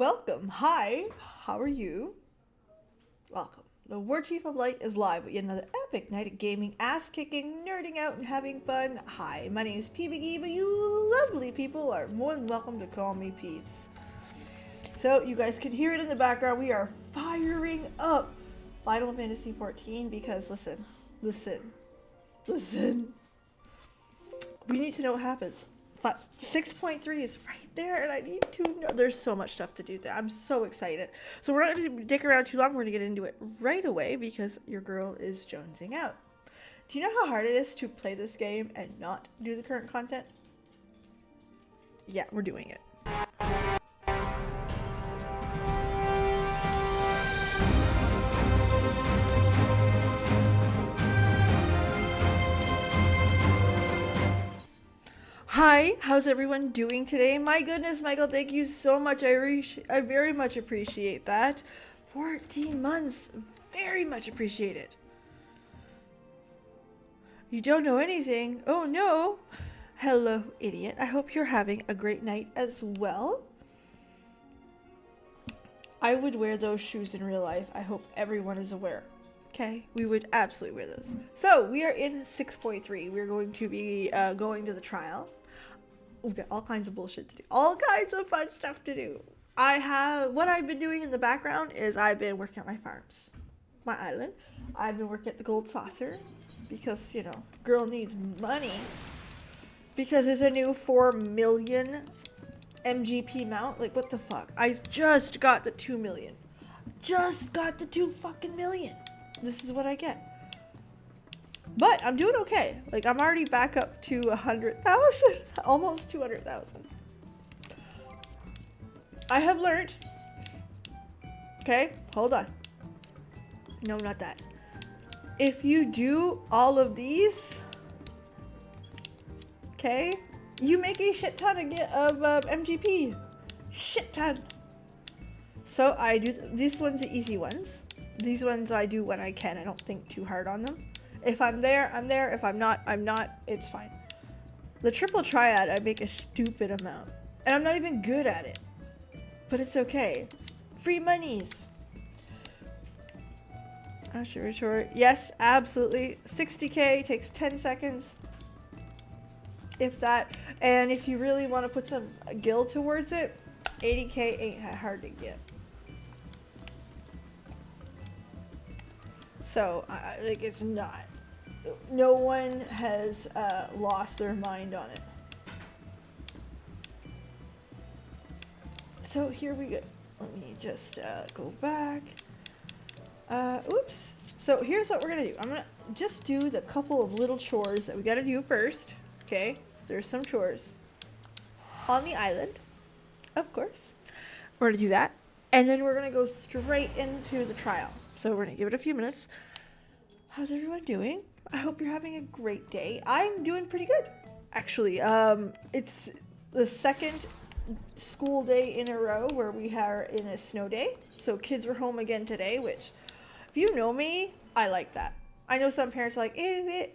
Welcome. Hi. How are you? Welcome. The Warchief of Light is live with yet another epic night of gaming, ass-kicking, nerding out, and having fun. Hi, my name is Peebs, but you lovely people are more than welcome to call me Peebs. So, you guys can hear it in the background. We are firing up Final Fantasy 14 because, listen. We need to know what happens. 6.3 is right there, and I need to know. There's so much stuff to do there. I'm so excited. So we're not going to dick around too long. We're going to get into it right away because your girl is jonesing out. Do you know how hard it is to play this game and not do the current content? Yeah, we're doing it. Hi, how's everyone doing today? My goodness, Michael, thank you so much. I very much appreciate that. 14 months, very much appreciate it. You don't know anything? Oh no. Hello, idiot. I hope you're having a great night as well. I would wear those shoes in real life. I hope everyone is aware. Okay, we would absolutely wear those. So, we are in 6.3. We're going to be going to the trial. We've got all kinds of bullshit to do. All kinds of fun stuff to do. What I've been doing in the background is I've been working at my farms. My island. I've been working at the Gold Saucer. Because, you know, girl needs money. Because there's a new 4 million MGP mount. Like, what the fuck? I just got the 2 million. Just got the 2 fucking million. This is what I get. But I'm doing okay. Like, I'm already back up to 100,000. Almost 200,000. I have learned. Okay, hold on. No, not that. If you do all of these, okay, you make a shit ton of MGP. Shit ton. So I do, these ones the easy ones. These ones I do when I can. I don't think too hard on them. If I'm there, I'm there. If I'm not, I'm not. It's fine. The triple triad, I make a stupid amount. And I'm not even good at it. But it's okay. Free monies. I should retort. Yes, absolutely. 60k takes 10 seconds. If that. And if you really want to put some gil towards it, 80k ain't hard to get. So, like, it's not. No one has lost their mind on it. So, here we go. Let me just go back. Oops. So, here's what we're going to do. I'm going to just do the couple of little chores that we got to do first. Okay? So there's some chores on the island, of course. We're going to do that. And then we're going to go straight into the trial. So, we're going to give it a few minutes. How's everyone doing? I hope you're having a great day. I'm doing pretty good, actually. It's the second school day in a row where we are in a snow day. So kids were home again today, which, if you know me, I like that. I know some parents are like,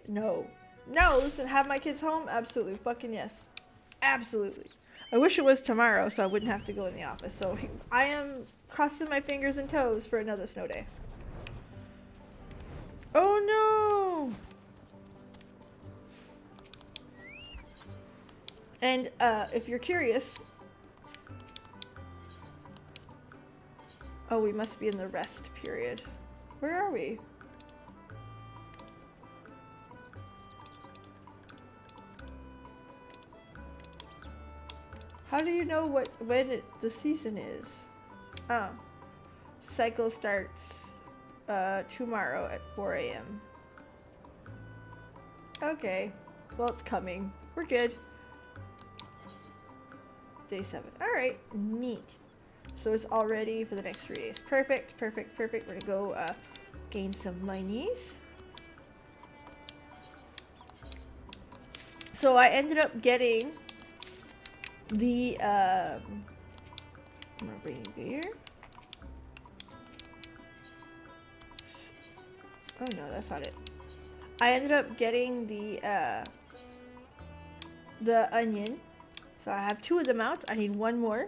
no. No, listen, have my kids home? Absolutely, fucking yes. Absolutely. I wish it was tomorrow so I wouldn't have to go in the office. So I am crossing my fingers and toes for another snow day. Oh no! And if you're curious, oh, we must be in the rest period. Where are we? How do you know when the season is? Oh, cycle starts tomorrow at 4 a.m. Okay, well, it's coming. We're good. Day 7. Alright, neat. So it's all ready for the next 3 days. Perfect. We're gonna go gain some monies. So I ended up getting the I'm gonna bring you here. Oh no, that's not it. I ended up getting the onion. So I have 2 of them out. I need 1 more.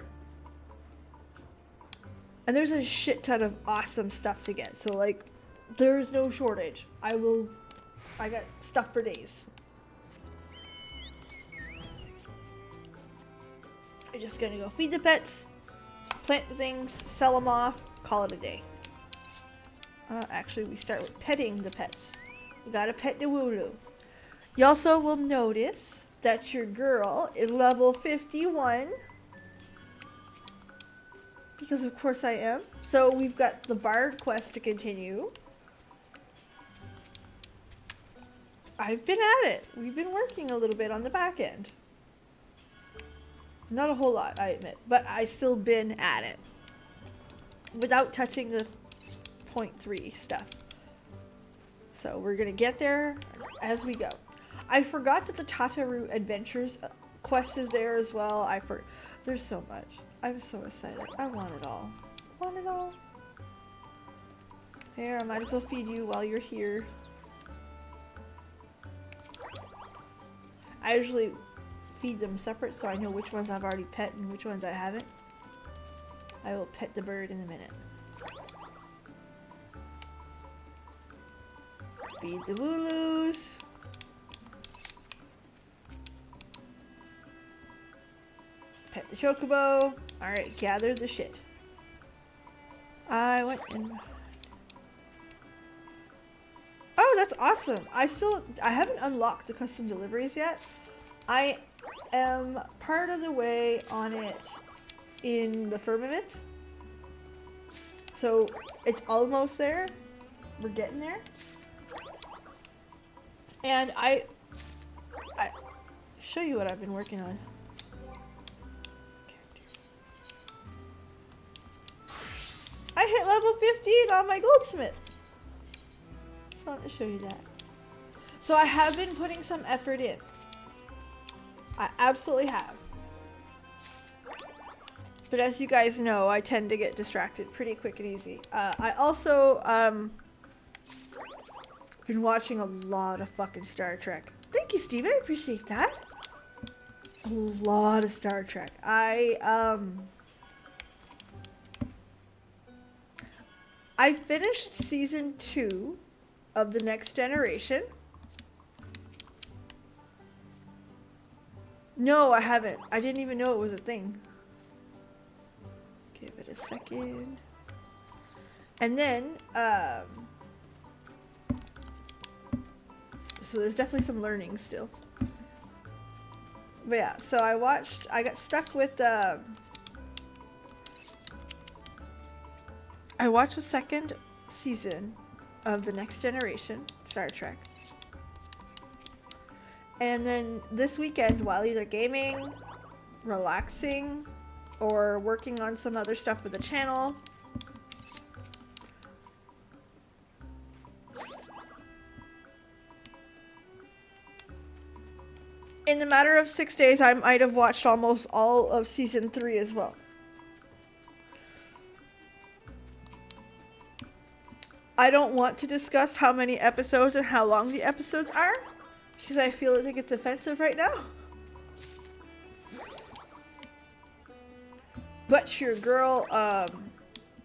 And there's a shit ton of awesome stuff to get. So like, there's no shortage. I got stuff for days. I'm just gonna go feed the pets, plant the things, sell them off, call it a day. Actually, we start with petting the pets. You gotta pet the Wooloo. You also will notice that your girl is level 51. Because of course I am. So we've got the Bard quest to continue. I've been at it. We've been working a little bit on the back end. Not a whole lot, I admit. But I still been at it. Without touching the 0.3 stuff. So we're gonna get there as we go. I forgot that the Tataru Adventures quest is there as well. There's so much. I'm so excited. I want it all. I want it all. Here, I might as well feed you while you're here. I usually feed them separate so I know which ones I've already pet and which ones I haven't. I will pet the bird in a minute. Feed the Wooloos. Pet the Chocobo. Alright, gather the shit. I went in. Oh, that's awesome. I haven't unlocked the custom deliveries yet. I am part of the way on it in the firmament. So it's almost there. We're getting there. And I show you what I've been working on. I hit level 15 on my goldsmith. Just wanted to show you that. So I have been putting some effort in. I absolutely have. But as you guys know, I tend to get distracted pretty quick and easy. I also been watching a lot of fucking Star Trek. Thank you, Steve. I appreciate that. A lot of Star Trek. I finished season 2 of The Next Generation. No, I haven't. I didn't even know it was a thing. Give it a second. And then, so there's definitely some learning still. But yeah, so I got stuck with, I watched the second season of The Next Generation, Star Trek. And then this weekend, while either gaming, relaxing, or working on some other stuff with the channel, in the matter of 6 days, I might have watched almost all of season 3 as well. I don't want to discuss how many episodes and how long the episodes are, because I feel like it's offensive right now. But your girl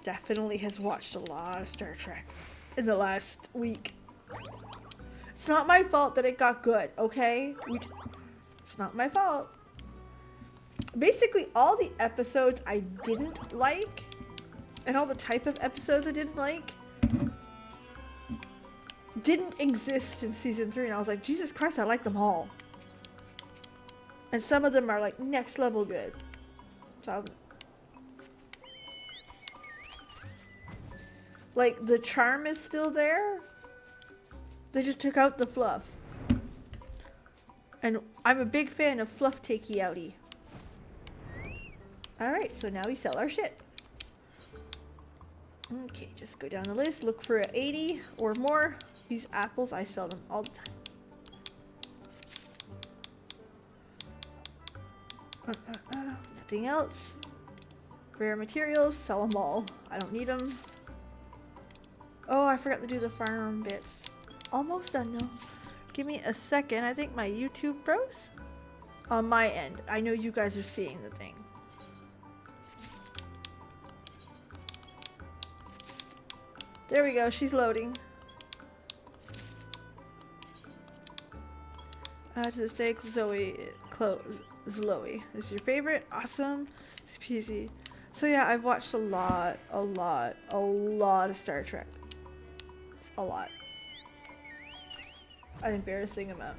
definitely has watched a lot of Star Trek in the last week. It's not my fault that it got good, okay? It's not my fault. Basically, all the episodes I didn't like, and all the type of episodes I didn't like, didn't exist in season 3, and I was like, Jesus Christ, I like them all. And some of them are like next level good. So like the charm is still there. They just took out the fluff. And I'm a big fan of fluff takey outie. Alright, so now we sell our shit. Okay, just go down the list, look for 80 or more. These apples, I sell them all the time. Nothing else. Rare materials, sell them all. I don't need them. Oh, I forgot to do the farm bits. Almost done though. Give me a second. I think my YouTube froze. On my end. I know you guys are seeing the thing. There we go, she's loading. To this day, Zoe is your favorite. Awesome. It's peasy. So yeah, I've watched a lot of Star Trek. A lot. An embarrassing amount.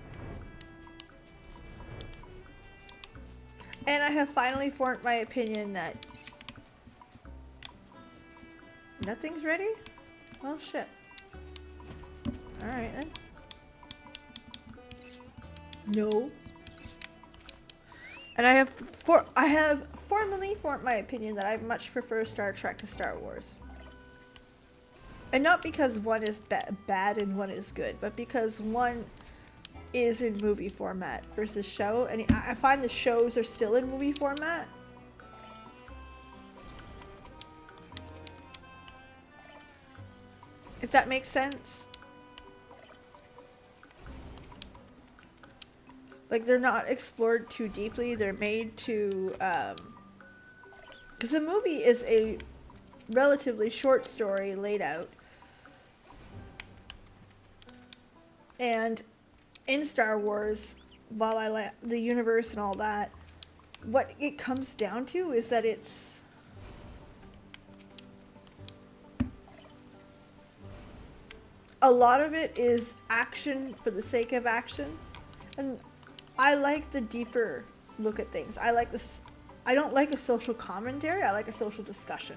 And I have finally formed my opinion that nothing's ready? Well, shit. Alright then. No. And I have formally formed my opinion that I much prefer Star Trek to Star Wars. And not because one is bad and one is good, but because one is in movie format versus show. And I find the shows are still in movie format. If that makes sense. Like, they're not explored too deeply. They're made to, because a movie is a relatively short story laid out. And in Star Wars, while I like the universe and all that, what it comes down to is that it's a lot of it is action for the sake of action. And I like the deeper look at things. I like this. I don't like a social commentary. I like a social discussion.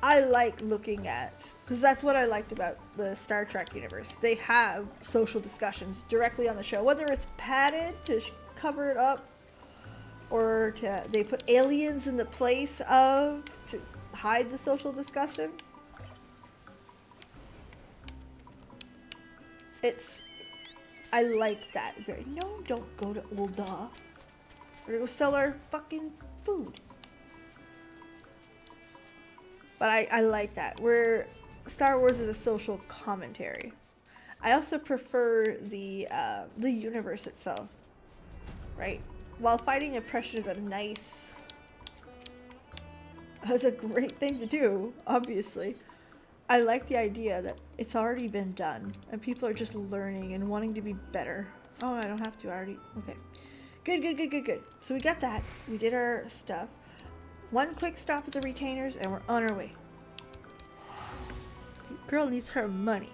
I like looking at, because that's what I liked about the Star Trek universe. They have social discussions directly on the show, whether it's padded to cover it up, or they put aliens in the place of to hide the social discussion. I like that very. No, don't go to Old Da. We're gonna go sell our fucking food. But I like that. Where Star Wars is a social commentary. I also prefer the universe itself, right? While fighting oppression is a great thing to do, obviously. I like the idea that it's already been done and people are just learning and wanting to be better. Oh, I don't have to. I already. Okay. Good. So we got that. We did our stuff. One quick stop at the retainers and we're on our way. Girl needs her money.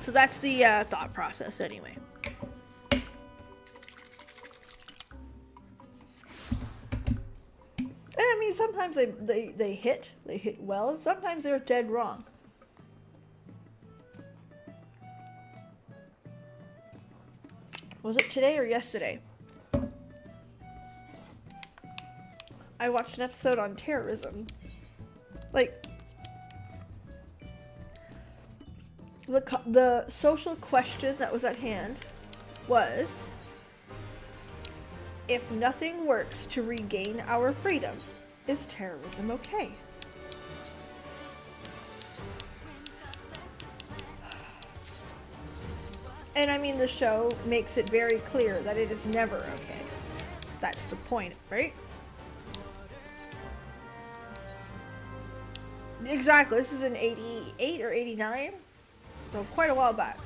So that's the thought process anyway. And I mean, sometimes they hit well, and sometimes they're dead wrong. Was it today or yesterday? I watched an episode on terrorism. Like, the social question that was at hand was, if nothing works to regain our freedom, is terrorism okay? And I mean, the show makes it very clear that it is never okay. That's the point, right? Exactly. This is in 88 or 89. So quite a while back.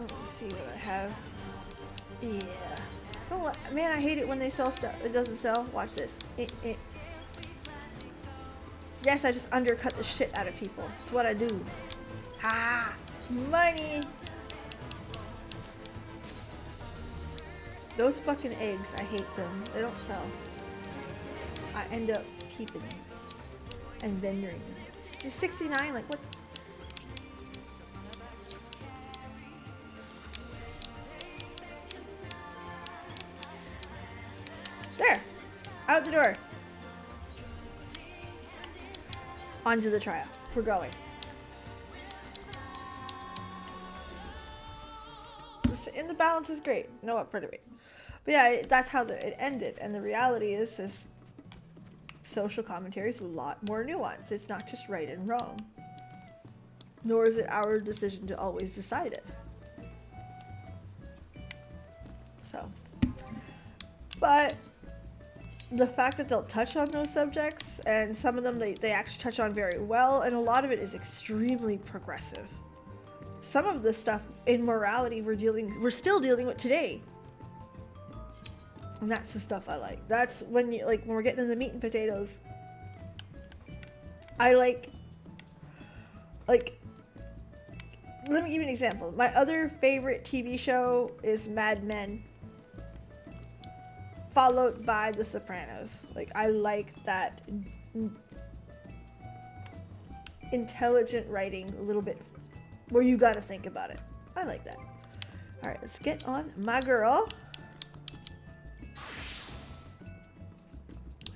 Let me see what I have. Yeah. Man, I hate it when they sell stuff. It doesn't sell. Watch this. Yes, I just undercut the shit out of people. That's what I do. Ha! Money! Those fucking eggs, I hate them. They don't sell. I end up keeping them. And vendoring them. It's 69, like what? There! Out the door! Onto the trial. We're going. And the balance is great. No upward debate. But yeah, that's how it ended. And the reality is social commentary is a lot more nuanced. It's not just right and wrong. Nor is it our decision to always decide it. So, but the fact that they'll touch on those subjects, and some of them they actually touch on very well, and a lot of it is extremely progressive. Some of the stuff in morality we're still dealing with today. And that's the stuff I like. That's when when we're getting into the meat and potatoes. I like, let me give you an example. My other favorite TV show is Mad Men, followed by The Sopranos. Like, I like that intelligent writing a little bit where you gotta think about it. I like that. All right, let's get on my girl.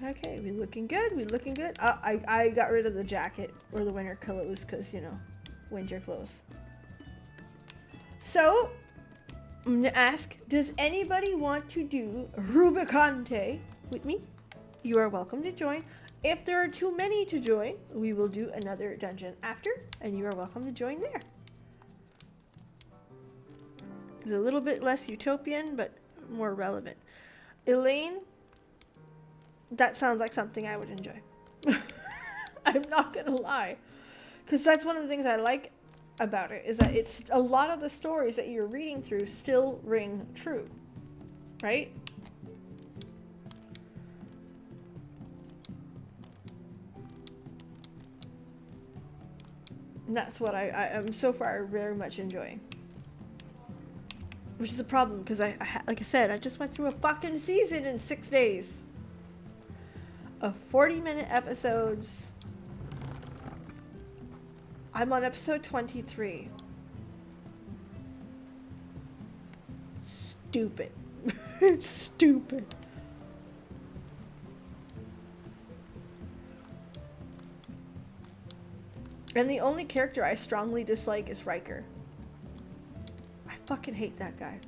Okay, we looking good. We looking good. I got rid of the jacket or the winter clothes because, you know, winter clothes. So, I'm gonna ask, does anybody want to do Rubicante with me? You are welcome to join. If there are too many to join, we will do another dungeon after, and you are welcome to join there. It's a little bit less utopian, but more relevant. Elaine, that sounds like something I would enjoy. I'm not gonna lie, because that's one of the things I like about it, is that it's a lot of the stories that you're reading through still ring true, right? And that's what I'm so far very much enjoying. Which is a problem, because like I said, I just went through a fucking season in 6 days of 40-minute episodes. I'm on episode 23. Stupid. It's stupid. And the only character I strongly dislike is Riker. I fucking hate that guy.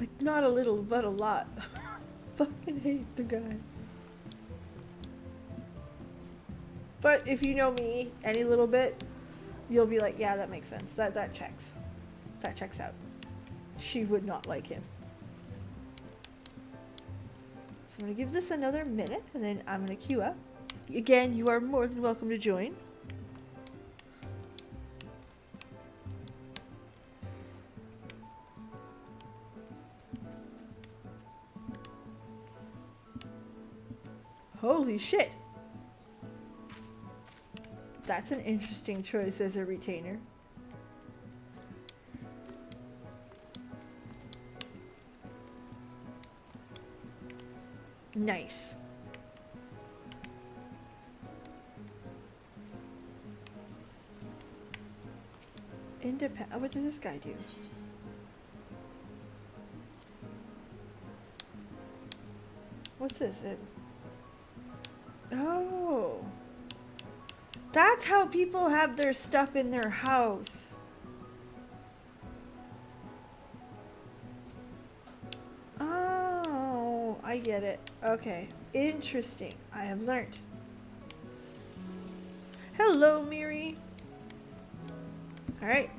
Like, not a little, but a lot. Fucking hate the guy. But if you know me any little bit, you'll be like, yeah, that makes sense. That checks. That checks out. She would not like him. So I'm going to give this another minute, and then I'm going to queue up. Again, you are more than welcome to join. Holy shit. That's an interesting choice as a retainer. Nice. What does this guy do? What's this? Oh. That's how people have their stuff in their house. Oh, I get it. Okay. Interesting. I have learned. Hello, Miri. Alright.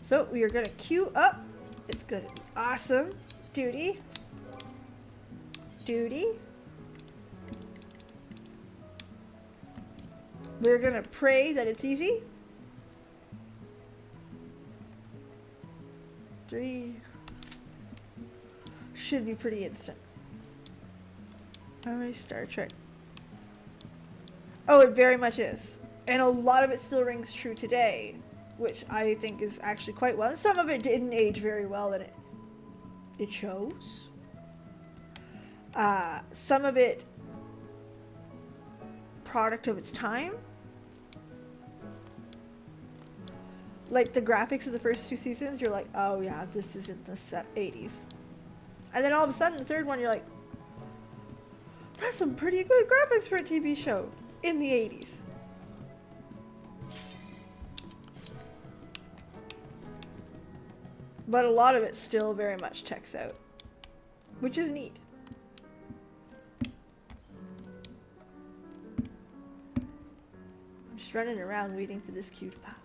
So, we are going to queue up. It's good. It's awesome. Duty. Duty. We're going to pray that it's easy. 3. Should be pretty instant. Alright, Star Trek. Oh, it very much is. And a lot of it still rings true today, which I think is actually quite well. And some of it didn't age very well, and it shows. Some of it product of its time. Like the graphics of the first 2 seasons, you're like, oh yeah, this is in the 80s. And then all of a sudden, the third one, you're like, that's some pretty good graphics for a TV show in the 80s. But a lot of it still very much checks out, which is neat. I'm just running around waiting for this cue to pop.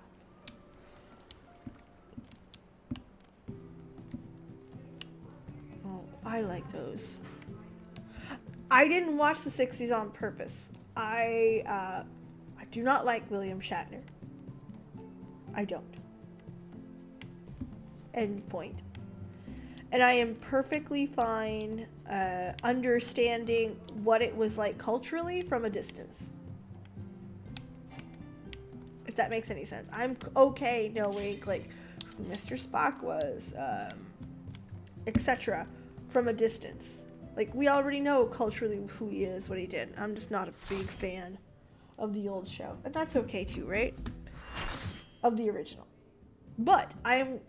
I like those. I didn't watch the 60s on purpose. I do not like William Shatner. I don't. End point. And I am perfectly fine understanding what it was like culturally from a distance. If that makes any sense. I'm okay knowing like who Mr. Spock was, etc. from a distance. Like, we already know culturally who he is, what he did. I'm just not a big fan of the old show. And that's okay too, right? Of the original. But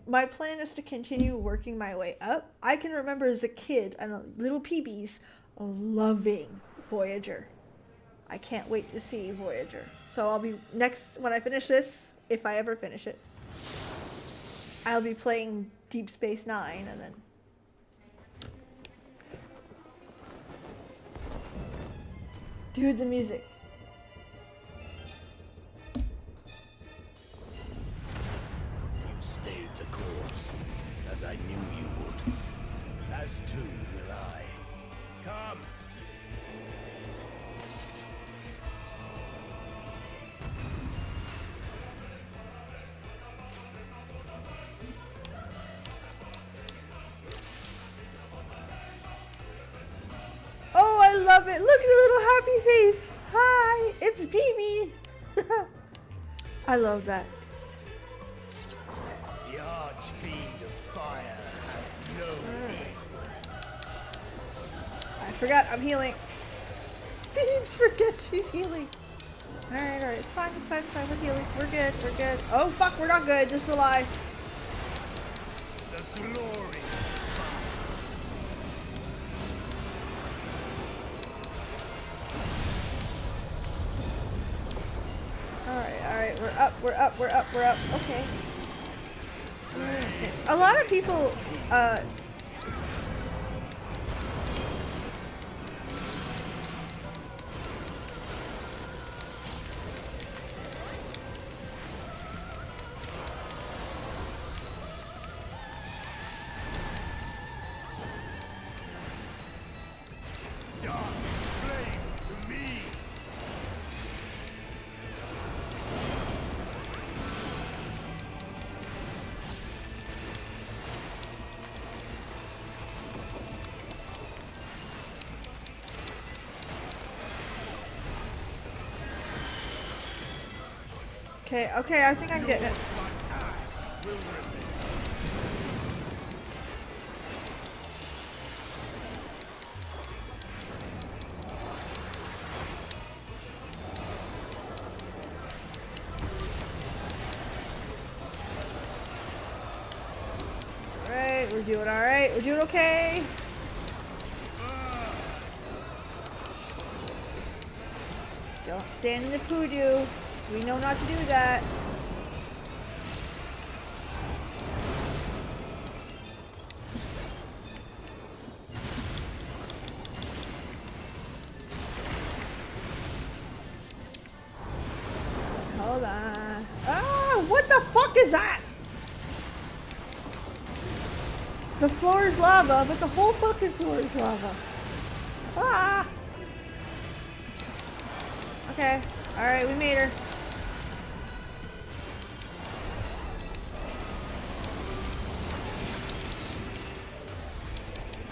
my plan is to continue working my way up. I can remember as a kid and a little Peebs loving Voyager. I can't wait to see Voyager. So I'll be next, when I finish this, if I ever finish it, I'll be playing Deep Space Nine and then... Dude, the music. You stayed the course, as I knew you would. As too will I. Come! Oh, I love it. Look at the little happy face. Hi, it's Peebs. I love that. The Archfiend of Fire has no name. I forgot I'm healing. Peebs forgets she's healing. Alright, it's fine, we're healing. We're good. Oh fuck, we're not good, this is a lie. The glory. Alright, we're up. Okay. A lot of people, Okay, I think I'm getting it. Alright, we're doing alright. We're doing okay. Don't stand in the poodoo. We know not to do that. Hold on. Ah, what the fuck is that? The floor is lava, but the whole fucking floor is lava. Ah! Okay. Alright, we made her.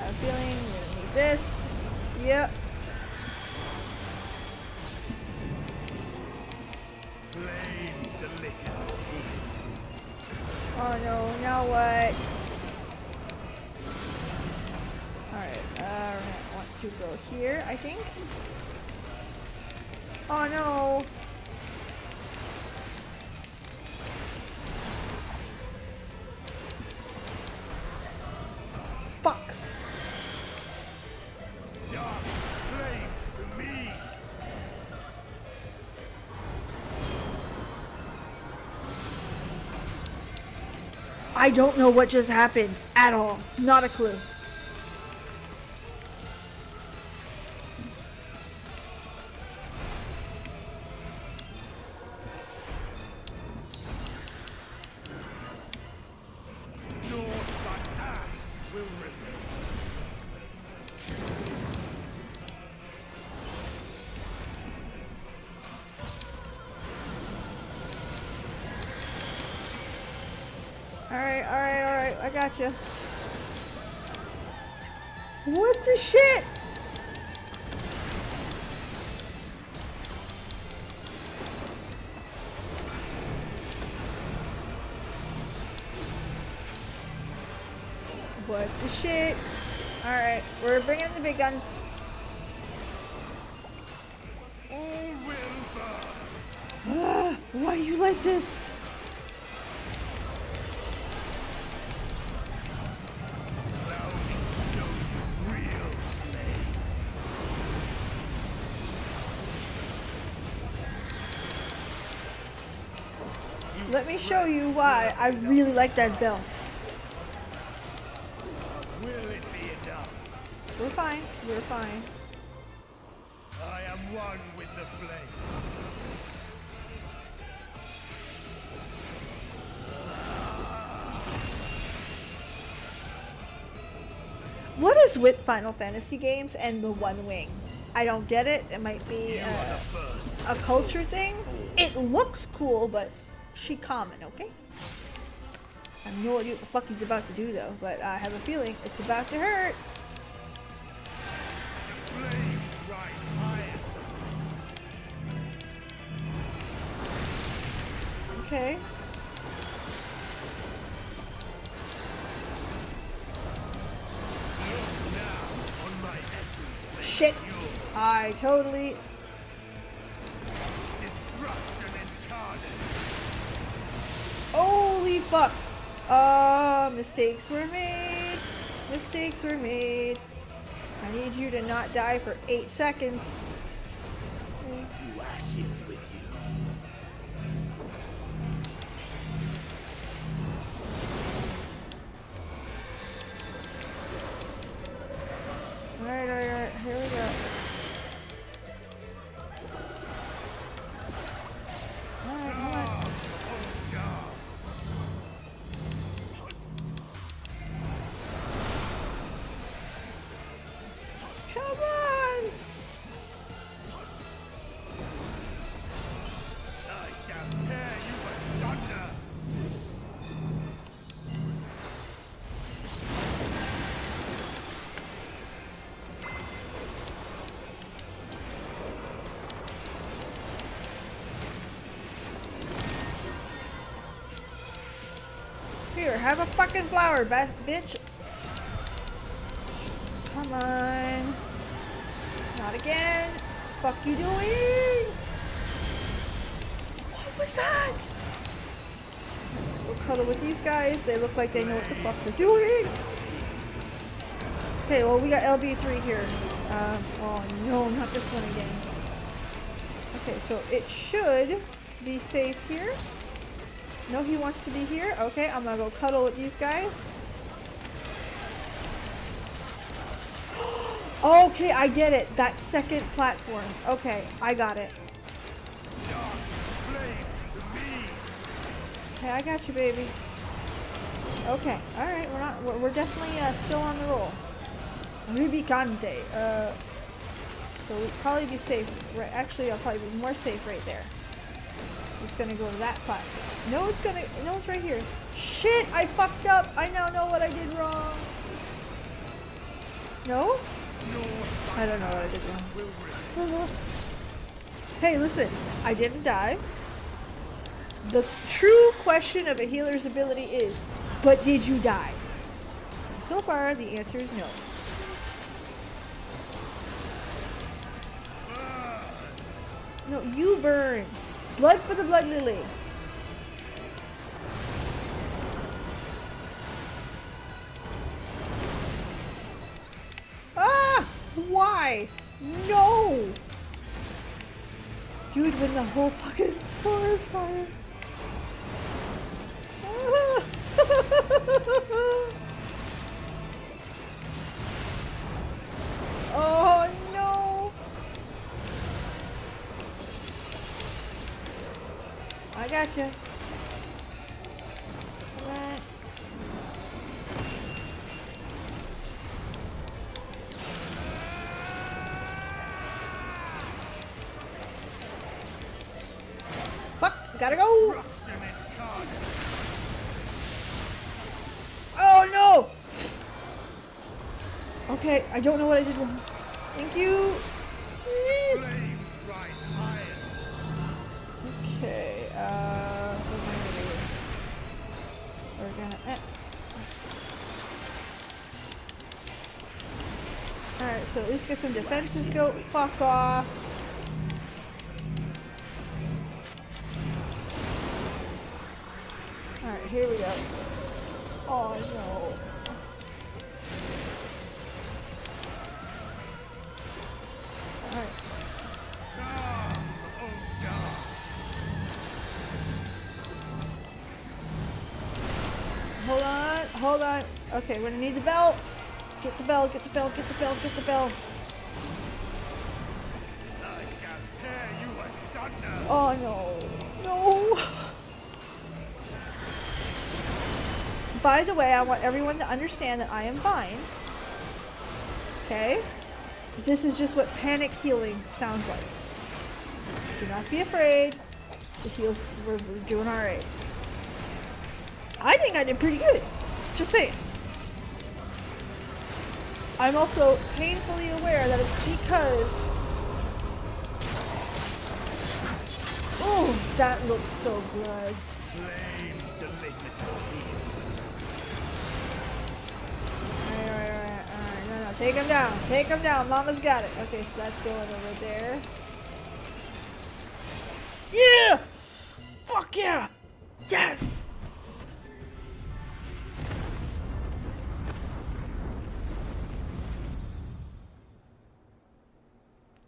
I have a feeling we're gonna need this. Yep. Flames to lick our wounds. Oh no, now what? Alright, I want to go here, I think. Oh no! Fuck! Dark flames to me. I don't know what just happened at all. Not a clue. I got you. What the shit? What the shit? Alright, we're bringing in the big guns. Why are you like this? Let me show you why I really like that bell. Will it be enough? We're fine. We're fine. I am one with the flame. What is with Final Fantasy games and the one wing? I don't get it. It might be a culture thing. It looks cool, but she common, okay? I have no idea what the fuck he's about to do though, but I have a feeling it's about to hurt. Flame right higher. Okay. Shit! I totally... Holy fuck! Mistakes were made. Mistakes were made. I need you to not die for 8 seconds. To ashes with you. Alright, here we go. Alright, come on. Come on! I shall tear you asunder. Here, have a fucking flower, bitch. Come on. Not again. Fuck you doing? What was that? We'll cuddle with these guys. They look like they know what the fuck they're doing. Okay, well, we got LB3 here. Oh no, not this one again. Okay, so it should be safe here. No, he wants to be here. Okay, I'm gonna go cuddle with these guys. Okay, I get it. That second platform. Okay, I got it. Okay, I got you, baby. Okay, all right. We're definitely still on the roll. Rubicante. So we'll probably be safe. Right, actually, I'll probably be more safe right there. It's gonna go to that platform. No, it's right here. Shit, I fucked up. I now know what I did wrong. No? I don't know what I did wrong. Hey, listen, I didn't die. The true question of a healer's ability is, but did you die? So far, the answer is no. No, you burn. Blood for the blood lily. Ah! Why? No! Dude, when the whole fucking floor is fire. Ah! Oh no! I gotcha. Alright. Fuck! Gotta go! Oh Okay, I don't know what I did wrong. Thank you. Flames rise higher. Okay, what am I gonna do? We're gonna, Alright, so at least get some defenses go. Fuck off. Alright, here we go. Oh no. Alright. Hold on. Okay, we're gonna need the bell. Get the bell, get the bell, get the bell, get the bell. I shall tear you asunder. Oh no. No. By the way, I want everyone to understand that I am fine. Okay? This is just what panic healing sounds like. Do not be afraid. It feels we're doing alright. I think I did pretty good. Just saying. I'm also painfully aware that it's because... Oh, that looks so good. Flames to make it Alright. No. Take him down. Take him down. Mama's got it. Okay, so that's going over there. Yeah! Fuck yeah! Yes!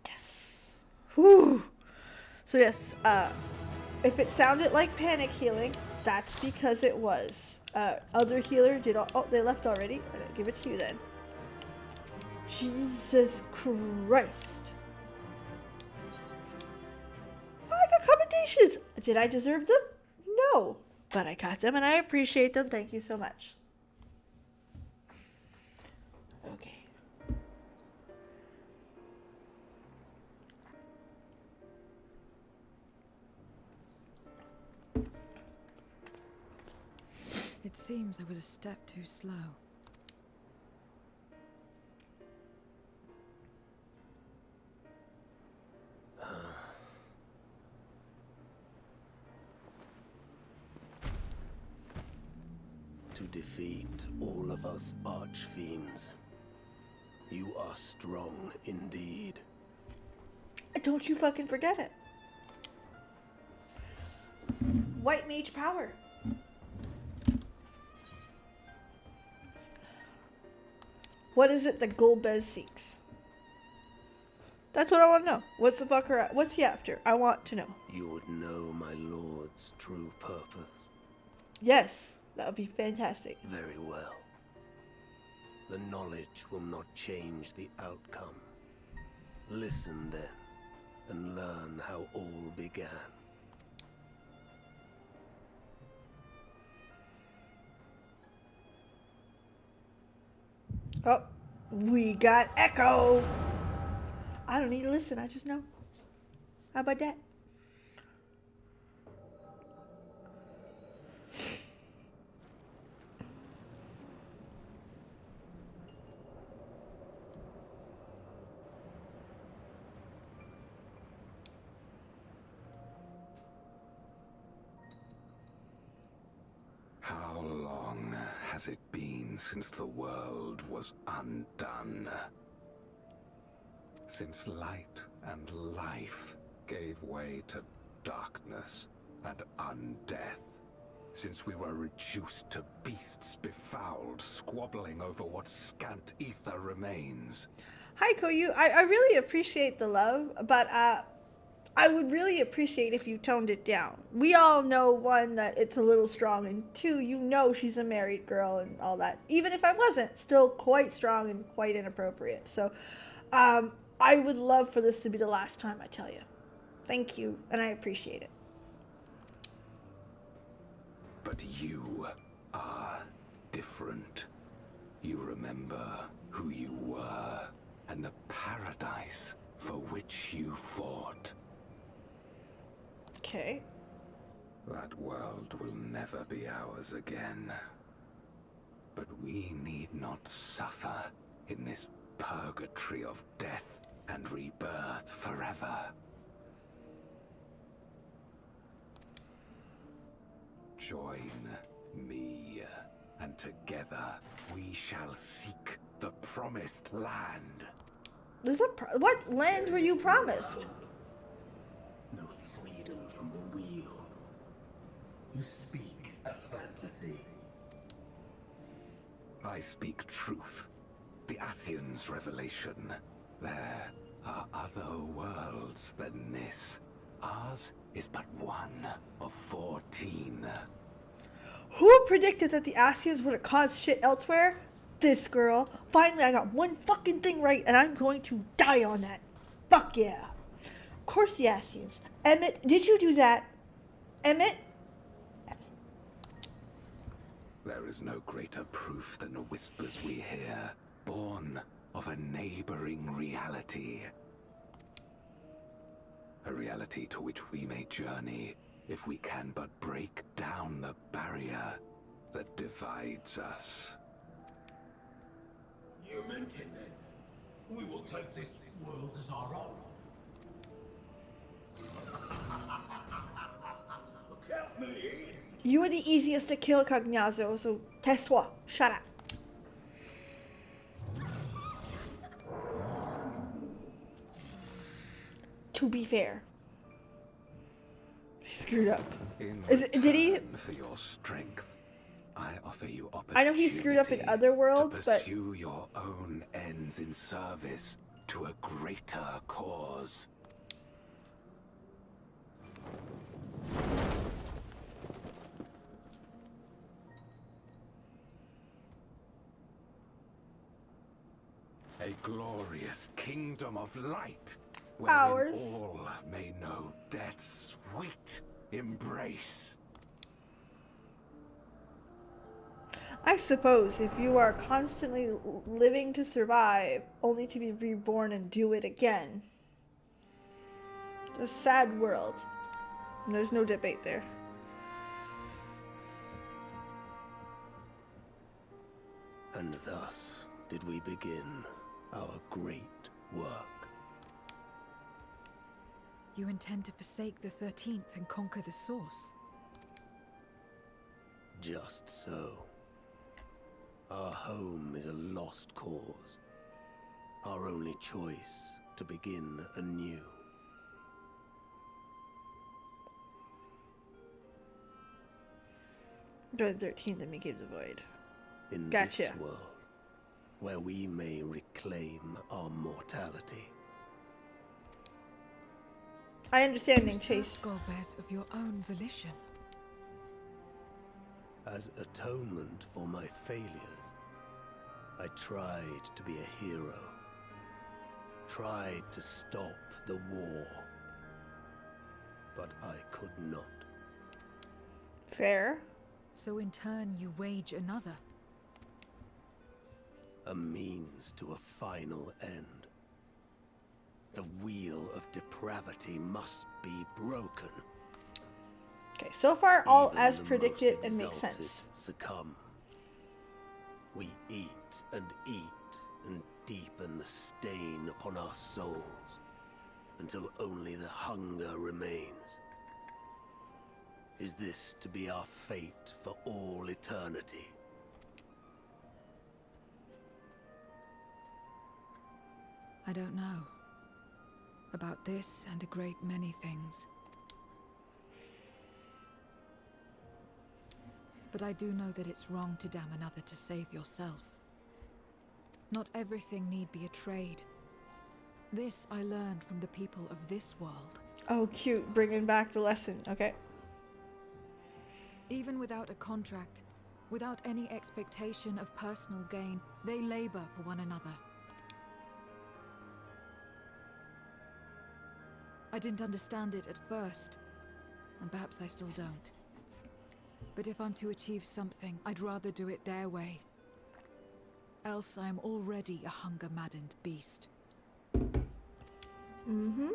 Yes. Whew. So yes, if it sounded like panic healing, that's because it was. Other healer did all, oh, they left already? I'll give it to you then. Jesus Christ. I got commendations. Did I deserve them? No. But I got them and I appreciate them. Thank you so much. Okay. It seems I was a step too slow. to defeat all of us archfiends. You are strong indeed. Don't you fucking forget it. White mage power. What is it that Golbez seeks? That's what I want to know. What's the fucker? What's he after? I want to know. You would know my lord's true purpose. Yes, that would be fantastic. Very well. The knowledge will not change the outcome. Listen then, and learn how all began. Oh, we got Echo. I don't need to listen, I just know. How about that? How long has it been since the world was undone? Since light and life gave way to darkness and undeath. Since we were reduced to beasts befouled, squabbling over what scant ether remains. Hi, Koyu. I really appreciate the love, but I would really appreciate if you toned it down. We all know, one, that it's a little strong, and two, you know she's a married girl and all that. Even if I wasn't, still quite strong and quite inappropriate. So, I would love for this to be the last time I tell you. Thank you, and I appreciate it. But you are different. You remember who you were and the paradise for which you fought. Okay. That world will never be ours again. But we need not suffer in this purgatory of death and rebirth forever. Join me, and together we shall seek the promised land. What land were you promised? No freedom from the wheel. You speak a fantasy. I speak truth. The Ascian's revelation. There are other worlds than this. Ours is but one of 14. Who predicted that the Asians would have caused shit elsewhere? This girl. Finally, I got one fucking thing right, and I'm going to die on that. Fuck yeah. Of course the Asians. Emmett, did you do that? Emmett? There is no greater proof than the whispers we hear, born of a neighboring reality. A reality to which we may journey if we can but break down the barrier that divides us. You meant it then. We will take this world as our own. Count me in. You are the easiest to kill, Cagnazzo, so tais-toi. Shut up. To be fair. He screwed up. Did he? For your strength, I offer you opportunity. I know he screwed up in other worlds, to but pursue your own ends in service to a greater cause. A glorious kingdom of light, where Ours. all may know death's sweet embrace. I suppose if you are constantly living to survive, only to be reborn and do it again. It's a sad world. And there's no debate there. And thus did we begin our great work. You intend to forsake the 13th and conquer the source? Just so. Our home is a lost cause. Our only choice to begin anew. During 13th, let me give the void. In Gotcha. this world, where we may reclaim our mortality. I understand, You Chase. served Golbez of your own volition. As atonement for my failures, I tried to be a hero. Tried to stop the war. But I could not. Fair. So in turn you wage another. A means to a final end. The wheel of depravity must be broken. Okay, so far all Even as the predicted most and makes exalted sense. Succumb. We eat and deepen the stain upon our souls until only the hunger remains. Is this to be our fate for all eternity? I don't know. About this and a great many things. But I do know that it's wrong to damn another to save yourself. Not everything need be a trade. This I learned from the people of this world. Oh, cute. Bringing back the lesson. Okay. Even without a contract, without any expectation of personal gain, they labor for one another. I didn't understand it at first, and perhaps I still don't. But if I'm to achieve something, I'd rather do it their way. Else I'm already a hunger-maddened beast. Mm-hmm.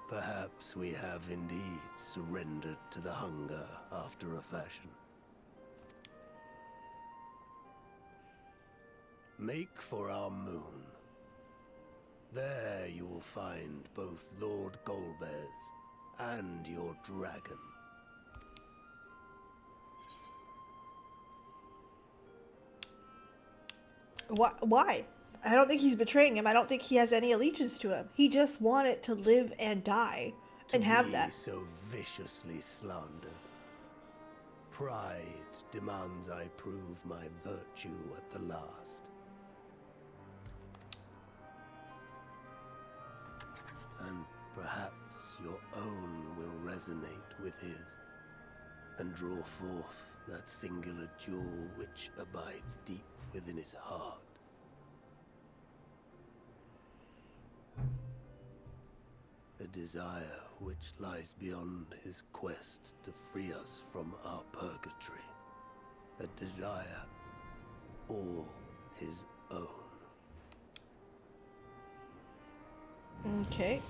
Perhaps we have indeed surrendered to the hunger after a fashion. Make for our moon. There you will find both Lord Golbez and your dragon. Why? I don't think he's betraying him. I don't think he has any allegiance to him. He just wanted to live and die and have that. So viciously slandered. Pride demands I prove my virtue at the last. And perhaps your own will resonate with his, and draw forth that singular jewel which abides deep within his heart. A desire which lies beyond his quest to free us from our purgatory. A desire all his own. Okay.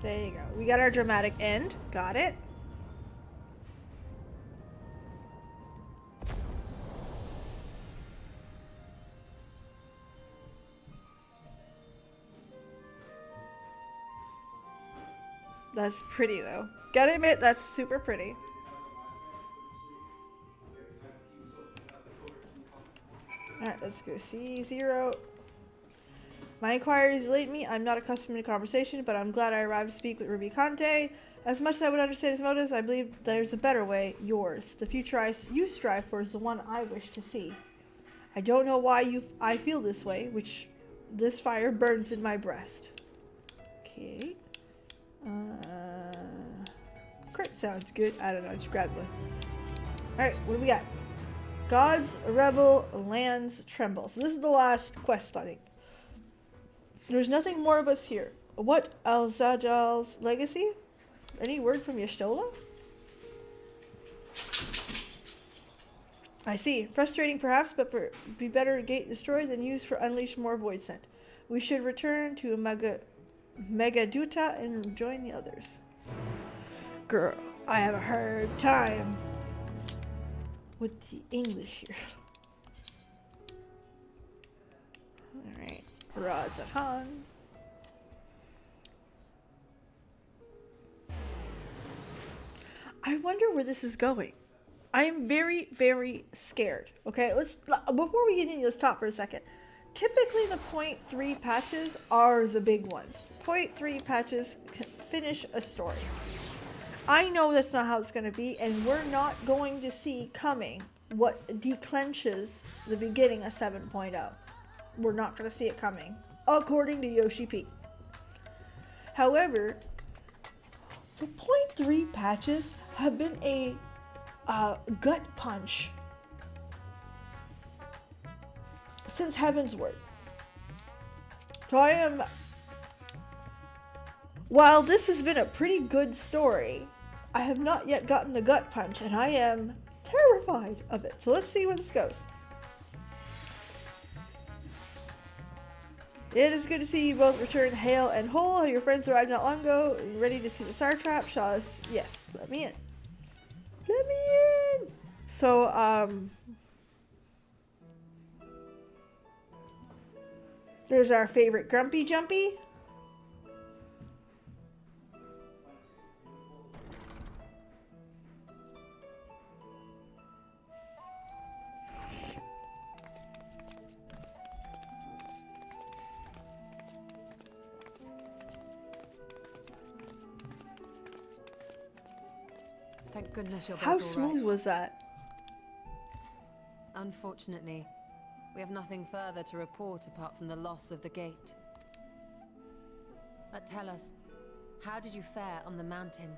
There you go. We got our dramatic end. Got it. That's pretty though. Gotta admit, that's super pretty. Alright, let's go C0. My inquiries elate me. I'm not accustomed to conversation, but I'm glad I arrived to speak with Ruby Conte. As much as I would understand his motives, I believe there's a better way, yours. The future you strive for is the one I wish to see. I don't know why I feel this way, which this fire burns in my breast. Okay. Crit sounds good. I don't know, just grab one. Alright, what do we got? Gods, rebel, lands, tremble. So this is the last quest, I think. There's nothing more of us here. What Alzajal's legacy? Any word from Y'shtola? I see. Frustrating perhaps, but be better gate destroyed than used for unleash more void scent. We should return to Megaduta and join the others. Girl, I have a hard time with the English here. Alright. Rods at Han. I wonder where this is going. I am very, very scared. Okay, before we get in, let's stop for a second. Typically, the 0.3 patches are the big ones. 0.3 patches can finish a story. I know that's not how it's going to be, and we're not going to see coming what declenches the beginning of 7.0. We're not going to see it coming, according to Yoshi P. However, the 0.3 patches have been a gut punch since Heaven's Word. So while this has been a pretty good story, I have not yet gotten the gut punch, and I am terrified of it. So let's see where this goes. It is good to see you both return hale and whole. Your friends arrived not long ago. Are you ready to see the star trap? Shaw's, yes, let me in. Let me in! So, there's our favorite Grumpy Jumpy. Thank goodness you're both How all smooth right. was that? Unfortunately, we have nothing further to report apart from the loss of the gate. But tell us, how did you fare on the mountain?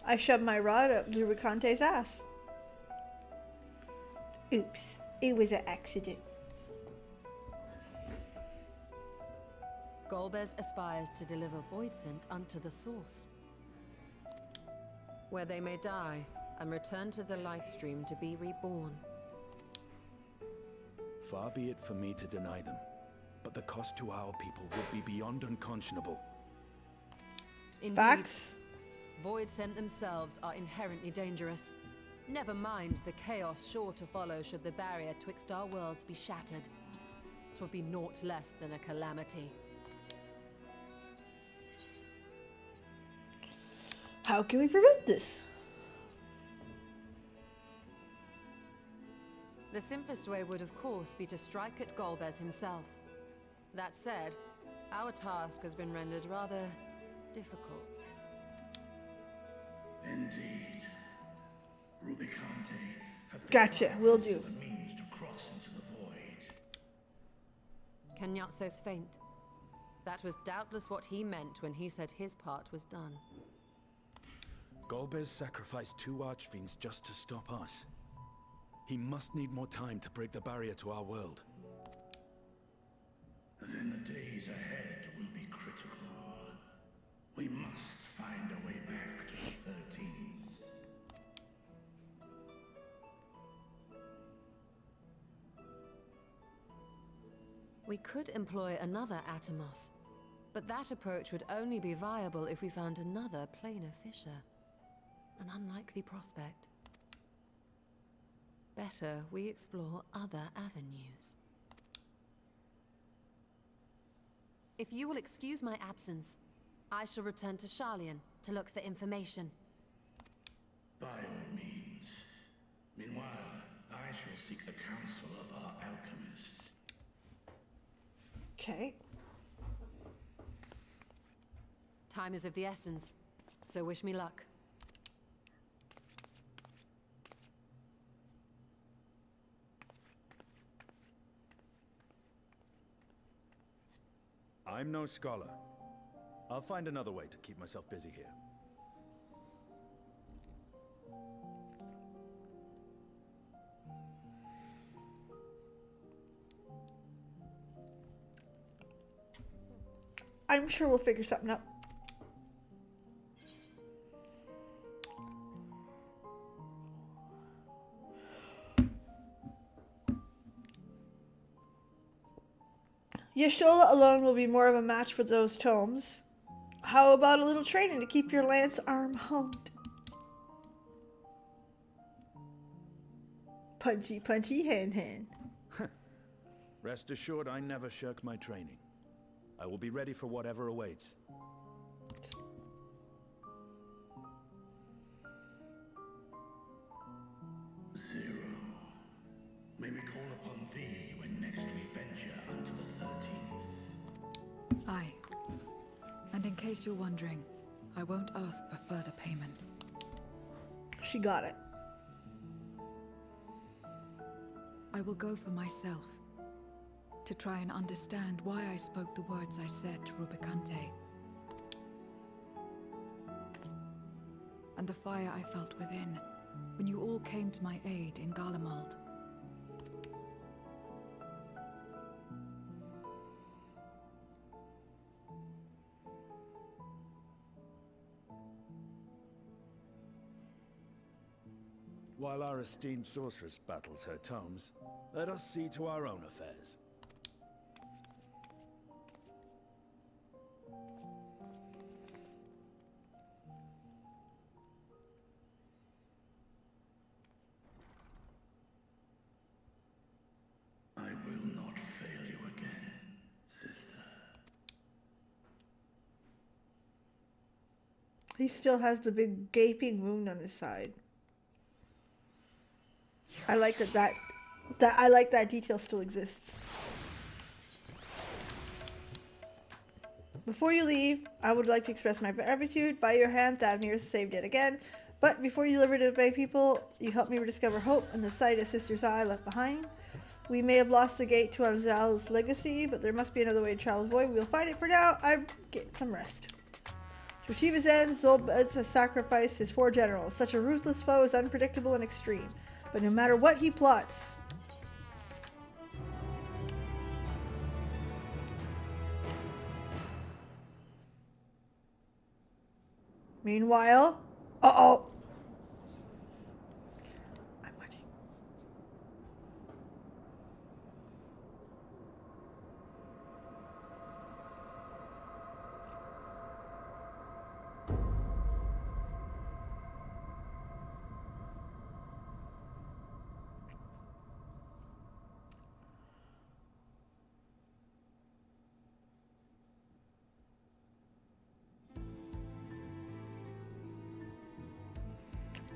I shoved my rod up Lubricante's ass. Oops, it was an accident. Golbez aspires to deliver void scent unto the source, where they may die and return to the life stream to be reborn. Far be it for me to deny them, but the cost to our people would be beyond unconscionable. Indeed. Facts? Void Sent themselves are inherently dangerous. Never mind the chaos sure to follow should the barrier twixt our worlds be shattered. 'Twould be naught less than a calamity. How can we prevent this? The simplest way would, of course, be to strike at Golbez himself. That said, our task has been rendered rather difficult. Indeed. Rubicante hath Gotcha, will do. the means to cross into the void. Kenyatso's faint. That was doubtless what he meant when he said his part was done. Golbez sacrificed 2 archfiends just to stop us. He must need more time to break the barrier to our world. Then the days ahead will be critical. We must find a way back to the 13th. We could employ another Atomos, but that approach would only be viable if we found another planar fissure. An unlikely prospect. Better we explore other avenues. If you will excuse my absence, I shall return to Sharlayan to look for information. By all means. Meanwhile, I shall seek the counsel of our alchemists. Okay. Time is of the essence, so wish me luck. I'm no scholar. I'll find another way to keep myself busy here. I'm sure we'll figure something out. Yashola alone will be more of a match for those tomes. How about a little training to keep your lance arm honed? Punchy, punchy, hand, hand. Rest assured, I never shirk my training. I will be ready for whatever awaits. Zero. May we call upon thee when next we venture unto the 13th. Aye. And in case you're wondering, I won't ask for further payment. She got it. I will go for myself. To try and understand why I spoke the words I said to Rubicante. And the fire I felt within, when you all came to my aid in Garlemald. While our esteemed sorceress battles her tomes, let us see to our own affairs. I will not fail you again, sister. He still has the big gaping wound on his side. I like that detail still exists. Before you leave, I would like to express my gratitude. By your hand, Thavnir is saved yet again. But before you deliver to my people, you helped me rediscover hope and the sight of Sister's Eye left behind. We may have lost the gate to Arzal's legacy, but there must be another way to travel the void. We'll find it. For now, I get some rest. To achieve his ends, Zolbez has sacrificed his 4 generals. Such a ruthless foe is unpredictable and extreme. But no matter what he plots, meanwhile, I'm watching.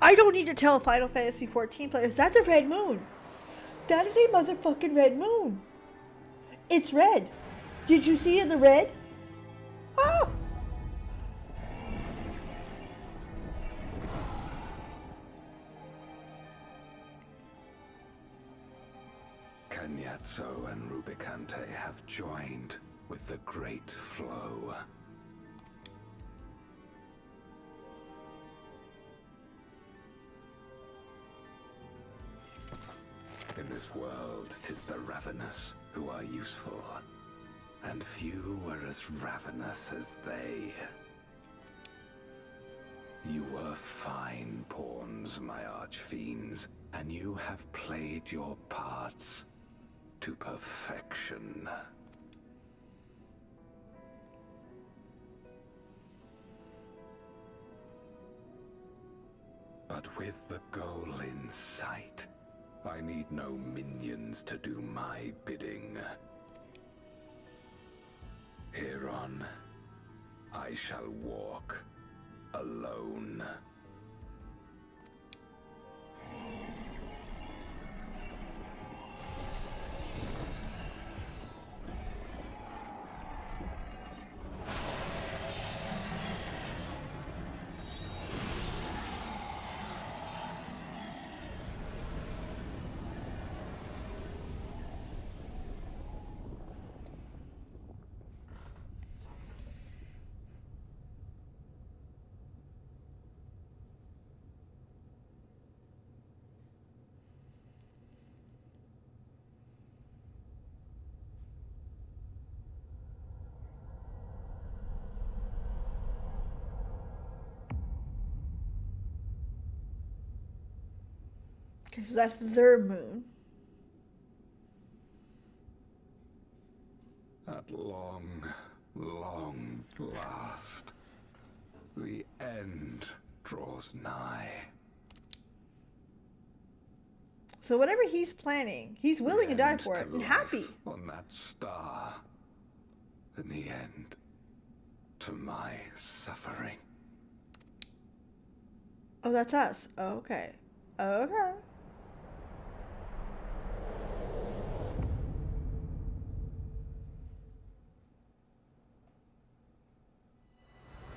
I don't need to tell Final Fantasy 14 players, that's a red moon. That is a motherfucking red moon. It's red. Did you see the red? Ah! Kenyatso and Rubicante have joined with the Great Flow. In this world, 'tis the ravenous who are useful, and few are as ravenous as they. You were fine pawns, my archfiends, and you have played your parts to perfection. But with the goal in sight, I need no minions to do my bidding. Hereon, I shall walk alone. Okay, so that's their moon. At long, long last, the end draws nigh. So whatever he's planning, he's willing to die for it and happy. On that star, and the end to my suffering. Oh, that's us. Okay. Okay.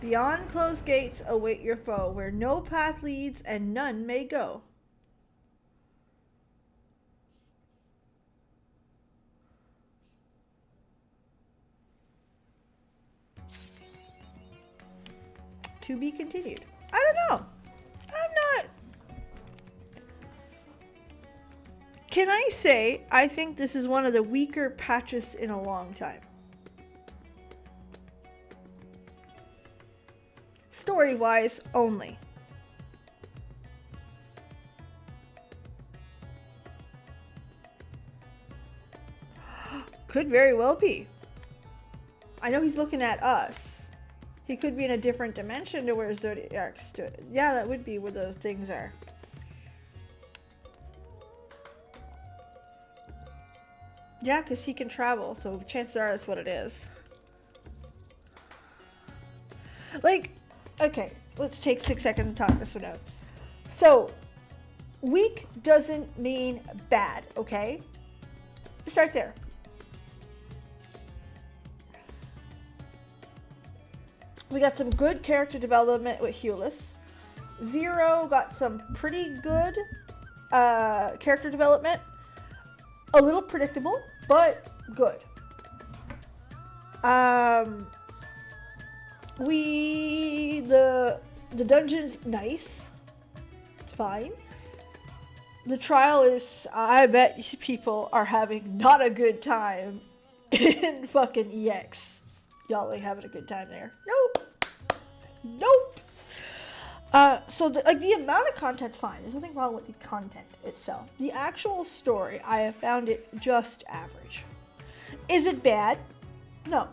Beyond closed gates await your foe, where no path leads and none may go. To be continued. I don't know. I'm not. Can I say I think this is one of the weaker patches in a long time? Story-wise only. Could very well be. I know he's looking at us. He could be in a different dimension to where Zodiac stood. Yeah, that would be where those things are. Yeah, because he can travel, so chances are that's what it is. Like, okay, let's take 6 seconds to talk this one out. So, weak doesn't mean bad, okay? Start there. We got some good character development with Hulis. Zero got some pretty good character development. A little predictable, but good. The dungeon's nice. It's fine. The trial is, I bet people are having not a good time in fucking EX. Y'all ain't having a good time there. Nope. Nope. So the amount of content's fine. There's nothing wrong with the content itself. The actual story, I have found it just average. Is it bad? No.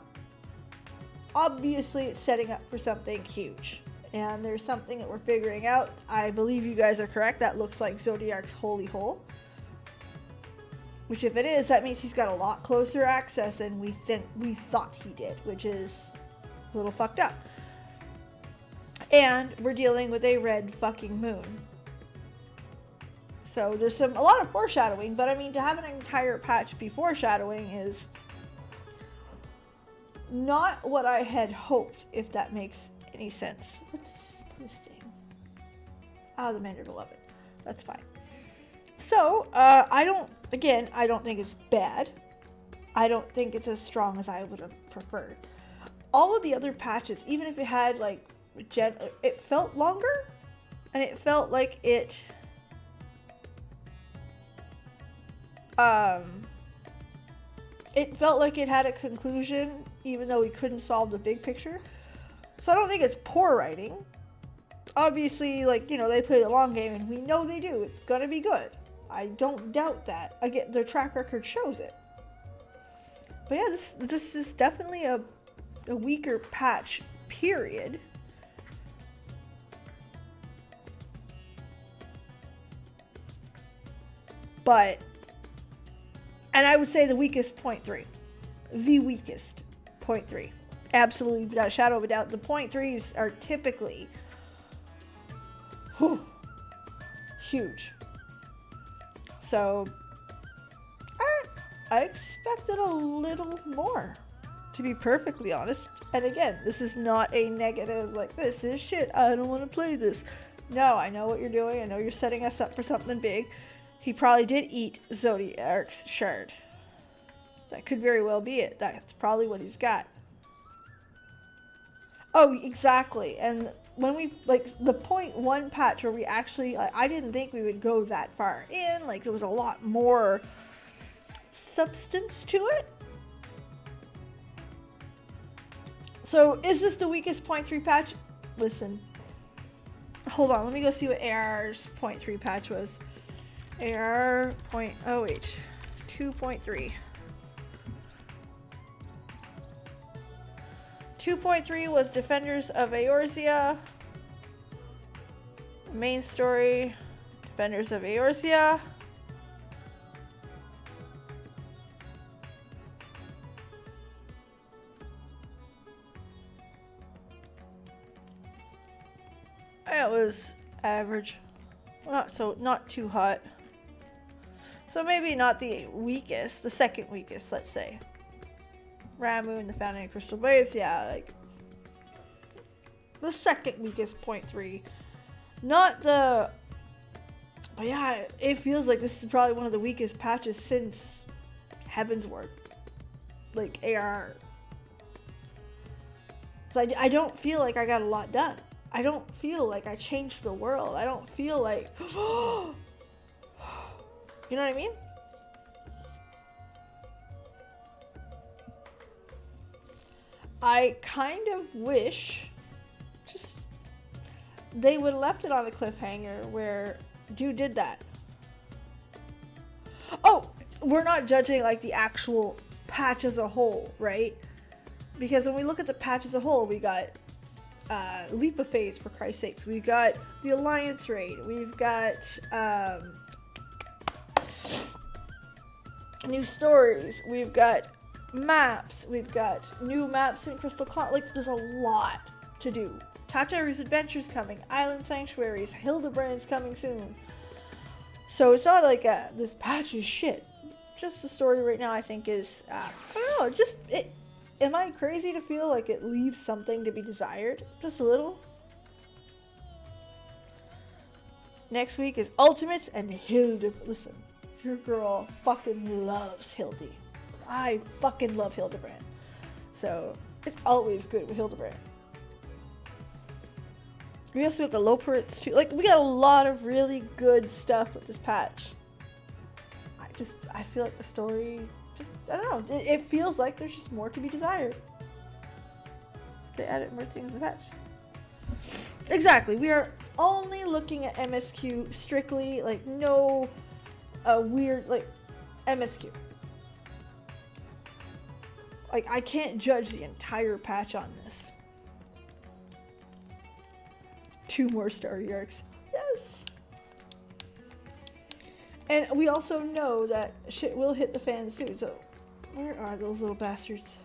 Obviously, it's setting up for something huge. And there's something that we're figuring out. I believe you guys are correct. That looks like Zodiac's holy hole. Which if it is, that means he's got a lot closer access than we thought he did. Which is a little fucked up. And we're dealing with a red fucking moon. So there's a lot of foreshadowing, but I mean, to have an entire patch be foreshadowing is not what I had hoped, if that makes any sense. What's this thing? Ah, the Mandarin Beloved. That's fine. So, I don't think it's bad. I don't think it's as strong as I would have preferred. All of the other patches, even if it had like it felt longer, and it felt like it had a conclusion, even though we couldn't solve the big picture. So I don't think it's poor writing. Obviously, like, you know, they play the long game, and we know they do. It's gonna be good. I don't doubt that. Again, their track record shows it. But yeah, this is definitely a weaker patch, period. But, and I would say the weakest 0.3. The weakest 0.3. Absolutely, without a shadow of a doubt. The 0.3s are typically huge. So, I expected a little more, to be perfectly honest. And again, this is not a negative, like, this is shit, I don't want to play this. No, I know what you're doing. I know you're setting us up for something big. He probably did eat Zodiac's shard. That could very well be it. That's probably what he's got. Oh, exactly. And when we, like, the 0.1 patch where we actually, like, I didn't think we would go that far in. Like, there was a lot more substance to it. So, is this the weakest 0.3 patch? Listen. Hold on, let me go see what AR's 0.3 patch was. AR 2.3. 2.3 was Defenders of Eorzea. Main story, Defenders of Eorzea. It was average. So not too hot. So maybe not the weakest, the second weakest, let's say. Ramu and the Fountain of Crystal Waves, yeah, like the second weakest 0.3. Not the, but yeah, it feels like this is probably one of the weakest patches since Heaven's Ward, like AR. So I don't feel like I got a lot done. I don't feel like I changed the world. I don't feel like, you know what I mean? I kind of wish just they would have left it on the cliffhanger where dude did that. Oh, we're not judging like the actual patch as a whole, right? Because when we look at the patch as a whole, we got Leap of Faith, for Christ's sakes. We've got the Alliance raid. We've got new stories. We've got maps. We've got new maps in Crystal Con. Like, there's a lot to do. Tataru's Adventure's coming. Island Sanctuaries. Hildebrand's coming soon. So it's not like this patch is shit. Just the story right now, I think, is I don't know. Am I crazy to feel like it leaves something to be desired? Just a little. Next week is Ultimates and Hildebrand. Listen, your girl fucking loves Hildy. I fucking love Hildebrand. So, it's always good with Hildebrand. We also got the Loporits too. Like, we got a lot of really good stuff with this patch. I feel like the story I don't know. It feels like there's just more to be desired. They added more things in the patch. Exactly. We are only looking at MSQ strictly, like, no weird, like, MSQ. Like, I can't judge the entire patch on this. 2 more story arcs. Yes! And we also know that shit will hit the fan soon, so where are those little bastards?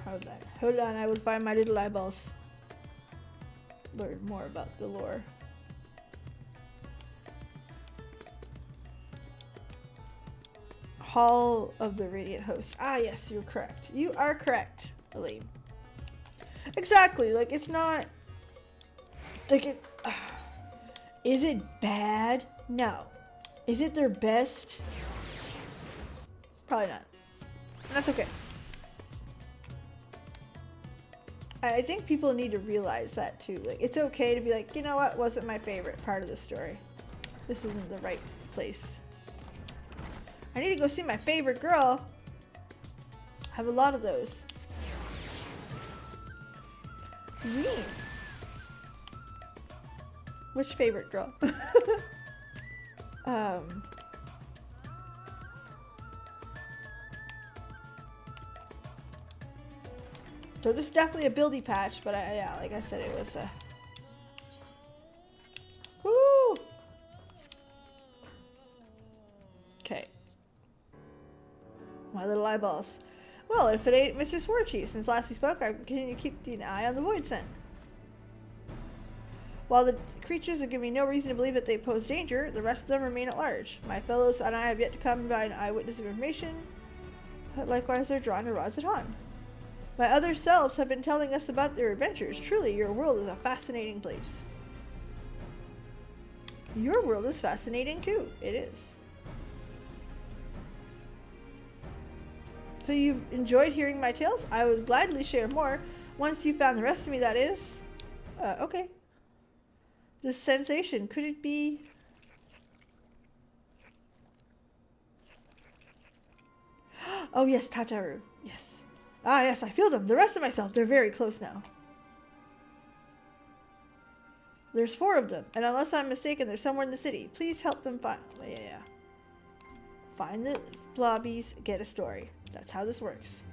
Hold on, I will find my little eyeballs. learn more about the lore. Hall of the Radiant Host. Ah, yes, you're correct. You are correct, Elaine. Exactly. Like, it's not... Like, it... Is it bad? No. Is it their best? Probably not. That's okay. I think people need to realize that too. Like, it's okay to be like, you know what, wasn't my favorite part of the story. This isn't the right place. I need to go see my favorite girl. I have a lot of those. Green. Which favorite girl? So this is definitely a buildy patch, but yeah, like I said, it was a... Woo! Okay. My little eyeballs. Well, if it ain't Mr. Warchief, since last we spoke, I continue to keep an eye on the void scent. While the creatures have given me no reason to believe that they pose danger, the rest of them remain at large. My fellows and I have yet to come by an eyewitness of information. Likewise, they're drawing the rods at home. My other selves have been telling us about their adventures. Truly, your world is a fascinating place. Your world is fascinating too. It is. So you've enjoyed hearing my tales? I would gladly share more. Once you found the rest of me, that is. Okay. This sensation, could it be... Oh yes, Tataru. Yes. Ah yes, I feel them. The rest of myself, they're very close now. There's 4 of them, and unless I'm mistaken, they're somewhere in the city. Please help them find... Yeah. Find the blobbies, get a story. That's how this works.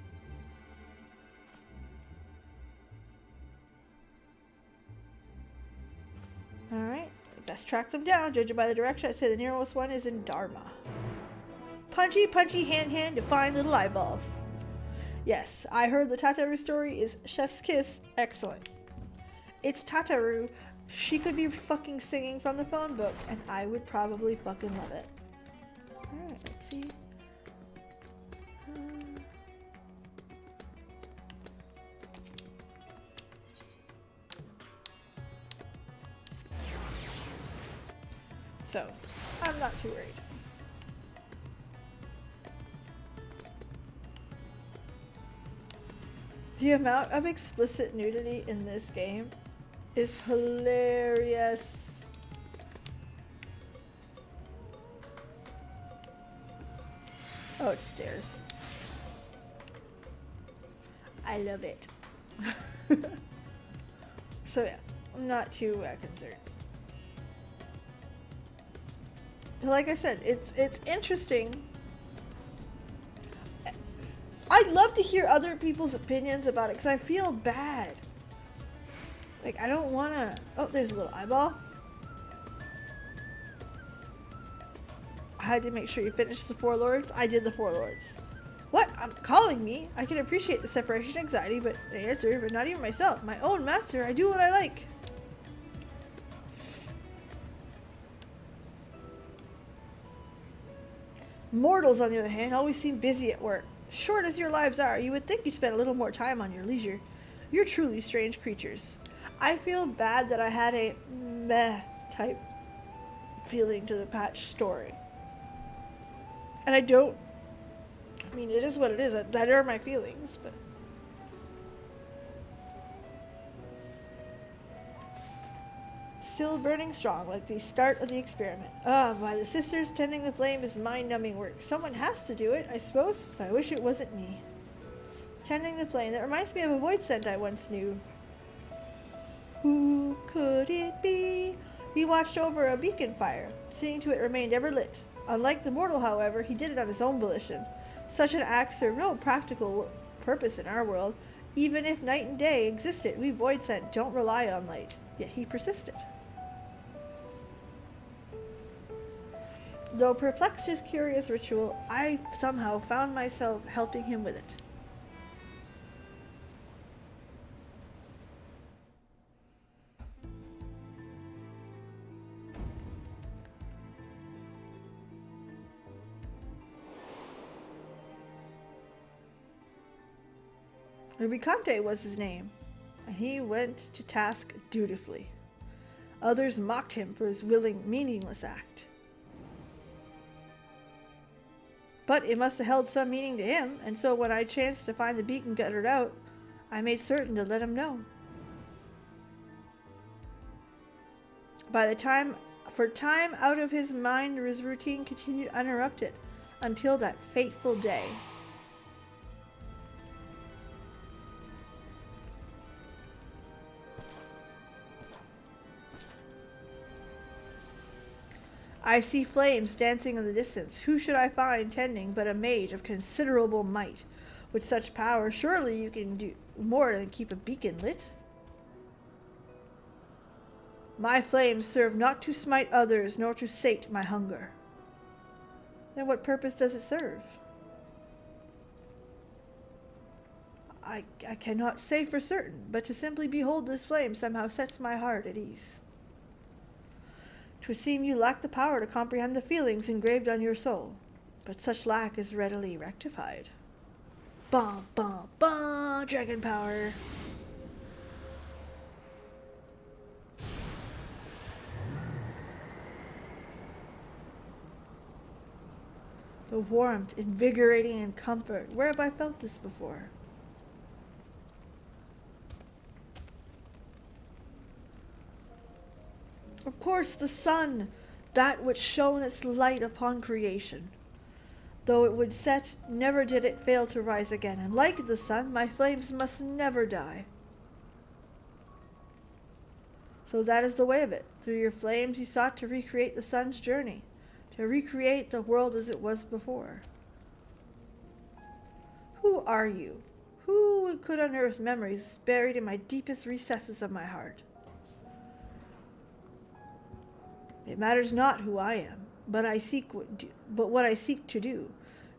Alright, best track them down. Judging by the direction, I'd say the nearest one is in Dharma. Punchy, punchy, hand to find little eyeballs. Yes, I heard the Tataru story is chef's kiss. Excellent. It's Tataru. She could be fucking singing from the phone book, and I would probably fucking love it. Alright, let's see. So, I'm not too worried. The amount of explicit nudity in this game is hilarious. Oh, it's stairs. I love it. So yeah, I'm not too concerned. Like I said, it's interesting. I'd love to hear other people's opinions about it because I feel bad. Like, I don't want to... Oh, there's a little eyeball. I had to make sure you finished the 4 lords. I did the 4 lords. What? I'm calling me? I can appreciate the separation anxiety, but the answer, but not even myself. My own master, I do what I like. Mortals, on the other hand, always seem busy at work. Short as your lives are, you would think you'd spend a little more time on your leisure. You're truly strange creatures. I feel bad that I had a meh type feeling to the patch story. And I don't... I mean, it is what it is. That are my feelings, but... Still burning strong, like the start of the experiment. Ah, by the sisters, tending the flame is mind-numbing work. Someone has to do it, I suppose, but I wish it wasn't me. Tending the flame, that reminds me of a void scent I once knew. Who could it be? He watched over a beacon fire, seeing to it remained ever lit. Unlike the mortal, however, he did it on his own volition. Such an act served no practical purpose in our world. Even if night and day existed, we void scent don't rely on light. Yet he persisted. Though perplexed his curious ritual, I somehow found myself helping him with it. Rubicante was his name, and he went to task dutifully. Others mocked him for his meaningless act. But it must have held some meaning to him, and so when I chanced to find the beacon guttered out, I made certain to let him know. Time out of his mind, his routine continued uninterrupted until that fateful day. I see flames dancing in the distance. Who should I find tending but a mage of considerable might? With such power, surely you can do more than keep a beacon lit. My flames serve not to smite others, nor to sate my hunger. Then what purpose does it serve? I cannot say for certain, but to simply behold this flame somehow sets my heart at ease. 'Twould seem you lack the power to comprehend the feelings engraved on your soul, but such lack is readily rectified. Bah, bah, bah, dragon power. The warmth, invigorating, and comfort. Where have I felt this before? Of course, the sun, that which shone its light upon creation. Though it would set, never did it fail to rise again, and like the sun, my flames must never die. So that is the way of it. Through your flames you sought to recreate the sun's journey, to recreate the world as it was before. Who are you? Who could unearth memories buried in my deepest recesses of my heart? It matters not who I am, but what I seek to do.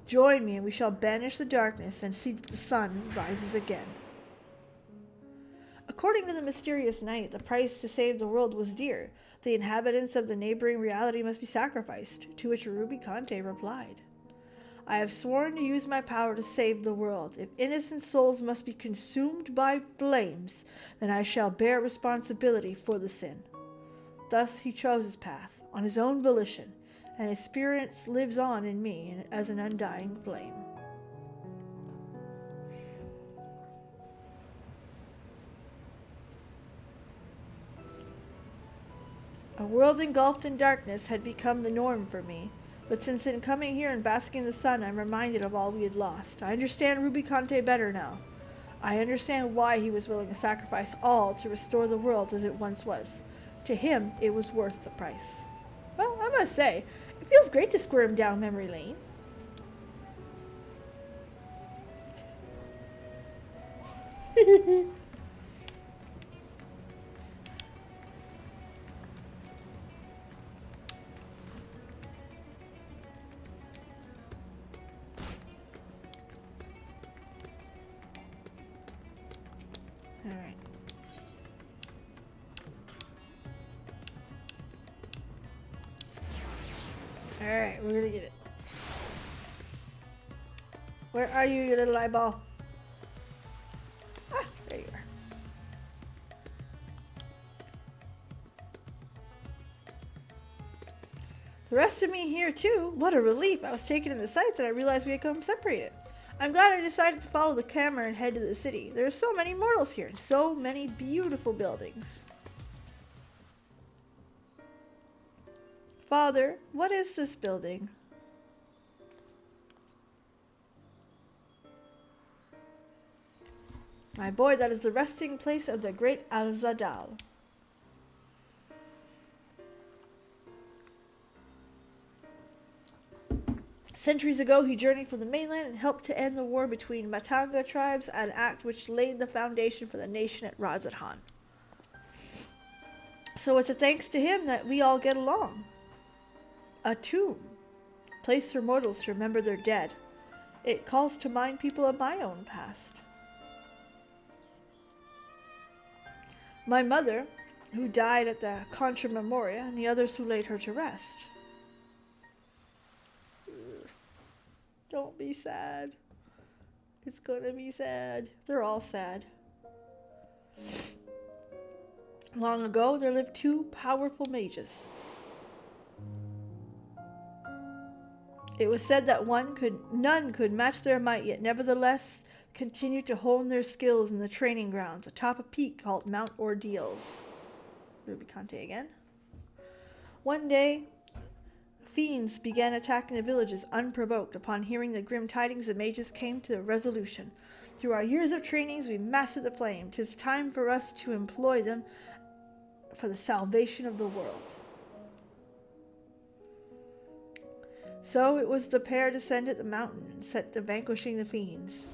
Join me, and we shall banish the darkness and see that the sun rises again. According to the mysterious knight, the price to save the world was dear. The inhabitants of the neighboring reality must be sacrificed, to which Rubicante replied, I have sworn to use my power to save the world. If innocent souls must be consumed by flames, then I shall bear responsibility for the sin. Thus he chose his path, on his own volition, and his spirit lives on in me as an undying flame. A world engulfed in darkness had become the norm for me, but since in coming here and basking in the sun, I'm reminded of all we had lost. I understand Rubicante better now. I understand why he was willing to sacrifice all to restore the world as it once was. To him, it was worth the price. Well, I must say, it feels great to squirm down memory lane. Alright. Alright, we're gonna get it. Where are you, you little eyeball? Ah, there you are. The rest of me here too. What a relief. I was taken in the sights and I realized we had come separated. I'm glad I decided to follow the camera and head to the city. There are so many mortals here and so many beautiful buildings. Father, what is this building? My boy, that is the resting place of the great Al-Zadal. Centuries ago, he journeyed from the mainland and helped to end the war between Matanga tribes, an act which laid the foundation for the nation at Razadhan. So it's a thanks to him that we all get along. A tomb, place for mortals to remember their dead. It calls to mind people of my own past. My mother, who died at the Contra Memoria, and the others who laid her to rest. Don't be sad. It's gonna be sad. They're all sad. Long ago, there lived two powerful mages. It was said that none could match their might, yet nevertheless continued to hone their skills in the training grounds atop a peak called Mount Ordeals. Rubicante again. One day, fiends began attacking the villages unprovoked. Upon hearing the grim tidings, the mages came to a resolution. Through our years of trainings, we mastered the flame. 'Tis time for us to employ them for the salvation of the world. So it was the pair descended the mountain and set to vanquishing the fiends.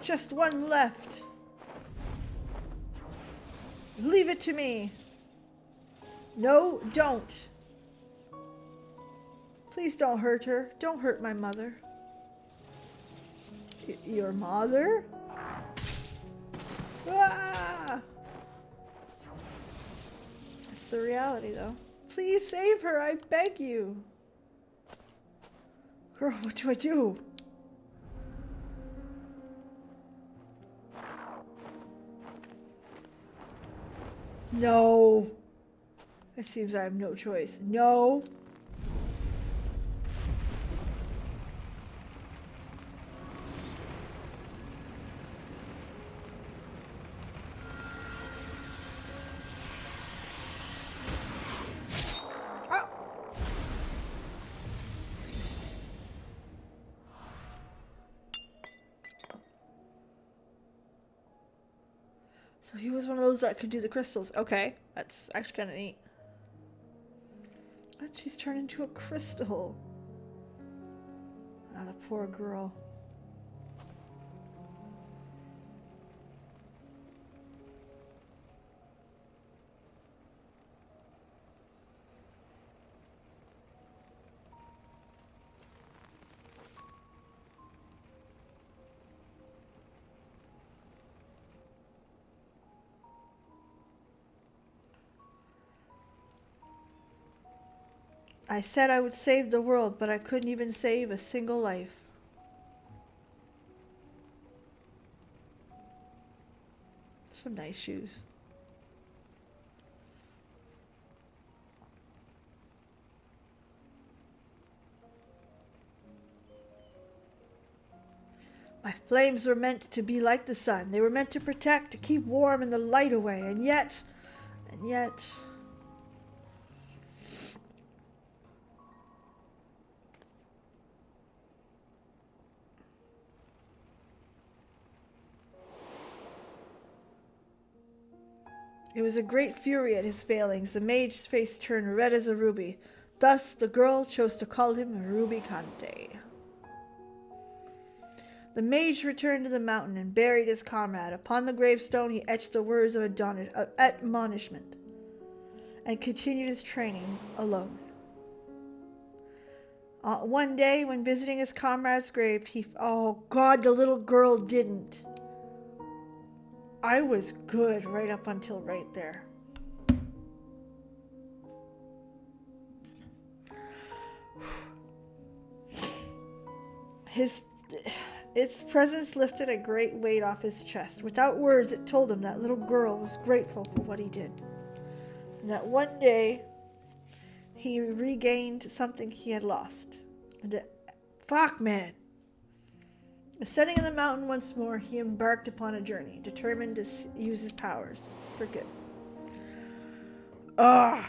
Just one left. Leave it to me. No, don't. Please don't hurt her. Don't hurt my mother. Your mother? Ah! That's the reality, though. Please save her, I beg you. Girl, what do I do? No. It seems I have no choice. No. So he was one of those that could do the crystals. Okay, that's actually kind of neat. But she's turned into a crystal. Ah, the poor girl. I said I would save the world, but I couldn't even save a single life. Some nice shoes. My flames were meant to be like the sun. They were meant to protect, to keep warm and the light away. And yet... It was a great fury at his failings. The mage's face turned red as a ruby. Thus, the girl chose to call him Rubicante. The mage returned to the mountain and buried his comrade. Upon the gravestone, he etched the words of admonishment and continued his training alone. One day, when visiting his comrade's grave, oh God, the little girl didn't. I was good right up until right there. Its presence lifted a great weight off his chest. Without words, it told him that little girl was grateful for what he did. And that one day, he regained something he had lost. Fuck, man. Ascending the mountain once more, he embarked upon a journey, determined to use his powers for good. I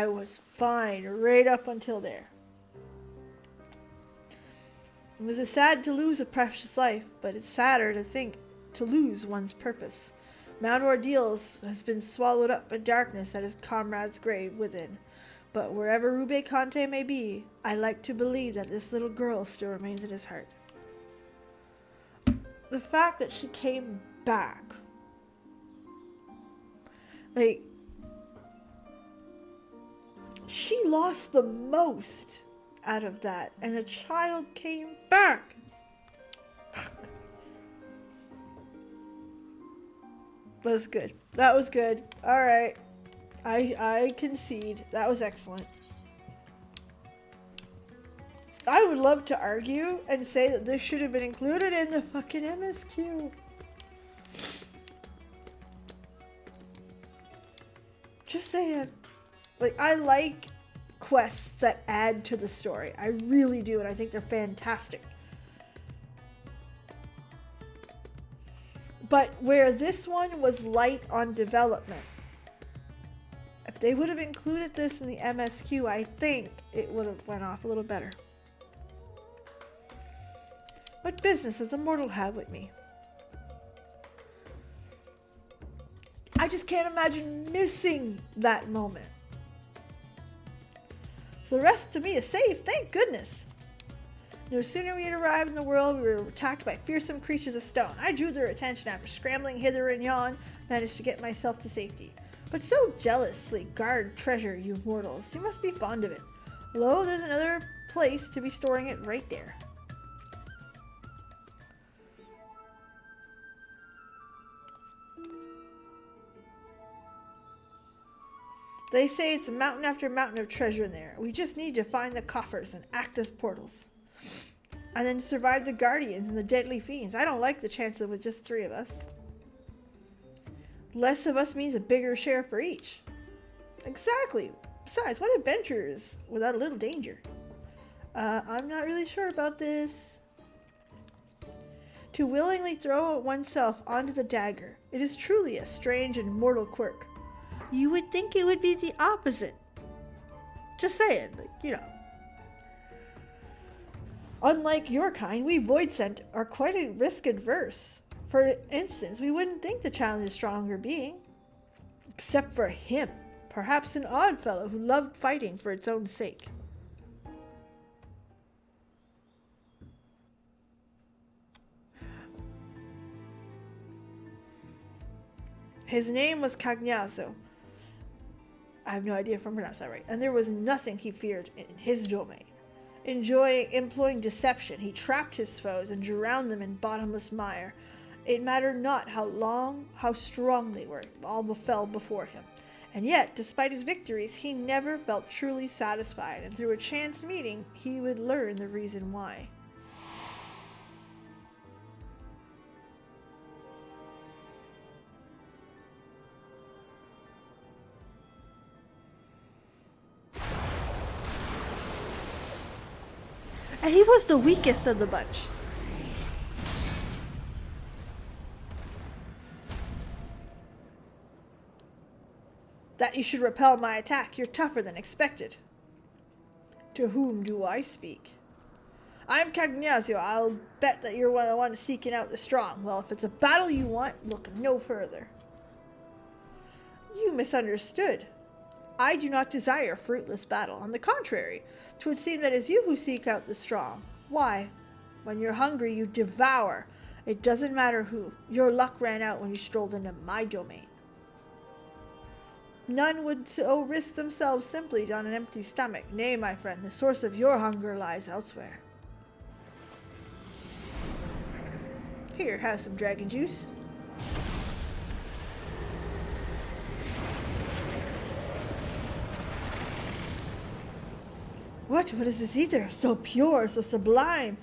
was fine right up until there. It was sad to lose a precious life, but it's sadder to think to lose one's purpose. Mount Ordeals has been swallowed up in darkness at his comrade's grave within. But wherever Rubicante may be, I like to believe that this little girl still remains in his heart. The fact that she came back. Like, she lost the most out of that, and a child came back. That's good. That was good. All right. I concede. That was excellent. I would love to argue and say that this should have been included in the fucking MSQ. Just saying. Like, I like quests that add to the story. I really do, and I think they're fantastic. But where this one was light on development, if they would have included this in the MSQ, I think it would have went off a little better. What business does a mortal have with me? I just can't imagine missing that moment. So the rest to me is safe, thank goodness. No sooner we had arrived in the world, we were attacked by fearsome creatures of stone. I drew their attention after scrambling hither and yon, managed to get myself to safety. But so jealously guard treasure, you mortals. You must be fond of it. Lo, there's another place to be storing it right there. They say it's a mountain after mountain of treasure in there. We just need to find the coffers and act as portals. And then survive the guardians and the deadly fiends. I don't like the chances with just 3 of us. Less of us means a bigger share for each. Exactly. Besides, what adventures without a little danger? I'm not really sure about this. To willingly throw oneself onto the dagger. It is truly a strange and mortal quirk. You would think it would be the opposite. Just saying, like, you know. Unlike your kind, we void sent are quite risk adverse. For instance, we wouldn't think the child is a stronger being. Except for him. Perhaps an odd fellow who loved fighting for its own sake. His name was Cagnazzo. I have no idea if I'm pronouncing that right. And there was nothing he feared in his domain. Employing deception, he trapped his foes and drowned them in bottomless mire. It mattered not how strong they were, all fell before him. And yet, despite his victories, he never felt truly satisfied, and through a chance meeting, he would learn the reason why. And he was the weakest of the bunch. That you should repel my attack. You're tougher than expected. To whom do I speak? I'm Cagnazzo. I'll bet that you're the one seeking out the strong. Well, if it's a battle you want, look no further. You misunderstood. I do not desire fruitless battle. On the contrary, 'twould seem that it's you who seek out the strong. Why? When you're hungry, you devour. It doesn't matter who. Your luck ran out when you strolled into my domain. None would so risk themselves simply on an empty stomach. Nay, my friend, the source of your hunger lies elsewhere. Here, have some dragon juice. What is this ether? So pure, so sublime.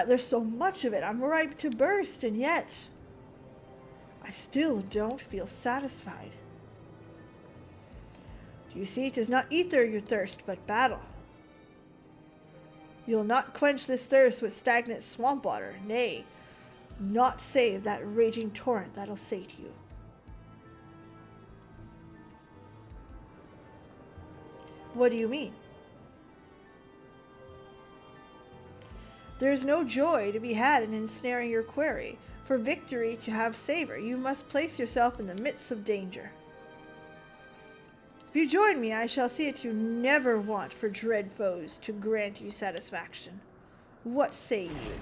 There's so much of it. I'm ripe to burst, and yet I still don't feel satisfied. Do you see, 'tis not ether you thirst, but battle. You'll not quench this thirst with stagnant swamp water. Nay, not save that raging torrent that'll sate you. What do you mean? There is no joy to be had in ensnaring your quarry. For victory to have savor, you must place yourself in the midst of danger. If you join me, I shall see it you never want for dread foes to grant you satisfaction. What say you?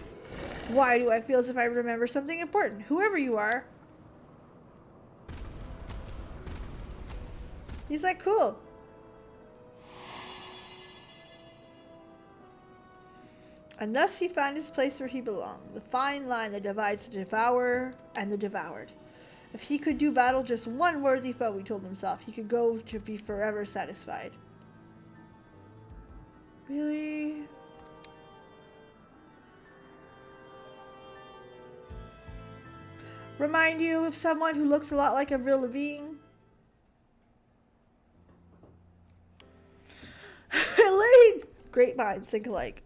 Why do I feel as if I remember something important? Whoever you are. He's like, cool. And thus he found his place where he belonged, the fine line that divides the devourer and the devoured. If he could do battle just one worthy foe, he told himself, he could go to be forever satisfied. Really? Remind you of someone who looks a lot like Avril Lavigne? Elaine! Great minds think alike.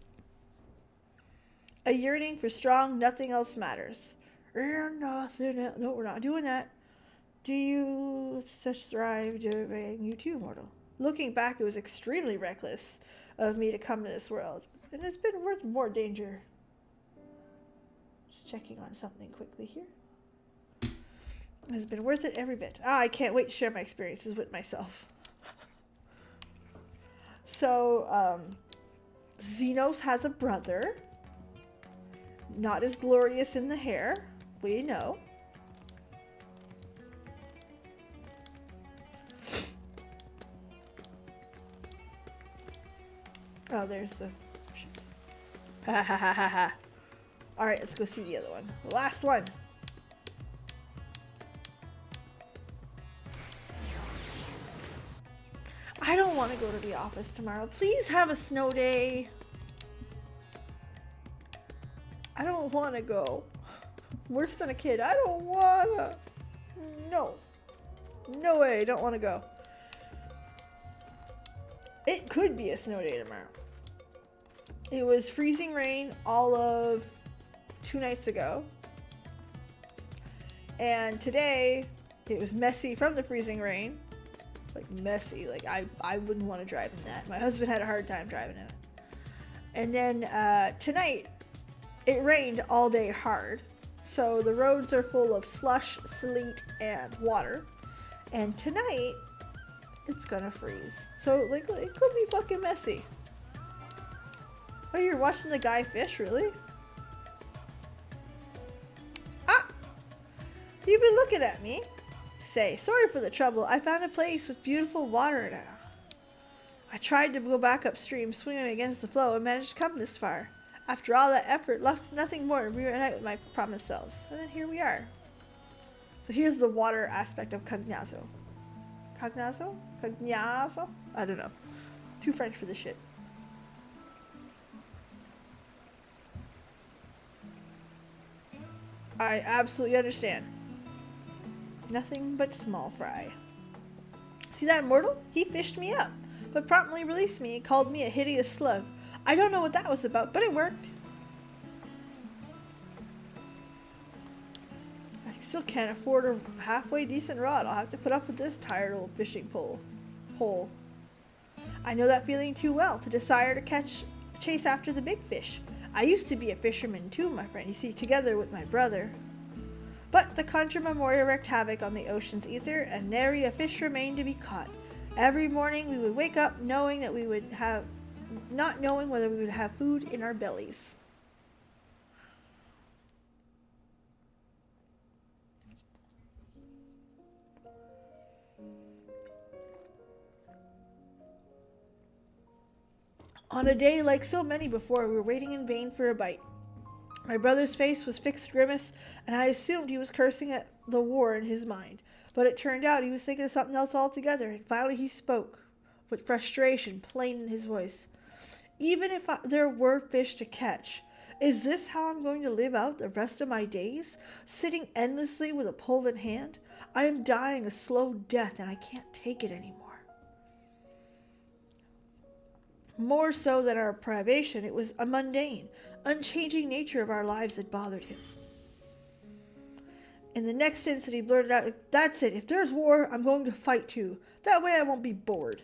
A yearning for strong, nothing else matters. No, we're not doing that. Do you such thrive doing you too, mortal? Looking back, it was extremely reckless of me to come to this world, and it's been worth more danger. Just checking on something quickly here. It's been worth it every bit. I can't wait to share my experiences with myself. So, Xenos has a brother. Not as glorious in the hair. We know. Oh, there's the... Ha ha ha ha ha. Alright, let's go see the other one. The last one. I don't want to go to the office tomorrow. Please have a snow day. I don't want to go. Worse than a kid. I don't want to. No. No way. I don't want to go. It could be a snow day tomorrow. It was freezing rain all of 2 nights ago. And today, it was messy from the freezing rain. Like messy. Like I wouldn't want to drive in that. My husband had a hard time driving in it. And then tonight, it rained all day hard. So the roads are full of slush, sleet, and water. And tonight, it's gonna freeze. So like it could be fucking messy. Oh, you're watching the guy fish, really? Ah! You've been looking at me. Say, sorry for the trouble. I found a place with beautiful water now. I tried to go back upstream, swinging against the flow, and managed to come this far. After all that effort, left nothing more to reunite with my promised selves. And then here we are. So here's the water aspect of Cognazo. Cognazo? Cognazo? I don't know. Too French for this shit. I absolutely understand. Nothing but small fry. See that mortal? He fished me up, but promptly released me and called me a hideous slug. I don't know what that was about, but it worked. I still can't afford a halfway decent rod. I'll have to put up with this tired old fishing pole. I know that feeling too well, to desire to chase after the big fish. I used to be a fisherman too, my friend, you see, together with my brother. But the Contra Memoria wreaked havoc on the ocean's ether, and nary a fish remained to be caught. Every morning we would wake up knowing that we would have, not knowing whether we would have food in our bellies. On a day like so many before, we were waiting in vain for a bite. My brother's face was fixed grimace, and I assumed he was cursing at the war in his mind. But it turned out he was thinking of something else altogether, and finally he spoke, with frustration plain in his voice. Even if there were fish to catch, is this how I'm going to live out the rest of my days? Sitting endlessly with a pole in hand? I am dying a slow death, and I can't take it anymore. More so than our privation, it was a mundane, unchanging nature of our lives that bothered him. In the next instant, he blurted out, "That's it. If there's war, I'm going to fight too. That way I won't be bored."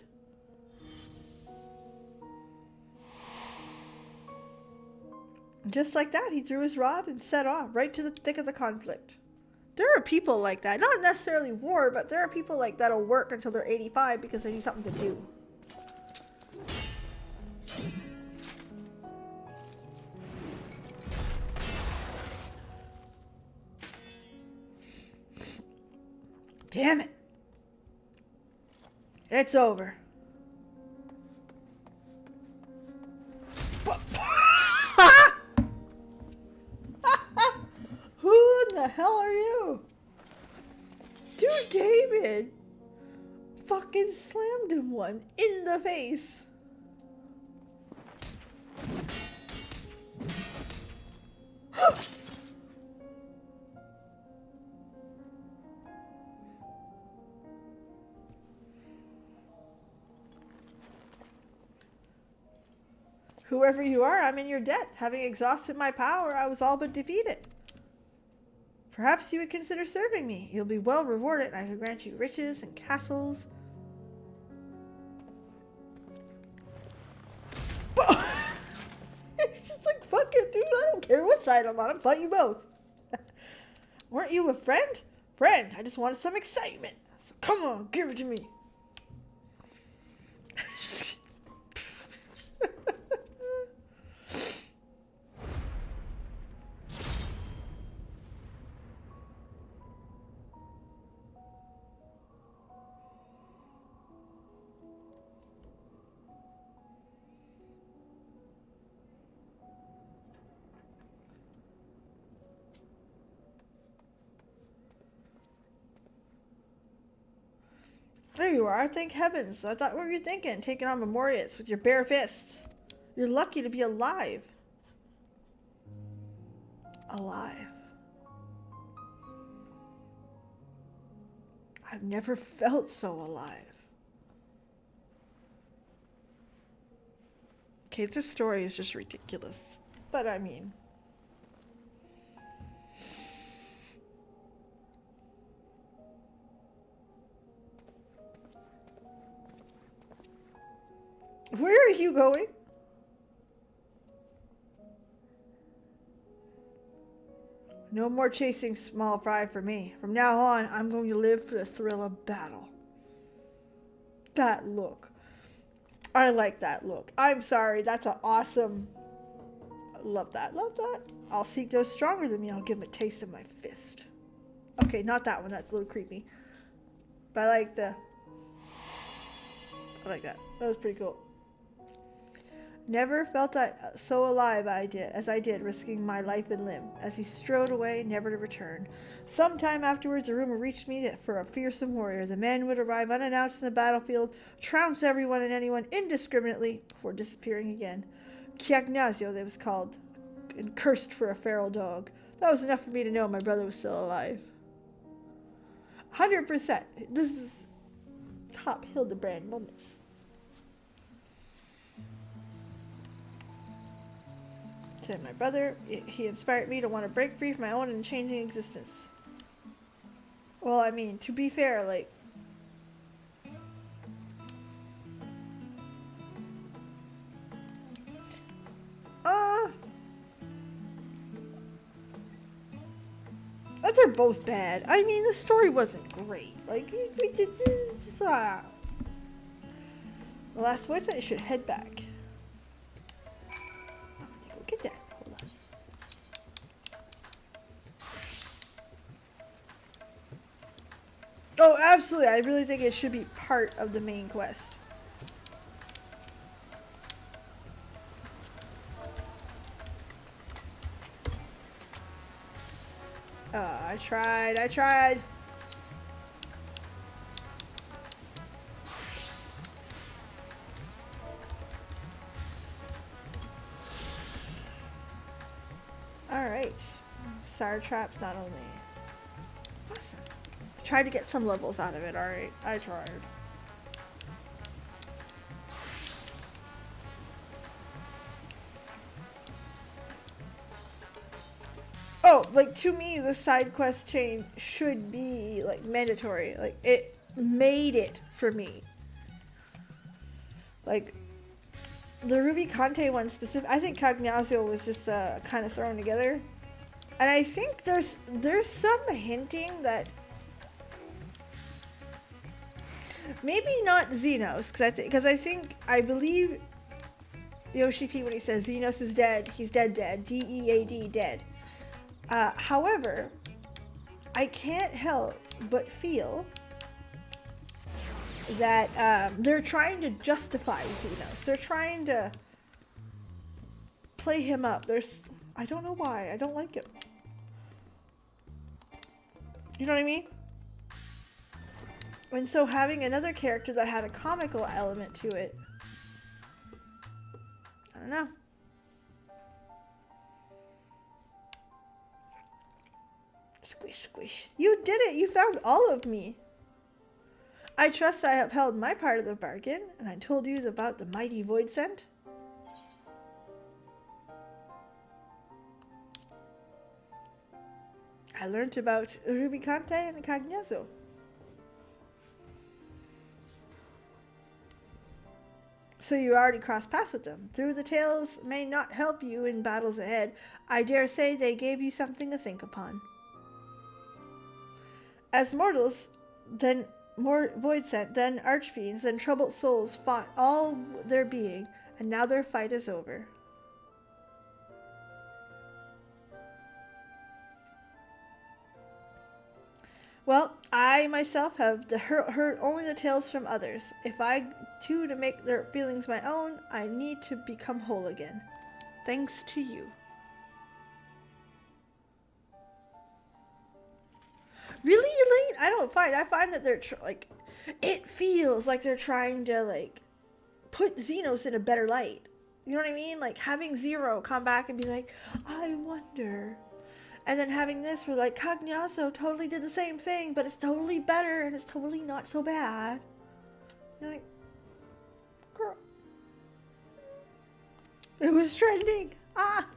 And just like that, he threw his rod and set off right to the thick of the conflict. There are people like that. Not necessarily war, but there are people like that'll work until they're 85 because they need something to do. Damn it. It's over. Who in the hell are you? came in, fucking slammed him one in the face. Whoever you are, I'm in your debt. Having exhausted my power, I was all but defeated. Perhaps you would consider serving me. You'll be well rewarded, and I can grant you riches and castles. It's just like, fuck it, dude. I don't care what side I'm on. I'm fighting you both. Weren't you a friend? Friend, I just wanted some excitement. So come on, give it to me. There you are, thank heavens. I thought, what were you thinking? Taking on Memorius with your bare fists. You're lucky to be alive. Alive. I've never felt so alive. Okay, this story is just ridiculous. But I mean... Where are you going? No more chasing small fry for me. From now on, I'm going to live for the thrill of battle. That look. I like that look. I'm sorry, that's an awesome... Love that, love that. I'll seek those stronger than me. I'll give them a taste of my fist. Okay, not that one. That's a little creepy. But I like the... I like that. That was pretty cool. Never felt so alive as I did, risking my life and limb, as he strode away, never to return. Sometime afterwards, a rumor reached me that for a fearsome warrior, the man would arrive unannounced in the battlefield, trounce everyone and anyone indiscriminately, before disappearing again. Chiagnazio, they was called, and cursed for a feral dog. That was enough for me to know my brother was still alive. 100%. This is top Hildebrand moments. To my brother, he inspired me to want to break free from my own unchanging existence. Well, I mean, to be fair, like... They're both bad. I mean, the story wasn't great. Like, we did this. The last voice, I should head back. Go get that. Hold on. Oh, absolutely. I really think it should be part of the main quest. I tried. Alright. Sire traps not only. Awesome. I tried to get some levels out of it, alright. I tried. Oh, like, to me, the side quest chain should be, like, mandatory. Like, it made it for me. Like, the Ruby Conte one specific, I think Cagnazio was just kind of thrown together. And I think there's some hinting that maybe not Xenos, because I believe Yoshi P, when he says Xenos is dead, he's dead, D-E-A-D, dead. However, I can't help but feel that they're trying to justify Xenos. They're trying to play him up. I don't know why. I don't like him. You know what I mean? And so having another character that had a comical element to it, I don't know. Squish, squish. You did it! You found all of me! I trust I upheld my part of the bargain, and I told you about the mighty void scent. I learned about Rubicante and Cagnazo. So you already crossed paths with them. Though the tales may not help you in battles ahead, I dare say they gave you something to think upon. As mortals, then more void sent, then archfiends, then troubled souls fought all their being, and now their fight is over. Well, I myself have heard only the tales from others. If I too to make their feelings my own, I need to become whole again. Thanks to you. Really, Elaine? I find that they're like, it feels like they're trying to like put Xenos in a better light. You know what I mean? Like having Zero come back and be like, I wonder. And then having this where like Cagnazo totally did the same thing, but it's totally better and it's totally not so bad. You're like, girl. It was trending. Ah.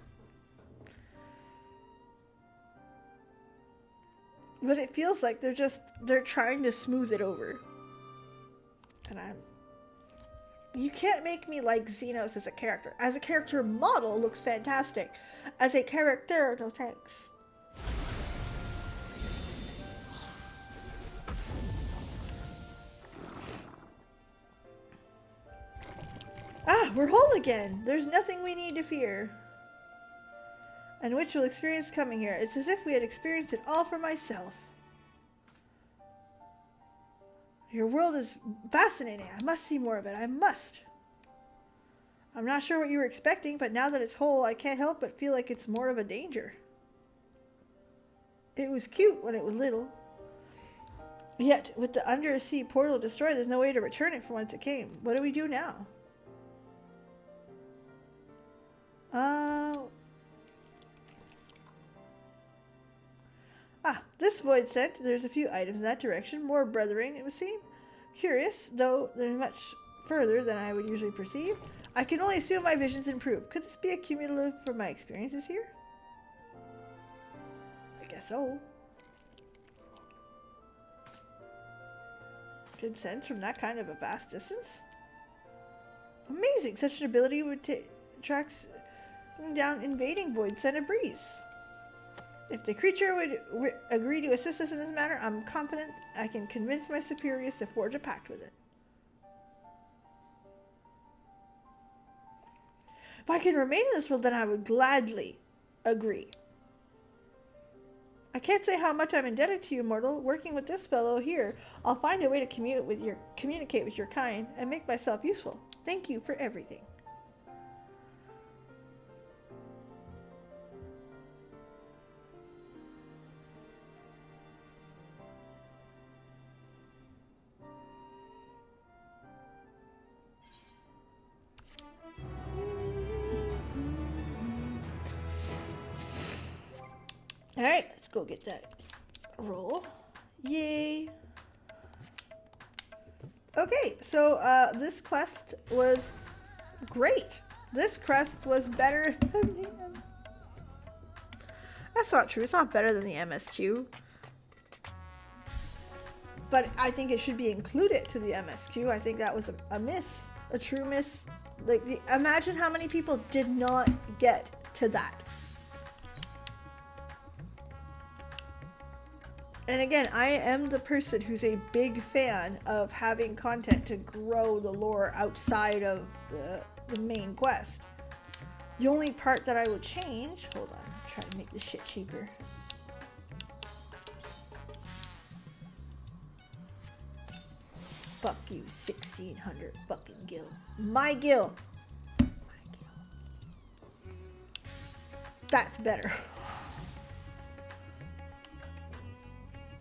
But it feels like they're trying to smooth it over. And you can't make me like Xenos as a character. As a character model, looks fantastic. As a character, no thanks. Ah, we're whole again. There's nothing we need to fear. And which will experience coming here. It's as if we had experienced it all for myself. Your world is fascinating. I must see more of it. I must. I'm not sure what you were expecting, but now that it's whole, I can't help but feel like it's more of a danger. It was cute when it was little. Yet, with the undersea portal destroyed, there's no way to return it from whence it came. What do we do now? This void scent, there's a few items in that direction. More brethren, it would seem. Curious, though they're much further than I would usually perceive. I can only assume my vision's improved. Could this be a cumulative for my experiences here? I guess so. Good sense from that kind of a vast distance. Amazing! Such an ability would tracks down invading voids and a breeze. If the creature would agree to assist us in this manner, I'm confident I can convince my superiors to forge a pact with it. If I can remain in this world, then I would gladly agree. I can't say how much I'm indebted to you, mortal. Working with this fellow here, I'll find a way to communicate with your kind and make myself useful. Thank you for everything. Alright, let's go get that roll. Yay! Okay, so this quest was great. This quest was better than the... That's not true. It's not better than the MSQ. But I think it should be included to the MSQ. I think that was a miss. A true miss. Like, imagine how many people did not get to that. And again, I am the person who's a big fan of having content to grow the lore outside of the main quest. The only part that I would change... Hold on, I'm trying to make this shit cheaper. Fuck you, 1600 fucking gil. My gil! My gil. That's better.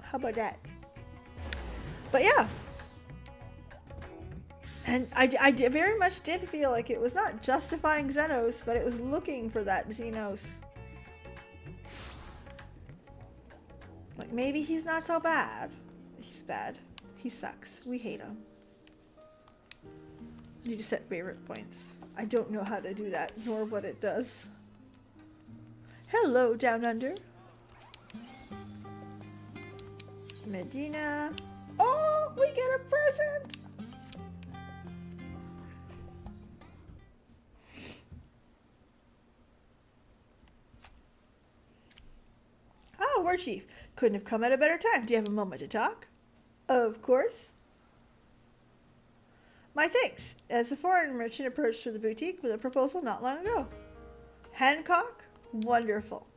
How about that? But yeah. And I very much did feel like it was not justifying Xenos, but it was looking for that Xenos. Like, maybe he's not so bad. He's bad. He sucks. We hate him. Need to set favorite points. I don't know how to do that, nor what it does. Hello, Down Under. Medina. Oh, we get a present! Ah, Warchief. Couldn't have come at a better time. Do you have a moment to talk? Of course. My thanks. As a foreign merchant approached to the boutique with a proposal not long ago. Hancock? Wonderful.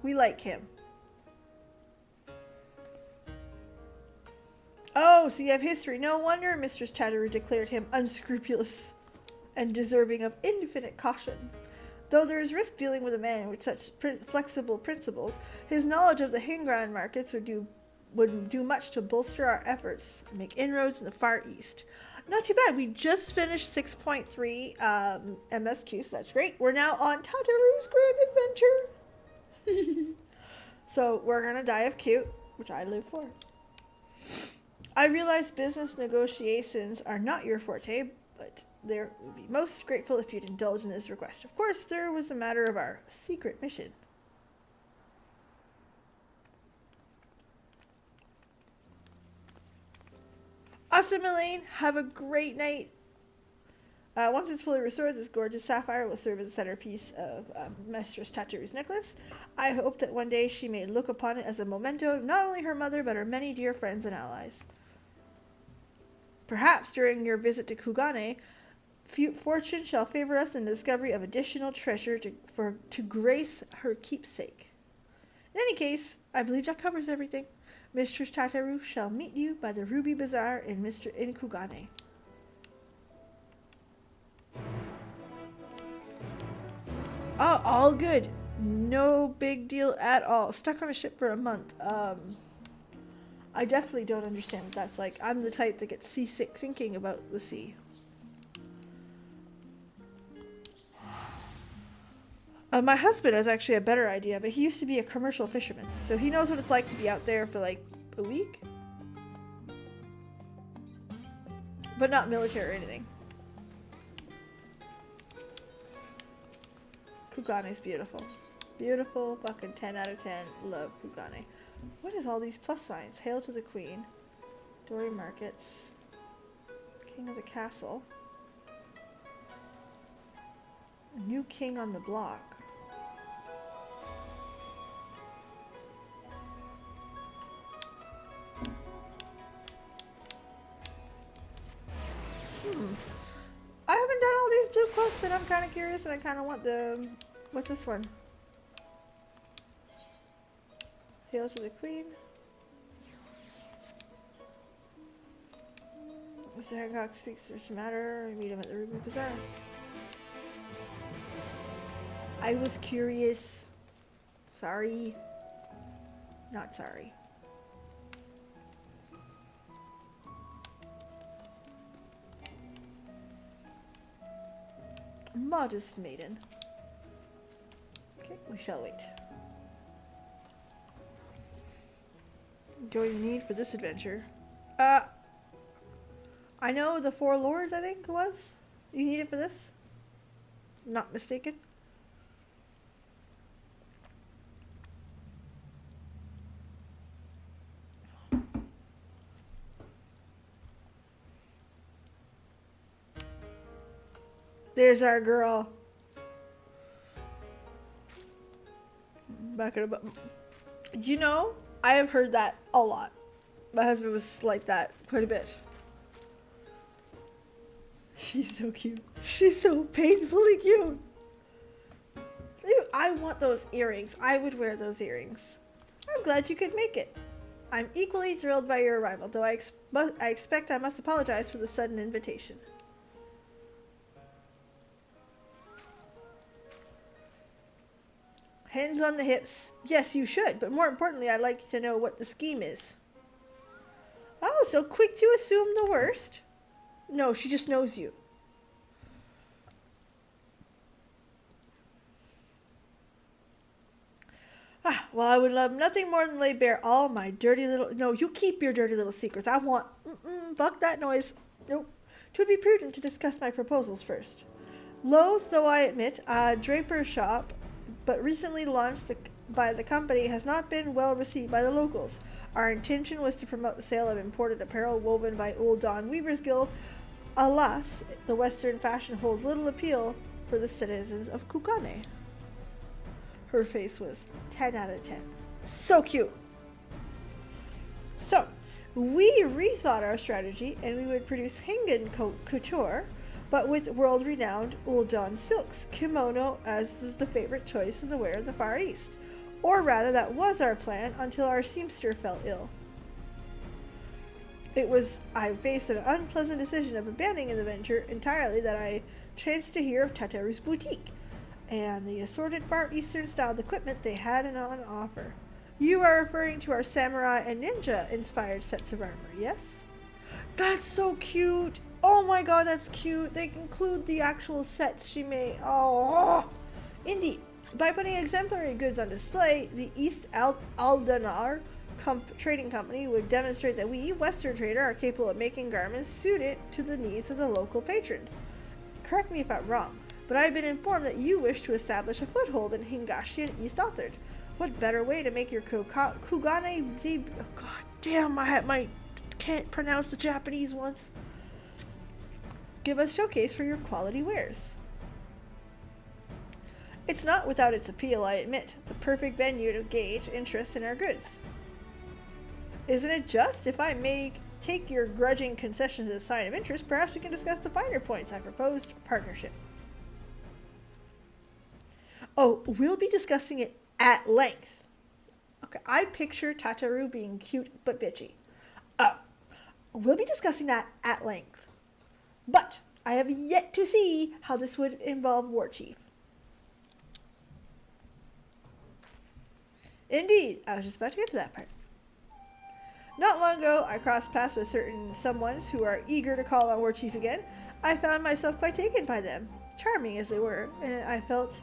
We like him. Oh, so you have history. No wonder Mistress Chatteroo declared him unscrupulous and deserving of infinite caution. Though there is risk dealing with a man with such flexible principles, his knowledge of the Hingran markets would do much to bolster our efforts and make inroads in the Far East. Not too bad. We just finished 6.3 MSQ, so that's great. We're now on Tataroo's Grand Adventure. So we're going to die of cute, which I live for. I realize business negotiations are not your forte, but there would be most grateful if you'd indulge in this request. Of course, there was a matter of our secret mission. Awesome, Elaine. Have a great night. Once it's fully restored, this gorgeous sapphire will serve as a centerpiece of Mistress Tataroo's necklace. I hope that one day she may look upon it as a memento of not only her mother, but her many dear friends and allies. Perhaps during your visit to Kugane, fortune shall favor us in the discovery of additional treasure to grace her keepsake. In any case, I believe that covers everything. Mistress Tataroo shall meet you by the Ruby Bazaar in Kugane. Oh, all good. No big deal at all. Stuck on a ship for a month. I definitely don't understand what that's like. I'm the type that gets seasick thinking about the sea. My husband has actually a better idea, but he used to be a commercial fisherman, so he knows what it's like to be out there for like a week. But not military or anything. Kugane's beautiful. Beautiful, fucking 10 out of 10. Love Kugane. What is all these plus signs? Hail to the Queen. Dory Markets. King of the Castle. A new king on the block. I haven't done all these blue quests and I'm kind of curious and I kind of want the... What's this one? Hail to the Queen. Mr. Hancock speaks to Mr. Matter. Meet him at the Ruby Bazaar. I was curious. Sorry. Not sorry. Modest maiden. Okay, we shall wait. Going to need for this adventure. I know the 4 lords, I think it was. You need it for this? Not mistaken. There's our girl. Back it up. You know, I have heard that a lot. My husband was like that quite a bit. She's so cute. She's so painfully cute. I want those earrings. I would wear those earrings. I'm glad you could make it. I'm equally thrilled by your arrival, though I expect I must apologize for the sudden invitation. Hands on the hips. Yes, you should, but more importantly, I'd like to know what the scheme is. Oh, so quick to assume the worst. No, she just knows you. Ah, well, I would love nothing more than lay bare all my dirty little... No, you keep your dirty little secrets. I want... fuck that noise. Nope. 'Twould be prudent to discuss my proposals first. Loath, though I admit, a draper's shop, but recently launched by the company, has not been well received by the locals. Our intention was to promote the sale of imported apparel woven by Old Dawn Weavers Guild. Alas, the Western fashion holds little appeal for the citizens of Kugane. Her face was 10 out of 10. So cute. So, we rethought our strategy and we would produce Hingan couture, but with world-renowned Uldan silks, kimono as is the favorite choice in the wear in the Far East. Or rather, that was our plan until our seamster fell ill. I faced an unpleasant decision of abandoning the venture entirely that I chanced to hear of Tataru's boutique and the assorted Far Eastern styled equipment they had on offer. You are referring to our samurai and ninja inspired sets of armor, yes? That's so cute! Oh my god, that's cute! They include the actual sets she made. Oh! Indeed, by putting exemplary goods on display, the East Aldanar Trading Company would demonstrate that we, Western trader, are capable of making garments suited to the needs of the local patrons. Correct me if I'm wrong, but I've been informed that you wish to establish a foothold in Hingashi and East Althard. What better way to make your Kugane debut? Oh, god damn, I can't pronounce the Japanese ones. Give us showcase for your quality wares. It's not without its appeal, I admit. The perfect venue to gauge interest in our goods. Isn't it just? If I may take your grudging concessions as a sign of interest, perhaps we can discuss the finer points. I proposed partnership. Oh, we'll be discussing it at length. Okay, I picture Tataru being cute but bitchy. We'll be discussing that at length. But I have yet to see how this would involve Warchief. Indeed, I was just about to get to that part. Not long ago, I crossed paths with certain someones who are eager to call on Warchief again. I found myself quite taken by them, charming as they were, and I felt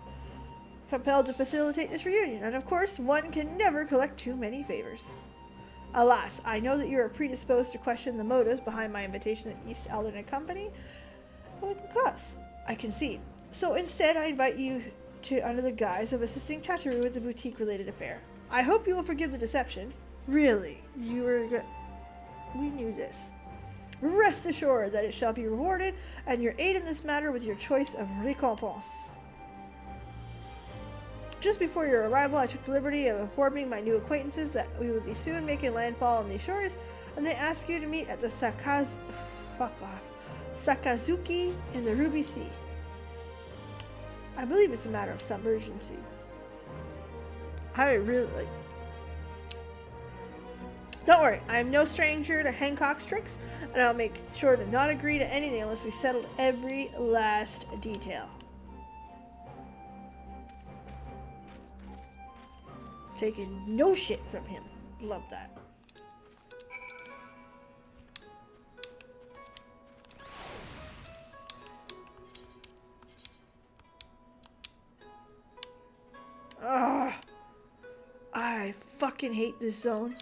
compelled to facilitate this reunion. And of course, one can never collect too many favors. Alas, I know that you are predisposed to question the motives behind my invitation to East Alden & Company. What cause? I can see. So instead, I invite you to under the guise of assisting Tataru with the boutique-related affair. I hope you will forgive the deception. Really, we knew this. Rest assured that it shall be rewarded, and your aid in this matter with your choice of récompense. Just before your arrival, I took the liberty of informing my new acquaintances that we would be soon making landfall on these shores, and they asked you to meet at the Sakazuki in the Ruby Sea. I believe it's a matter of some urgency. I really like... Don't worry, I am no stranger to Hancock's tricks, and I'll make sure to not agree to anything unless we settled every last detail. Taking no shit from him. Love that. Ugh. I fucking hate this zone.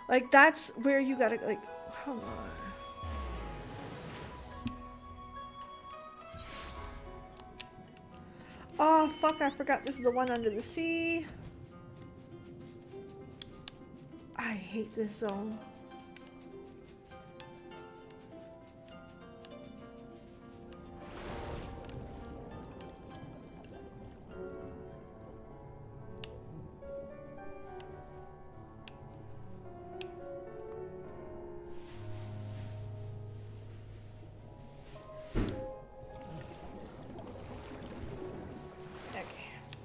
Like, that's where you gotta, like, come on. Oh, fuck, I forgot this is the one under the sea. I hate this zone.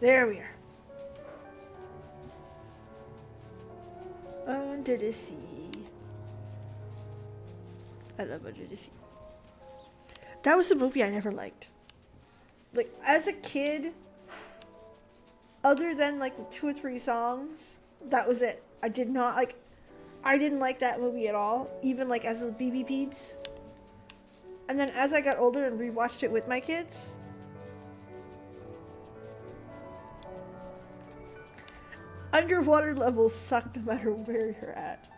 There we are. Under the sea. I love Under the Sea. That was a movie I never liked. Like, as a kid, other than like the 2 or 3 songs, that was it. I did not like... I didn't like that movie at all, even like as a BB Peebs. And then as I got older and rewatched it with my kids, underwater levels suck no matter where you're at.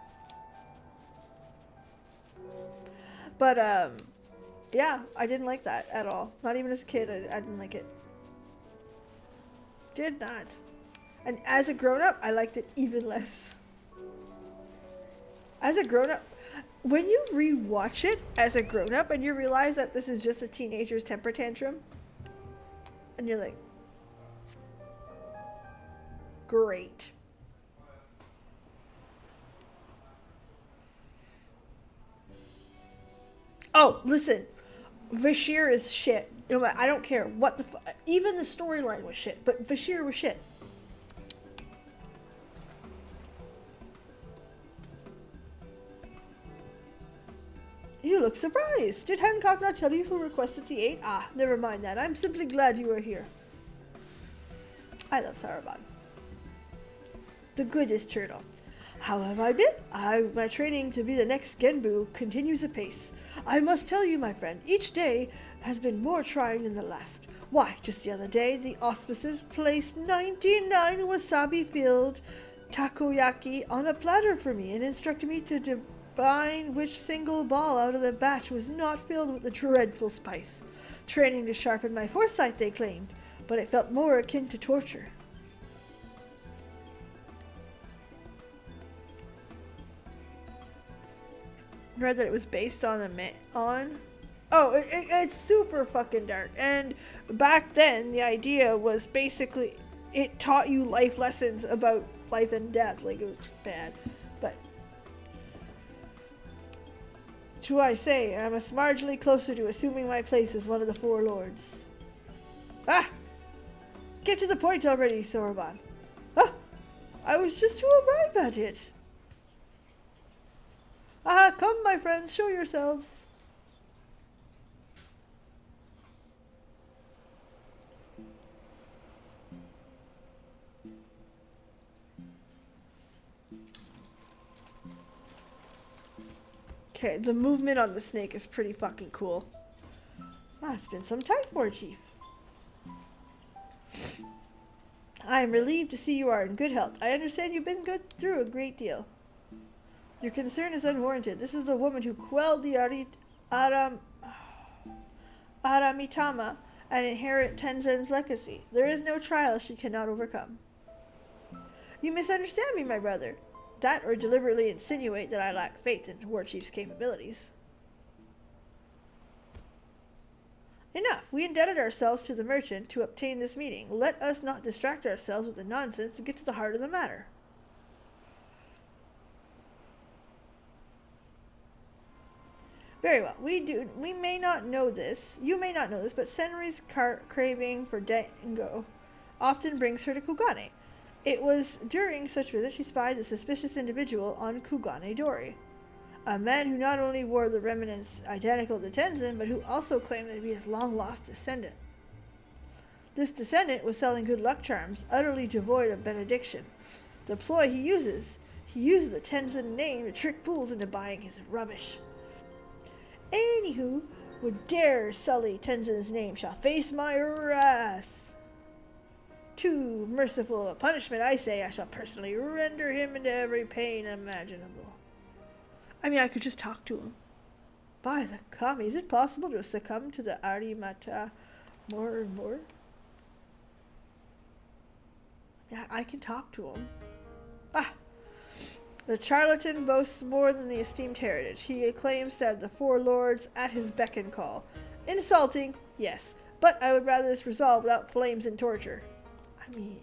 But yeah, I didn't like that at all. Not even as a kid, I didn't like it. Did not. And as a grown-up, I liked it even less. As a grown-up, when you rewatch it as a grown-up and you realize that this is just a teenager's temper tantrum, and you're like, great. Oh, listen. Vashir is shit. I don't care what the even the storyline was shit, but Vashir was shit. You look surprised. Did Hancock not tell you who requested the aid? Ah, never mind that. I'm simply glad you are here. I love Saraban. The goodest turtle. How have I been? My training to be the next Genbu continues apace. I must tell you, my friend, each day has been more trying than the last. Why, just the other day, the auspices placed 99 wasabi-filled takoyaki on a platter for me and instructed me to divine which single ball out of the batch was not filled with the dreadful spice. Training to sharpen my foresight, they claimed, but it felt more akin to torture. Read that it was based on it's super fucking dark, and back then the idea was basically it taught you life lessons about life and death. Like, it was bad, but to I say I must marginally closer to assuming my place as one of the four lords. Get to the point already, Soroban. I was just to arrive at it. Come, my friends, show yourselves. Okay, the movement on the snake is pretty fucking cool. It's been some time, Warchief. I am relieved to see you are in good health. I understand you've been through a great deal. Your concern is unwarranted. This is the woman who quelled the Aramitama and inherit Tenzin's legacy. There is no trial she cannot overcome. You misunderstand me, my brother. That or deliberately insinuate that I lack faith in Warchief's capabilities. Enough. We indebted ourselves to the merchant to obtain this meeting. Let us not distract ourselves with the nonsense and get to the heart of the matter. Very well. We may not know this. You may not know this, but Senri's craving for dango often brings her to Kugane. It was during such visits she spied the suspicious individual on Kugane Dori. A man who not only wore the remnants identical to Tenzin, but who also claimed to be his long-lost descendant. This descendant was selling good luck charms, utterly devoid of benediction. The ploy he uses the Tenzin name to trick fools into buying his rubbish. Anywho, would dare sully Tenzin's name shall face my wrath. Too merciful a punishment, I say. I shall personally render him into every pain imaginable. I mean, I could just talk to him. By the kami, is it possible to succumb to the Arimata more and more? Yeah, I can talk to him. The charlatan boasts more than the esteemed heritage. He claims to have the four lords at his beck and call. Insulting, yes, but I would rather this resolve without flames and torture. I mean,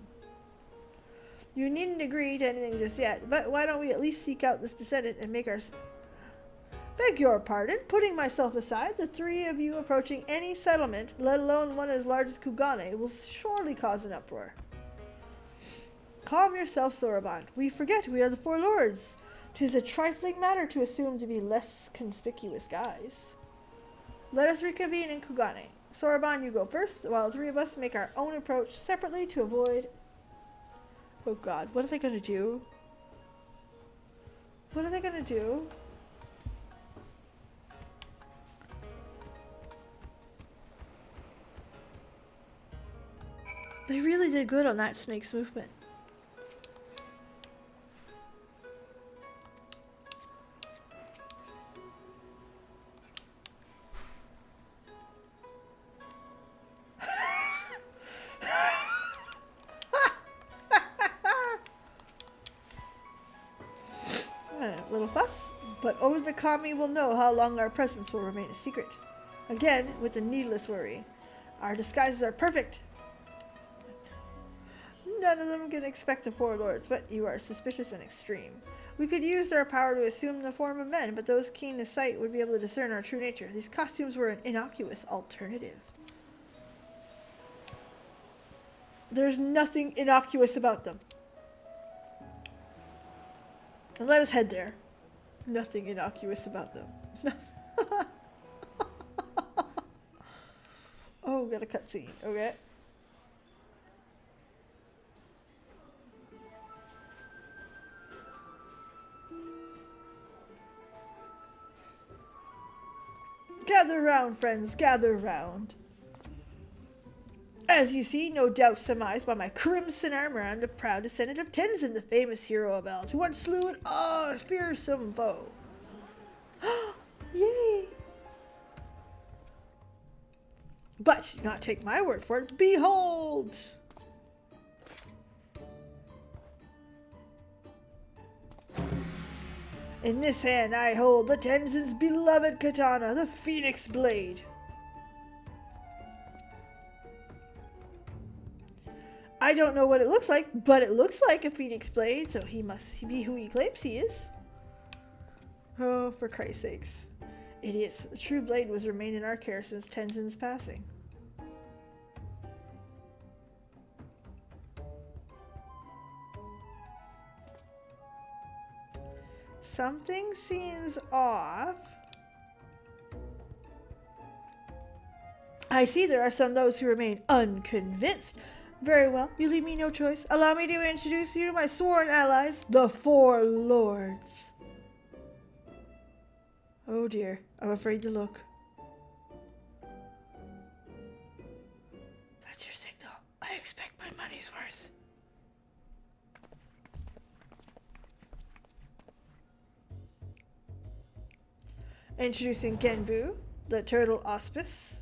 you needn't agree to anything just yet, but why don't we at least seek out this descendant and make our... Beg your pardon, putting myself aside, the three of you approaching any settlement, let alone one as large as Kugane, will surely cause an uproar. Calm yourself, Soroban. We forget we are the four lords. 'Tis a trifling matter to assume to be less conspicuous guys. Let us reconvene in Kugane. Soroban, you go first, while the three of us make our own approach separately to avoid... Oh god, what are they gonna do? What are they gonna do? They really did good on that snake's movement. Little fuss, but only the kami will know how long our presence will remain a secret. Again, with a needless worry. Our disguises are perfect. None of them can expect the four lords, but you are suspicious and extreme. We could use our power to assume the form of men, but those keen to sight would be able to discern our true nature. These costumes were an innocuous alternative. There's nothing innocuous about them. And let us head there. Nothing innocuous about them. Oh, we got a cutscene. Okay. Gather round, friends, gather round. As you see, no doubt surmised by my crimson armor, I'm the proud descendant of Tenzin, the famous hero of Eld, who once slew a fearsome foe. Yay! But do not take my word for it. Behold! In this hand I hold the Tenzin's beloved katana, the Phoenix Blade. I don't know what it looks like, but it looks like a Phoenix Blade, so he must be who he claims he is. Oh, for Christ's sakes. Idiots. The true blade was remained in our care since Tenzin's passing. Something seems off. I see there are some those who remain unconvinced. Very well, you leave me no choice. Allow me to introduce you to my sworn allies, the Four Lords. Oh dear, I'm afraid to look. That's your signal. I expect my money's worth. Introducing Genbu, the Turtle Auspice.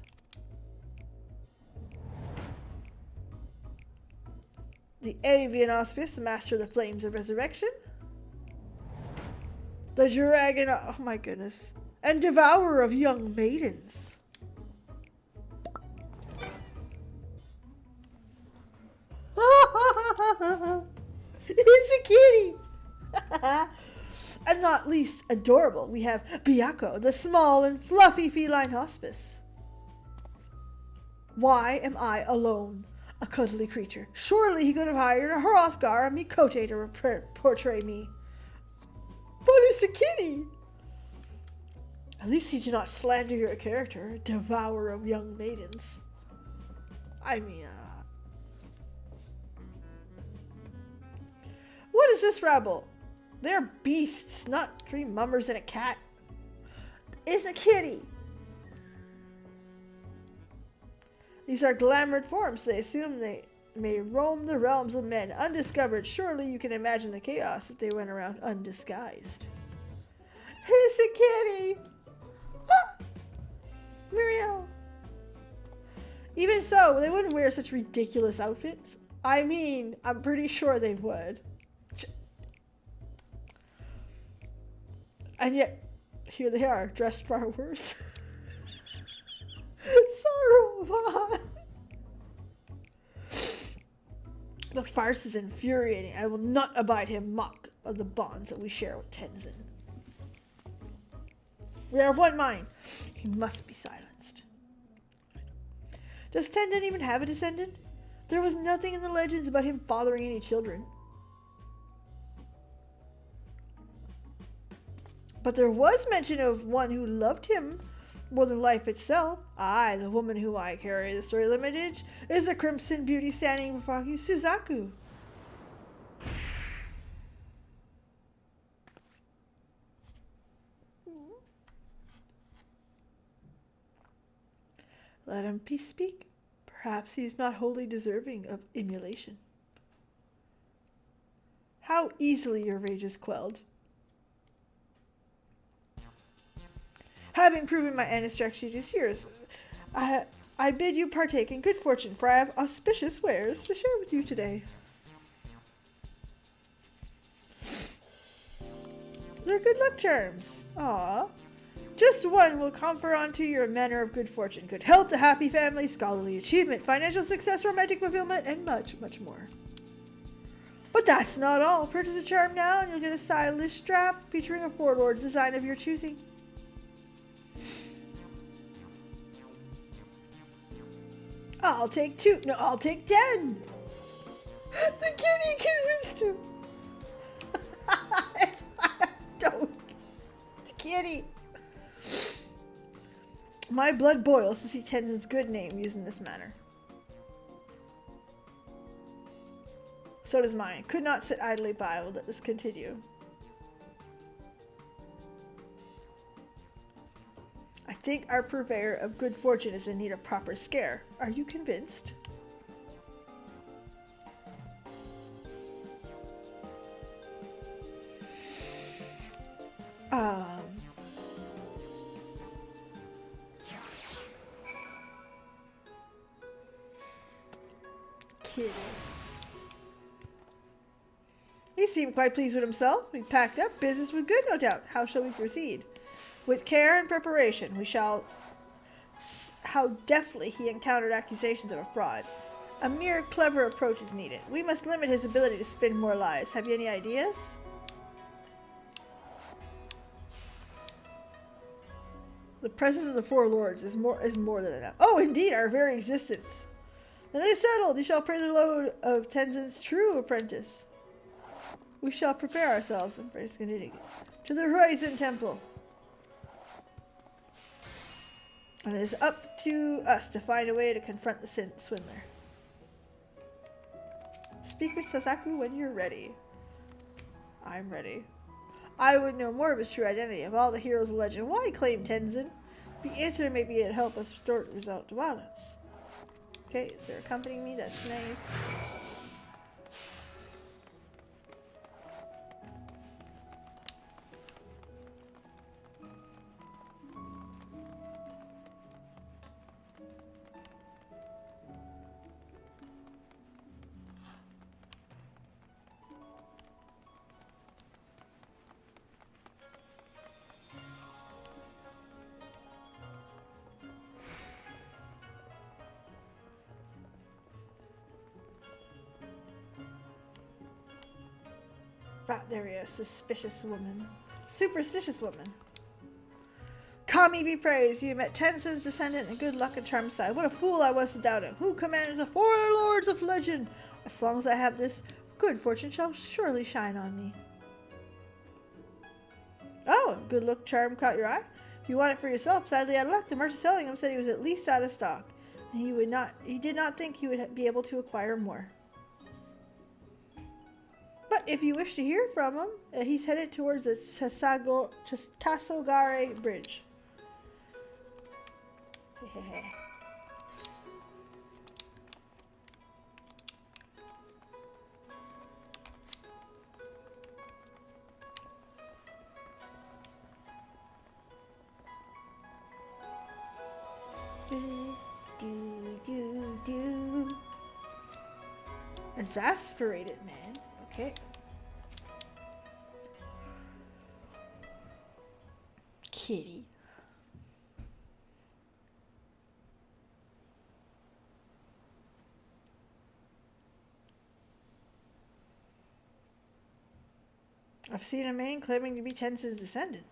The Avian Auspice, Master of the Flames of Resurrection. The Dragon, oh my goodness. And Devourer of Young Maidens. It's a kitty! And not least adorable, we have Byaku, the small and fluffy feline hospice. Why am I alone? A cuddly creature. Surely he could have hired a Hrothgar and Mikote to portray me. But it's a kitty! At least he did not slander your character, devourer of young maidens. I mean, what is this rabble? They're beasts, not three mummers and a cat. It's a kitty! These are glamoured forms. They assume they may roam the realms of men undiscovered. Surely you can imagine the chaos if they went around undisguised. It's a kitty! Ah! Muriel! Even so, they wouldn't wear such ridiculous outfits. I mean, I'm pretty sure they would. And yet, here they are, dressed far worse. Saruman! The farce is infuriating. I will not abide him mock of the bonds that we share with Tenzin. We are of one mind. He must be silenced. Does Tenzin even have a descendant? There was nothing in the legends about him fathering any children. But there was mention of one who loved him more than life itself. Aye, the woman whom I carry the story lineage is the crimson beauty standing before you, Suzaku. let him speak. Perhaps he is not wholly deserving of emulation. How easily your rage is quelled. Having proven my ancestry is yours, I bid you partake in good fortune, for I have auspicious wares to share with you today. They're good luck charms. Aww. Just one will confer onto your manner of good fortune, good health, a happy family, scholarly achievement, financial success, romantic fulfillment, and much, much more. But that's not all. Purchase a charm now and you'll get a stylish strap featuring a warlord's design of your choosing. I'll take 2. No, I'll take 10. The kitty convinced him. Don't. Kitty. My blood boils to see Tenzin's good name used in this manner. So does mine. Could not sit idly by while let this continue. I think our purveyor of good fortune is in need of proper scare. Are you convinced? Kidding. He seemed quite pleased with himself. We packed up. Business was good, no doubt. How shall we proceed? With care and preparation, we shall... How deftly he encountered accusations of a fraud. A mere clever approach is needed. We must limit his ability to spin more lies. Have you any ideas? The presence of the four lords is more than enough. Oh, indeed, our very existence. Then it is settled. You shall pray the load of Tenzin's true apprentice. We shall prepare ourselves to the Horizon Temple. And it is up to us to find a way to confront the swindler. Speak with Sasaku when you're ready. I'm ready. I would know more of his true identity. Of all the heroes of legend, why claim Tenzin? The answer may be it'd help us restore the result to balance. Okay, they're accompanying me. That's nice. Ah, there we go. Suspicious woman. Superstitious woman. Kami be praised. You met Tenzin's descendant and good luck and charm side. What a fool I was to doubt him. Who commands the four lords of legend? As long as I have this, good fortune shall surely shine on me. Oh, good luck charm caught your eye? If you want it for yourself, sadly out of luck. The merchant selling him said he was at least out of stock. And he did not think he would be able to acquire more. But if you wish to hear from him, he's headed towards the Tasogare Bridge. Exasperated, man. Okay. Kitty. I've seen a man claiming to be Tenzin's descendant.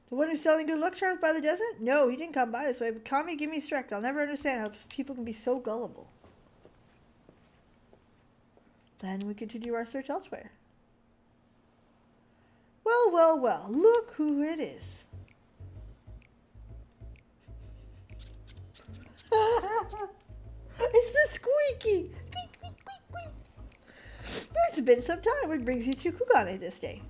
The one who's selling good luck charms by the desert? No, he didn't come by this way, but Kami, give me strength. I'll never understand how people can be so gullible. Then we continue our search elsewhere. Well, well, well, look who it is. It's the squeaky. It's been some time. What brings you to Kugane this day?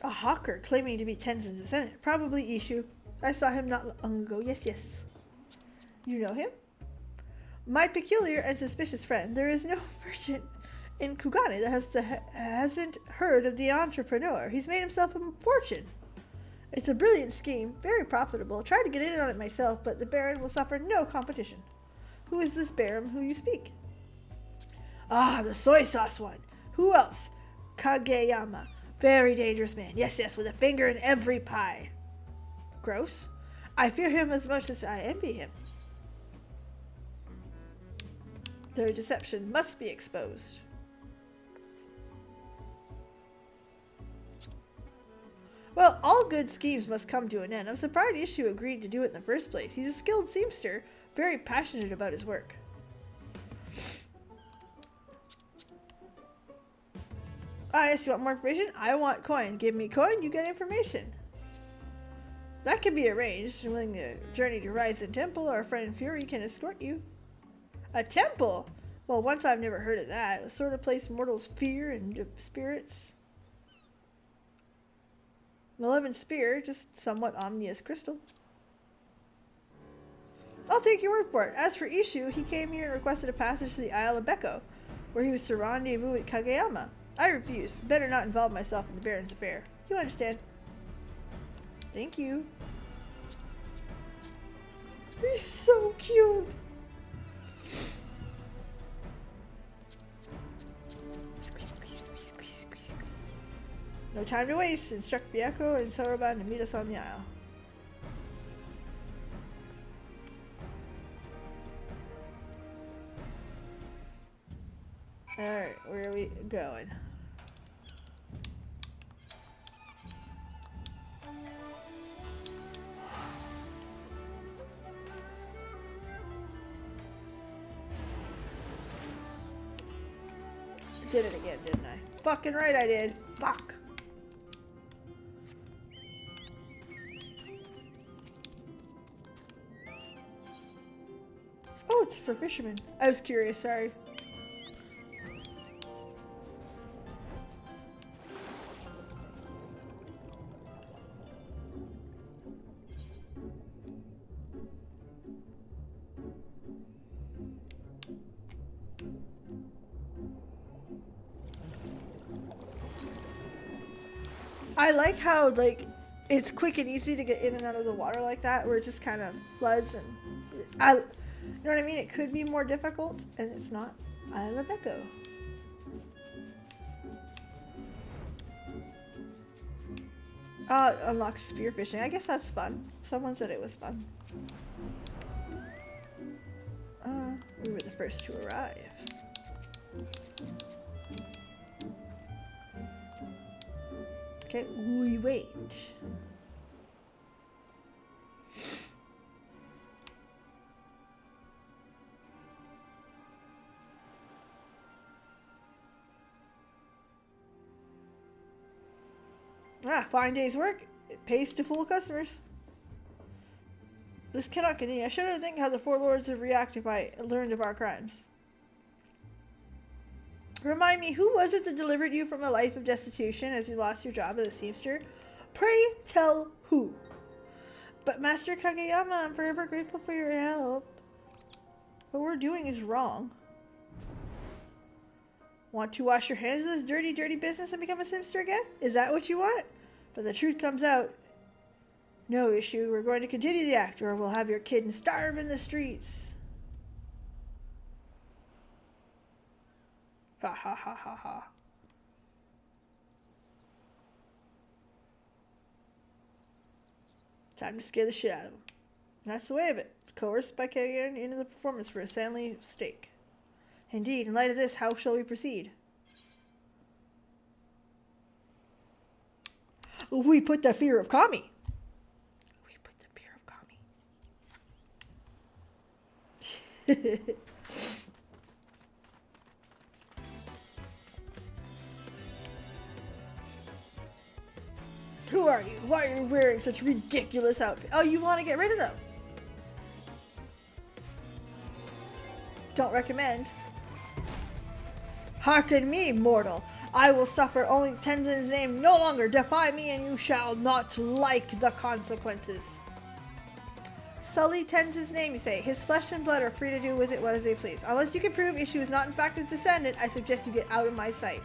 Ah, hawker claiming to be Tenzin's descendant. Probably Ishu. I saw him not long ago. Yes, yes. You know him? My peculiar and suspicious friend. There is no merchant in Kugane that hasn't heard of the entrepreneur. He's made himself a fortune. It's a brilliant scheme, very profitable. Tried to get in on it myself, but the Baron will suffer no competition. Who is this Baron who you speak? Ah, the soy sauce one. Who else? Kageyama. Very dangerous man. Yes, yes, with a finger in every pie. Gross. I fear him as much as I envy him. Their deception must be exposed. Well, all good schemes must come to an end. I'm surprised Ishu agreed to do it in the first place. He's a skilled seamster, very passionate about his work. Ah, yes, you want more information? I want coin. Give me coin, you get information. That can be arranged. Willing the journey to Ryzen Temple, our friend Fury can escort you. A temple? Well, once I've never heard of that. A sort of place mortals fear and spirits. Malevolent spear, just somewhat ominous crystal. I'll take your word for it. As for Ishu, he came here and requested a passage to the Isle of Beko, where he was to rendezvous with Kageyama. I refused. Better not involve myself in the Baron's affair. You understand? Thank you. He's so cute. No time to waste. Instruct Byako and Soroban to meet us on the isle. Alright, where are we going? Did it again, didn't I? Fucking right I did. Fuck. Oh, it's for fishermen. I was curious, sorry. I like how, like, it's quick and easy to get in and out of the water like that, where it just kind of floods and... you know what I mean? It could be more difficult, and it's not. Isle of Beko. Unlocks spearfishing. I guess that's fun. Someone said it was fun. We were the first to arrive. Okay, we wait. Fine day's work. It pays to fool customers. This cannot continue. I shudder to think how the four lords would react if I learned of our crimes. Remind me, who was it that delivered you from a life of destitution as you lost your job as a seamster? Pray tell who. But Master Kageyama, I'm forever grateful for your help. What we're doing is wrong. Want to wash your hands of this dirty, dirty business and become a seamster again? Is that what you want? But the truth comes out. No issue. We're going to continue the act, or we'll have your kid starve in the streets. Ha ha ha ha ha. Time to scare the shit out of him. That's the way of it. Coerced by Kagan into the performance for a Sanley stake. Indeed, in light of this, how shall we proceed? We put the fear of Kami. We put the fear of Kami. Who are you? Why are you wearing such ridiculous outfits? Oh, you want to get rid of them? Don't recommend. Hearken me, mortal. I will suffer. Only Tenzin's name no longer defy me, and you shall not like the consequences. Sully Tenzin's name, you say. His flesh and blood are free to do with it what as they please. Unless you can prove Issue is not in fact his descendant, I suggest you get out of my sight.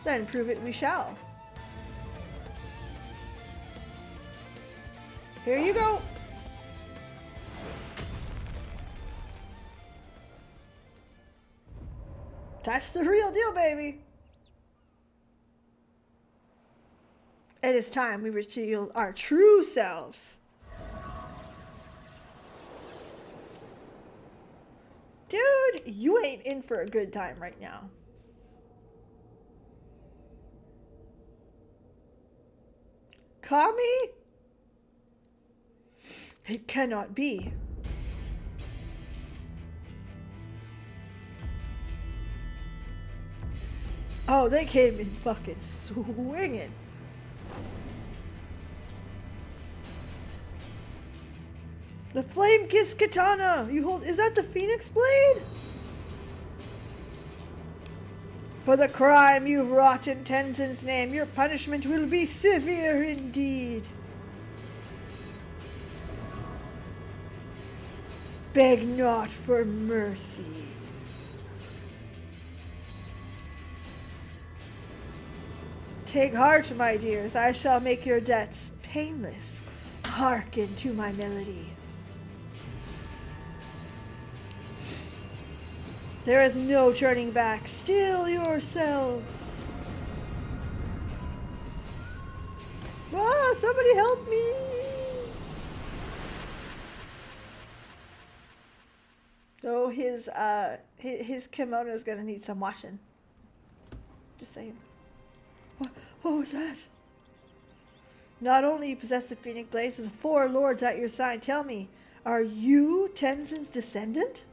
Then prove it we shall. Here you go. That's the real deal, baby. It is time we reveal our true selves. Dude, you ain't in for a good time right now. Kami? It cannot be. Oh, they came in fucking swinging. The flame kiss katana you hold, is that the phoenix blade? For the crime you've wrought in Tenzin's name, your punishment will be severe indeed. Beg not for mercy. Take heart, my dears, I shall make your debts painless. Hearken to my melody. There is no turning back. Still yourselves. Ah, somebody help me! So his kimono is gonna need some washing. Just saying. What was that? Not only you possess the Phoenix Blades, there's 4 lords at your side. Tell me, are you Tenzin's descendant?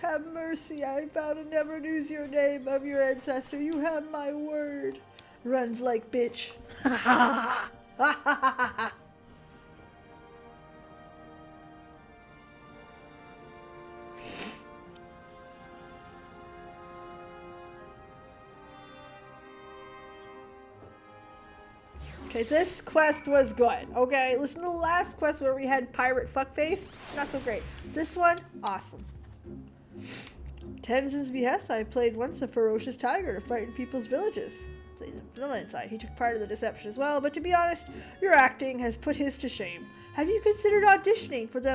Have mercy, I vow to never lose your name of your ancestor. You have my word. Runs like bitch. Ha ha ha ha ha. Okay, this quest was good. Okay, listen to the last quest where we had pirate fuckface. Not so great. This one, awesome. Tenzin's behest, I played once a ferocious tiger to frighten people's villages. Played the villain side. He took part of the deception as well, but to be honest, your acting has put his to shame. Have you considered auditioning for the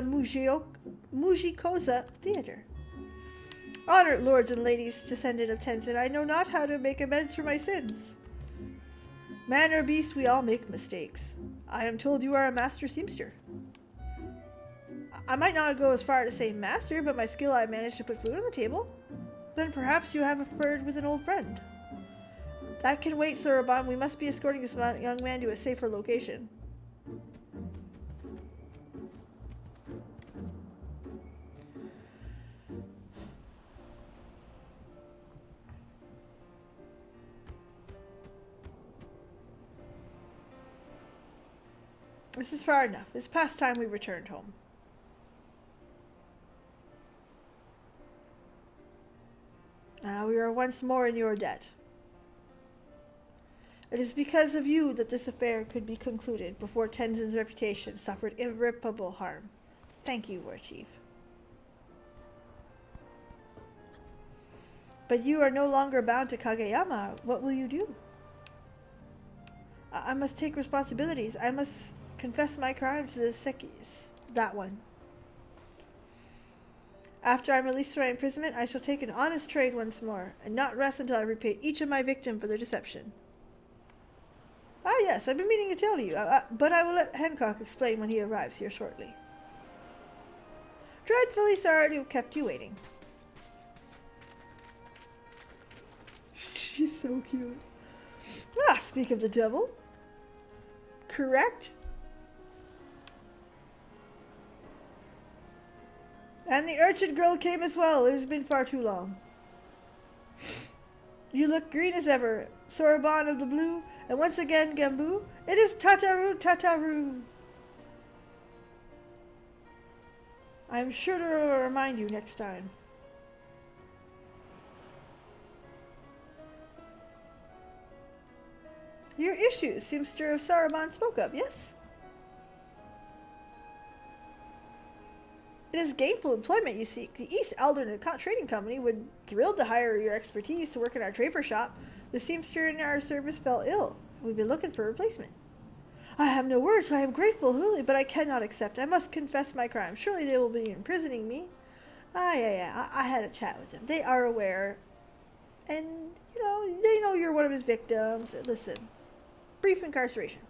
Mujikosa Theater? Honored lords and ladies, descendant of Tenzin, I know not how to make amends for my sins. Man or beast, we all make mistakes. I am told you are a master seamster. I might not go as far to say master, but my skill I managed to put food on the table. Then perhaps you have a word with an old friend. That can wait, Soroban. We must be escorting this young man to a safer location. This is far enough. It's past time we returned home. Now we are once more in your debt. It is because of you that this affair could be concluded before Tenzin's reputation suffered irreparable harm. Thank you, Warchief. But you are no longer bound to Kageyama. What will you do? I must take responsibilities. I must confess my crime to the Sekis. That one. After I'm released from my imprisonment, I shall take an honest trade once more, and not rest until I repay each of my victims for their deception. Ah yes, I've been meaning to tell you, but I will let Hancock explain when he arrives here shortly. Dreadfully sorry to have kept you waiting. She's so cute. Ah, speak of the devil. Correct? And the urchin girl came as well. It has been far too long. You look green as ever, Soroban of the Blue, and once again, Gambu. It is Tataru, Tataru. I'm sure to remind you next time. Your issues, Seamster of Saruman spoke of, yes? It is gainful employment you seek. The East Eldern Trading Company would thrilled to hire your expertise to work in our draper shop. The seamster in our service fell ill. We've been looking for a replacement. I have no words. I am grateful, Huli, but I cannot accept. I must confess my crime. Surely they will be imprisoning me. Yeah. I had a chat with them. They are aware. And, they know you're one of his victims. Listen, brief incarceration.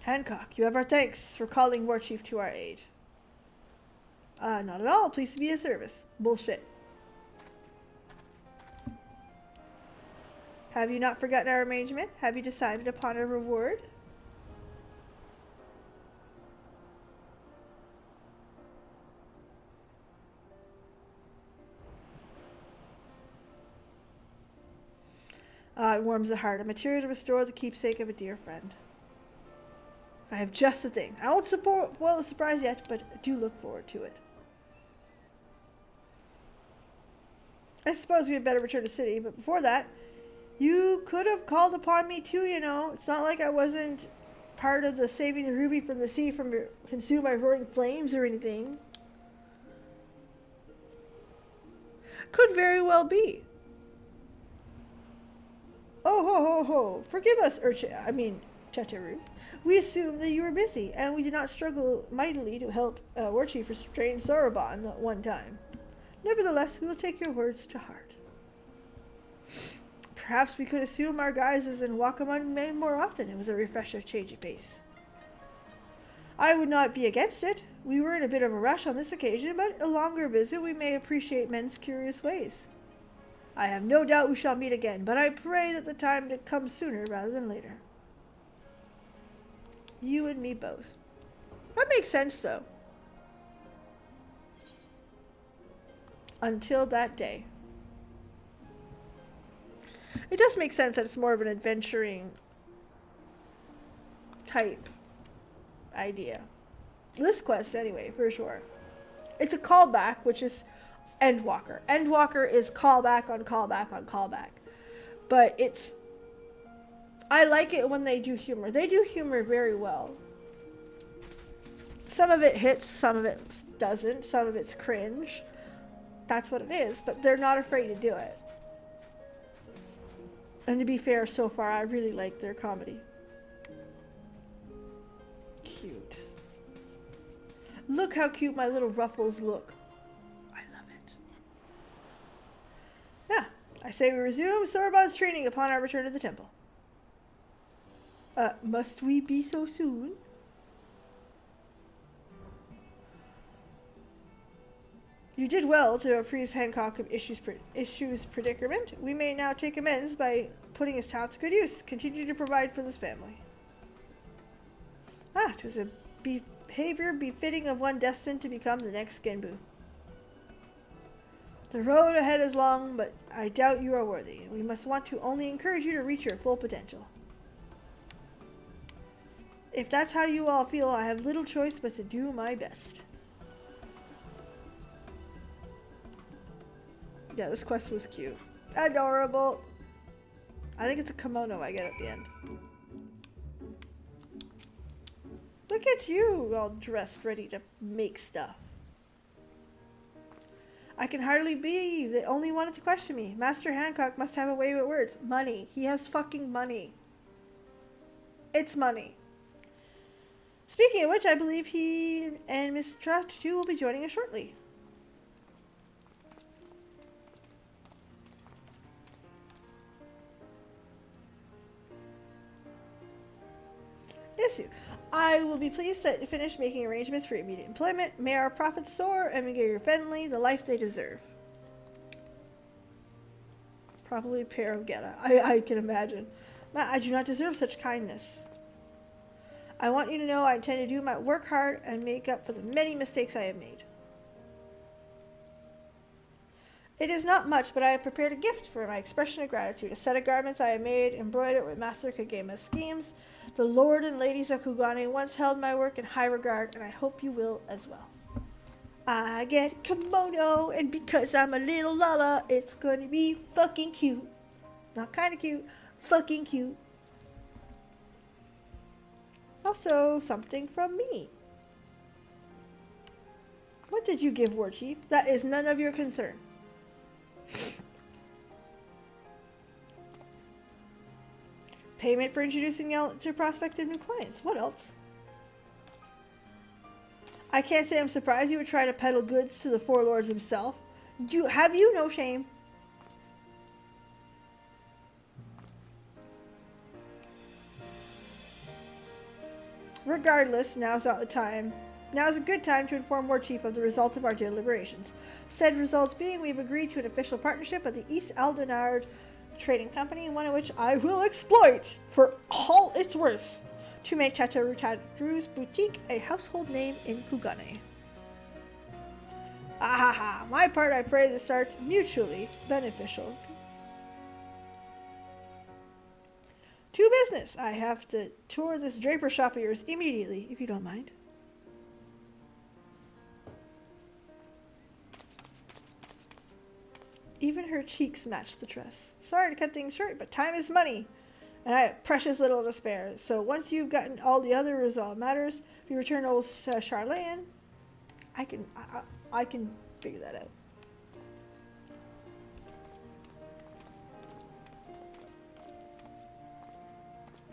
Hancock, you have our thanks for calling Warchief to our aid. Not at all. Pleased to be of service. Bullshit. Have you not forgotten our arrangement? Have you decided upon a reward? It warms the heart. A material to restore the keepsake of a dear friend. I have just the thing. I won't spoil the surprise yet, but do look forward to it. I suppose we had better return to the city, but before that, you could have called upon me too, It's not like I wasn't part of the saving the ruby from the sea from consumed by roaring flames or anything. Could very well be. Oh, ho. Forgive us, Chateru. We assumed that you were busy, and we did not struggle mightily to help Warchief restrain Soroban at one time. Nevertheless, we will take your words to heart. Perhaps we could assume our guises and walk among men more often. It was a refresher change of pace. I would not be against it. We were in a bit of a rush on this occasion, but a longer visit we may appreciate men's curious ways. I have no doubt we shall meet again, but I pray that the time to come sooner rather than later. You and me both. That makes sense, though. Until that day. It does make sense that it's more of an adventuring type idea. This quest, anyway, for sure. It's a callback, which is Endwalker. Endwalker is callback on callback on callback. But it's... I like it when they do humor. They do humor very well. Some of it hits, some of it doesn't. Some of it's cringe. That's what it is, but they're not afraid to do it. And to be fair, so far, I really like their comedy. Cute. Look how cute my little ruffles look. I love it. Yeah, I say we resume Soroban's training upon our return to the temple. Must we be so soon? You did well to appraise Hancock of Issue's predicament. We may now take amends by putting his talents to good use. Continue to provide for this family. It was a behavior befitting of one destined to become the next Genbu. The road ahead is long, but I doubt you are worthy. We must want to only encourage you to reach your full potential. If that's how you all feel, I have little choice but to do my best. Yeah, this quest was cute. Adorable. I think it's a kimono I get at the end. Look at you, all dressed, ready to make stuff. I can hardly believe they only wanted to question me. Master Hancock must have a way with words. Money. He has fucking money. It's money. Speaking of which, I believe he and Miss Trout too will be joining us shortly. Issue. I will be pleased to finish making arrangements for immediate employment. May our profits soar and we give your family the life they deserve. Probably a pair of Geta. I can imagine. I do not deserve such kindness. I want you to know I intend to do my work hard and make up for the many mistakes I have made. It is not much, but I have prepared a gift for my expression of gratitude. A set of garments I have made, embroidered with Master Kagema's schemes. The lord and ladies of Kugane once held my work in high regard, and I hope you will as well. I get a kimono, and because I'm a little Lala, it's gonna be fucking cute. Not kinda cute, fucking cute. Also, something from me. What did you give, Warchief? That is none of your concern. Payment for introducing you to prospective new clients. What else? I can't say I'm surprised you would try to peddle goods to the Four Lords himself. Have you no shame? Regardless, now's not the time. Now is a good time to inform Warchief of the result of our deliberations. Said results being we've agreed to an official partnership with the East Aldenard Trading Company, one of which I will exploit for all it's worth to make Chataru's boutique a household name in Kugane. Ahaha, my part I pray to start mutually beneficial. To business! I have to tour this draper shop of yours immediately, if you don't mind. Even her cheeks match the dress. Sorry to cut things short, but time is money, and I have precious little to spare. So once you've gotten all the other resolved matters, if you return old Charlene, I can figure that out.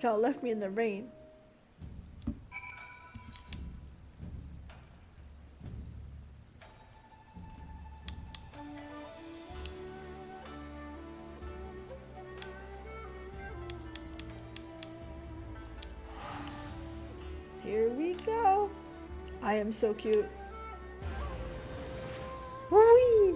Y'all left me in the rain. Here we go. I am so cute. Whee!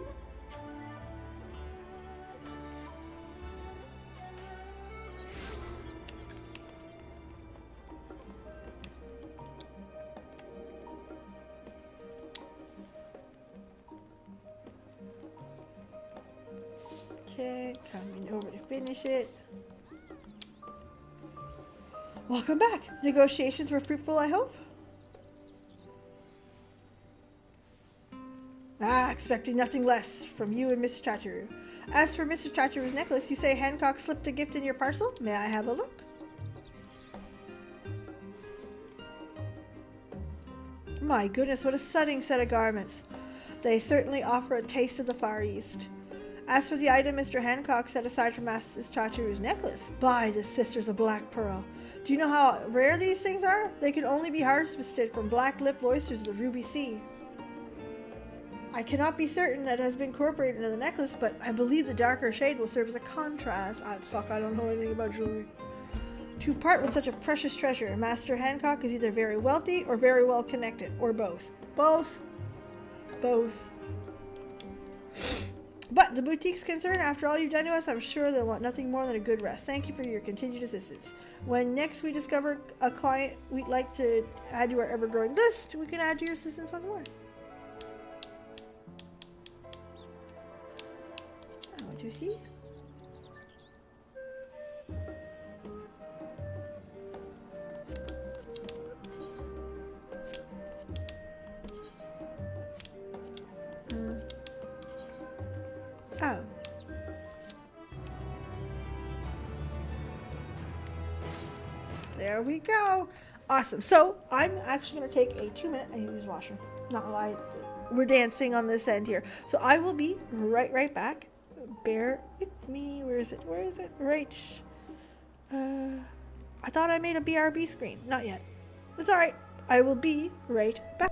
Okay, coming over to finish it. Welcome back. Negotiations were fruitful, I hope? Expecting nothing less from you and Mr. Chataru. As for Mr. Chataru's necklace, you say Hancock slipped a gift in your parcel? May I have a look? My goodness, what a stunning set of garments. They certainly offer a taste of the Far East. As for the item Mr. Hancock set aside for Master Chataru's necklace, by the Sisters of Black Pearl. Do you know how rare these things are? They can only be harvested from black-lipped oysters of the Ruby Sea. I cannot be certain that it has been incorporated into the necklace, but I believe the darker shade will serve as a contrast. I don't know anything about jewelry. To part with such a precious treasure, Master Hancock is either very wealthy or very well connected, or both. Both. But the boutique's concerned, after all you've done to us, I'm sure they'll want nothing more than a good rest. Thank you for your continued assistance. When next we discover a client we'd like to add to our ever-growing list, we can add to your assistance once more. What do you see? Oh. There we go. Awesome. So I'm actually going to take a 2-minute. I need to use the washroom. Not gonna lie. We're dancing on this end here. So I will be right back. Bear with me. Where is it? Right. I thought I made a BRB screen. Not yet. It's alright. I will be right back.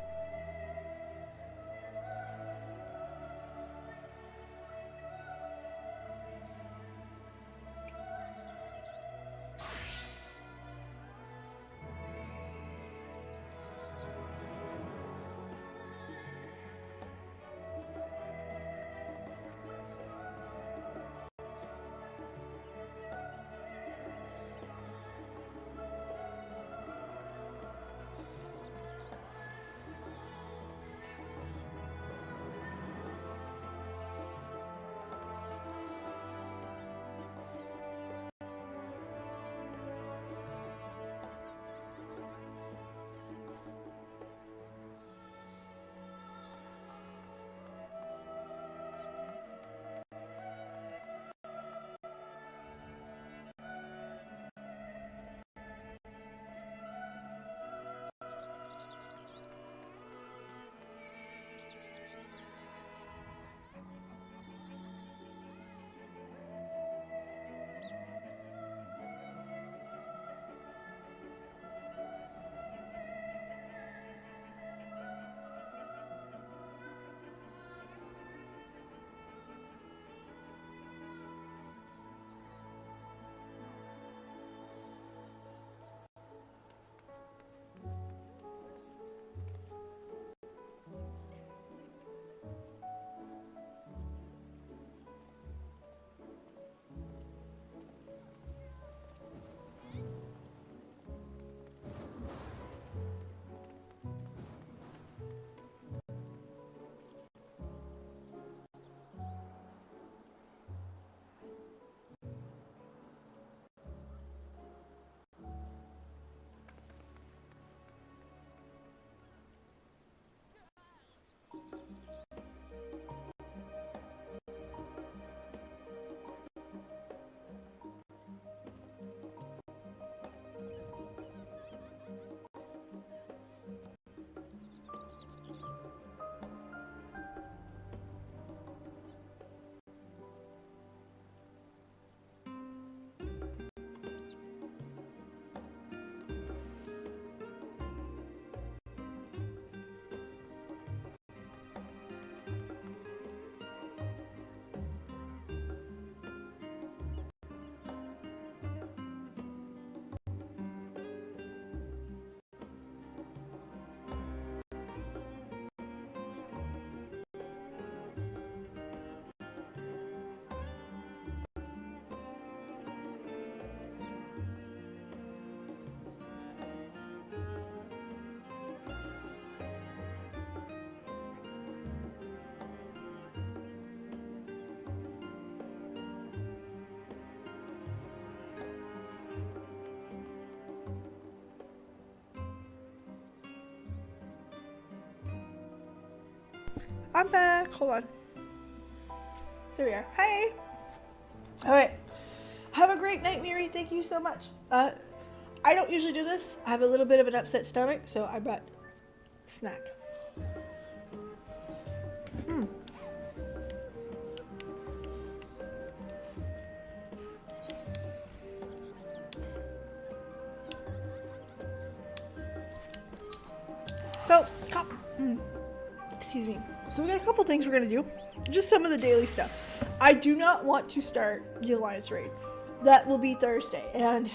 I'm back. Hold on. There we are. Hey. All right. Have a great night, Miri. Thank you so much. I don't usually do this. I have a little bit of an upset stomach, so I brought a snack. So, excuse me. So we got a couple things we're gonna do. Just some of the daily stuff. I do not want to start the Alliance raid. That will be Thursday, and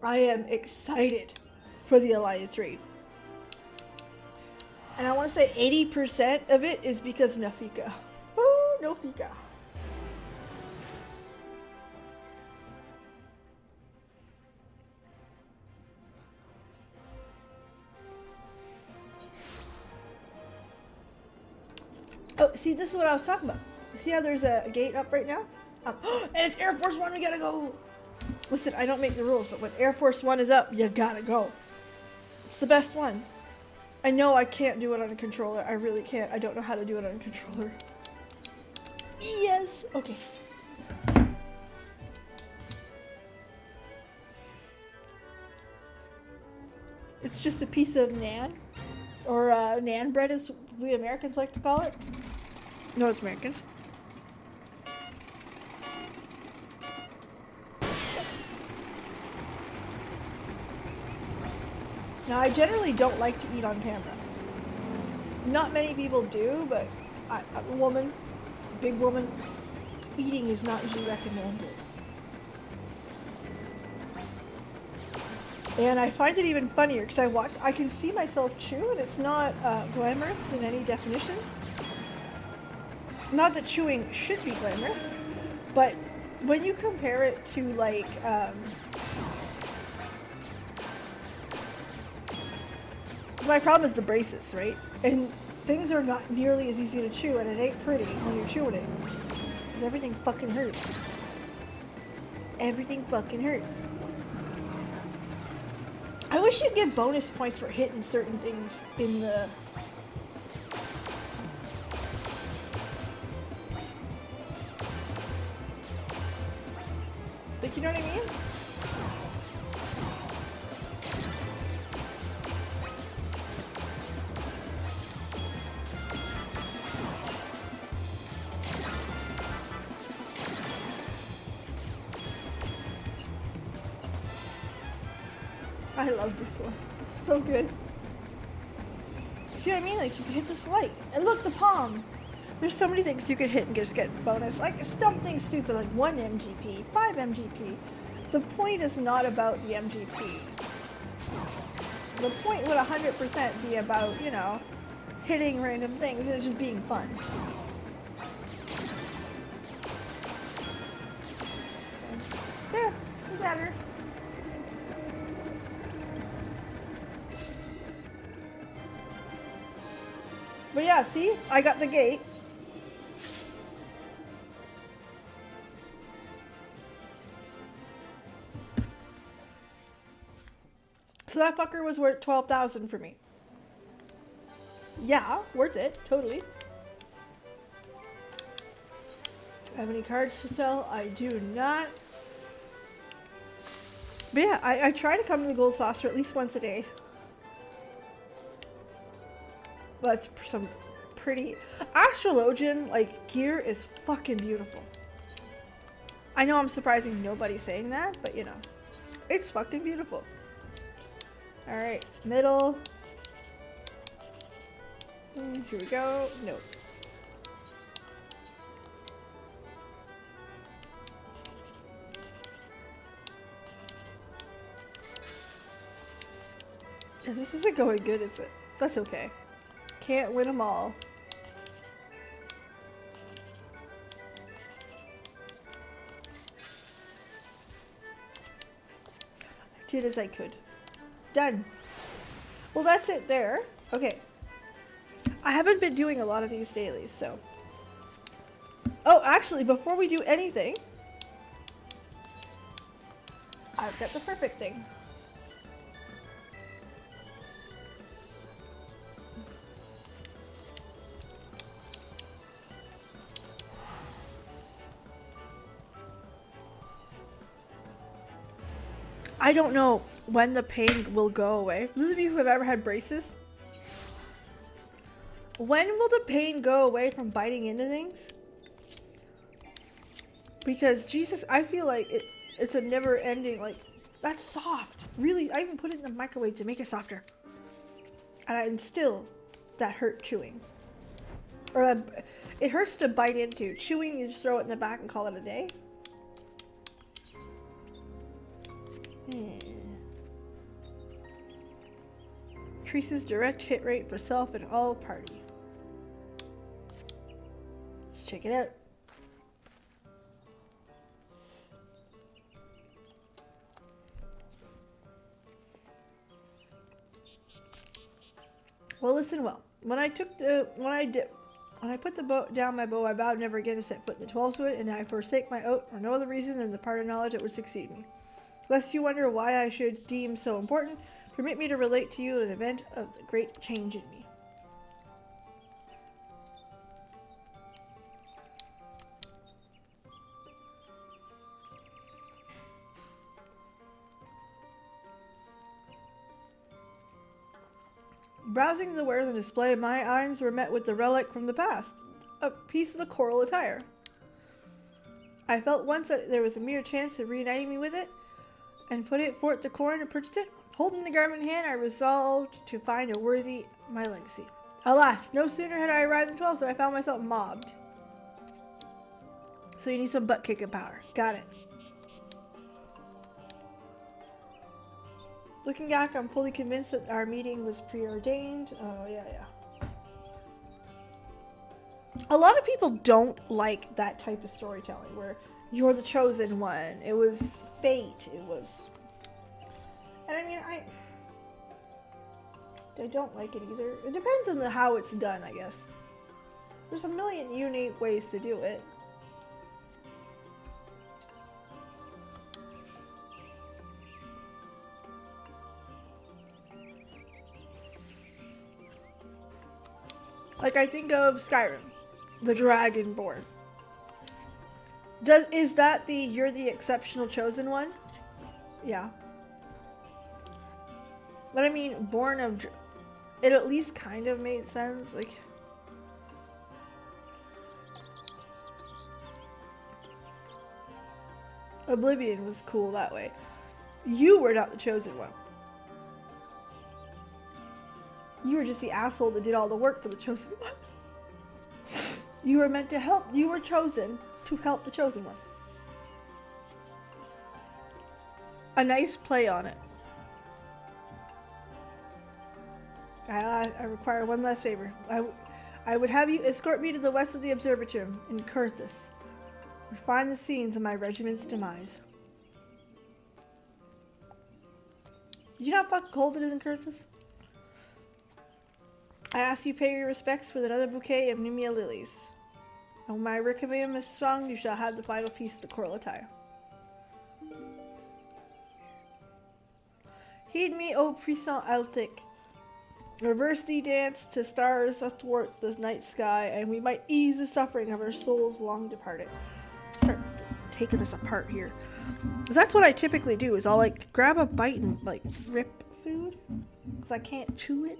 I am excited for the Alliance raid. And I want to say 80% of it is because Nafika. Woo, Nafika. Oh, see, this is what I was talking about. You see how there's a gate up right now? Up. And it's Air Force One, we gotta go! Listen, I don't make the rules, but when Air Force One is up, you gotta go. It's the best one. I know I can't do it on a controller. I really can't. I don't know how to do it on a controller. Yes! Okay. It's just a piece of naan. Or naan bread as we Americans like to call it. No, it's Americans. Now, I generally don't like to eat on camera. Not many people do, but I'm a woman, big woman. Eating is not usually recommended. And I find it even funnier because I can see myself chew, and it's not glamorous in any definition. Not that chewing should be glamorous, but when you compare it to like my problem is the braces, right? And things are not nearly as easy to chew, and it ain't pretty when you're chewing it. 'Cause everything fucking hurts. Everything fucking hurts. I wish you'd get bonus points for hitting certain things in the... Like, you know what I mean? I love this one. It's so good. See what I mean? Like, you can hit this light. And look, the palm. There's so many things you could hit and just get bonus. Like, something stupid like 1 MGP, 5 MGP. The point is not about the MGP. The point would 100% be about, you know, hitting random things and it just being fun. There, we got her. But yeah, see? I got the gate. So that fucker was worth 12,000 for me. Yeah, worth it, totally. Do I have any cards to sell? I do not. But yeah, I try to come to the Gold Saucer at least once a day. But some pretty... Astrologian, like, gear is fucking beautiful. I know I'm surprising nobody's saying that, but you know. It's fucking beautiful. Alright, middle. Here we go. Nope. Yeah, this isn't going good, is it? That's okay. Can't win them all. I did as I could. Done. Well, that's it there. Okay. I haven't been doing a lot of these dailies, so. Oh, actually, before we do anything, I've got the perfect thing. I don't know when the pain will go away. Those of you who have ever had braces, when will the pain go away from biting into things? Because Jesus, I feel like it's a never ending, like, that's soft. Really, I even put it in the microwave to make it softer. And still, that hurt chewing. Or it hurts to bite into. Chewing, you just throw it in the back and call it a day. Increases direct hit rate for self and all party. Let's check it out. Well, listen well. When I put the bow down my bow, I vowed never again to set foot in the 12 wood, and I forsake my oath for no other reason than the part of knowledge that would succeed me. Lest you wonder why I should deem so important, permit me to relate to you an event of the great change in me. Browsing the wares on display, my eyes were met with the relic from the past, a piece of the coral attire. I felt once that there was a mere chance of reuniting me with it, and put it forth the coin and purchased it. Holding the garment in hand, I resolved to find a worthy my legacy. Alas, no sooner had I arrived in 12 than I found myself mobbed. So you need some butt kicking power. Got it. Looking back, I'm fully convinced that our meeting was preordained. Oh, yeah. A lot of people don't like that type of storytelling where you're the chosen one. It was fate. It was... And I mean, I don't like it either. It depends on how it's done, I guess. There's a million unique ways to do it. Like, I think of Skyrim, the Dragonborn. Is that the you're the exceptional chosen one? Yeah. But I mean, born of... It at least kind of made sense. Like... Oblivion was cool that way. You were not the chosen one. You were just the asshole that did all the work for the chosen one. You were meant to help. You were chosen to help the chosen one. A nice play on it. I require one last favor. I would have you escort me to the west of the observatory in Kurthus. Refine the scenes of my regiment's demise. You know how fucking cold it is in Kurthus? I ask you pay your respects with another bouquet of Numia lilies. And when my requiem is sung, you shall have the final piece of the coral attire. Heed me, O puissant Altic. Reverse the dance to stars athwart the night sky, and we might ease the suffering of our souls long departed. Start taking this apart here. That's what I typically do, is I'll like grab a bite and like rip food, because I can't chew it.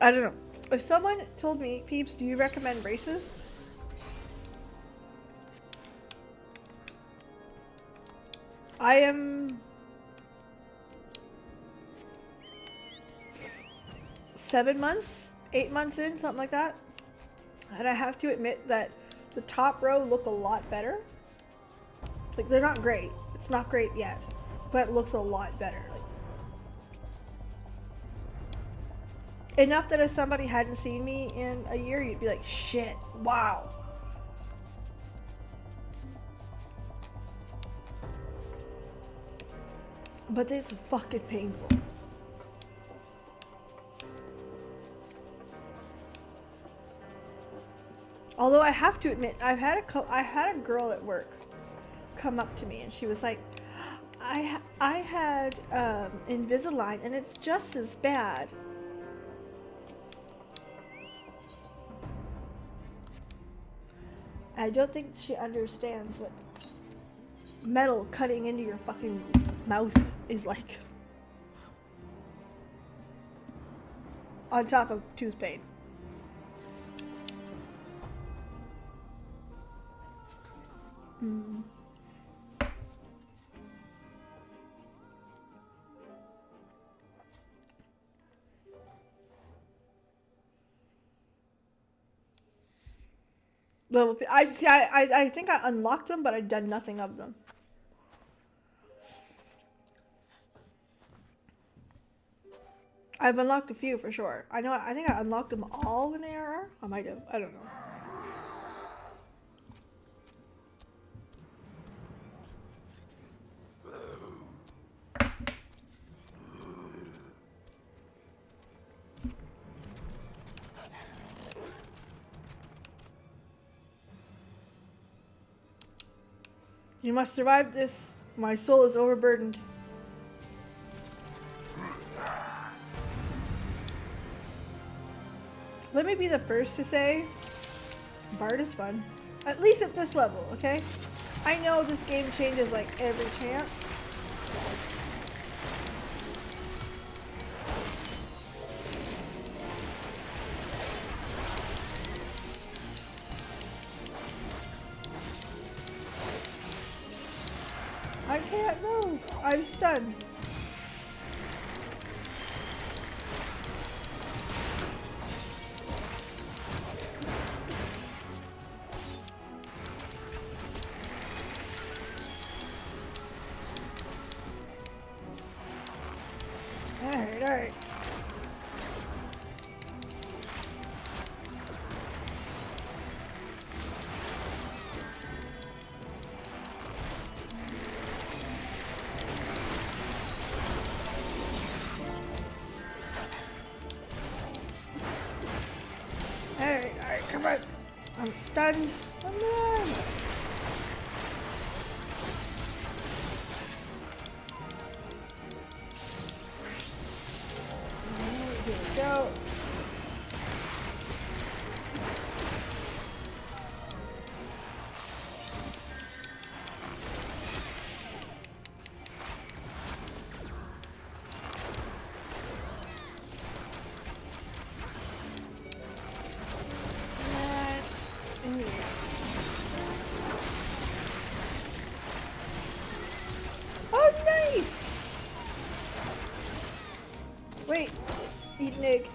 I don't know. If someone told me, Peeps, do you recommend braces? I am 7 months, 8 months in, something like that. And I have to admit that the top row look a lot better. Like, they're not great. It's not great yet, but it looks a lot better. Like, enough that if somebody hadn't seen me in a year, you'd be like, shit, wow. But it's fucking painful. Although I have to admit, I had a girl at work come up to me and she was like, I had Invisalign, and it's just as bad. I don't think she understands what metal cutting into your fucking mouth is like. On top of tooth pain. I see. I think I unlocked them, but I've done nothing of them. I've unlocked a few for sure. I know. I think I unlocked them all in ARR. I might have. I don't know. You must survive this. My soul is overburdened. Let me be the first to say, Bard is fun. At least at this level, okay? I know this game changes like every chance. I can't move. I'm stunned. Alright. Alright, come on. I'm stunned. Come on. Here we go. Oh, nice! Wait, eat an egg.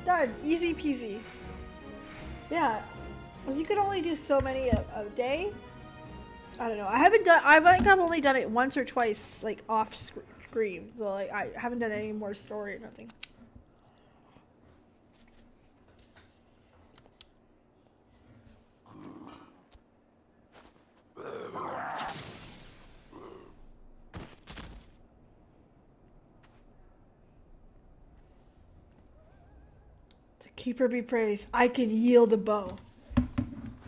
Done, easy peasy. Yeah, because you can only do so many a day. I don't know. I think I've only done it once or twice, like off screen. So like I haven't done any more story or nothing. Keeper be praised. I can yield a bow.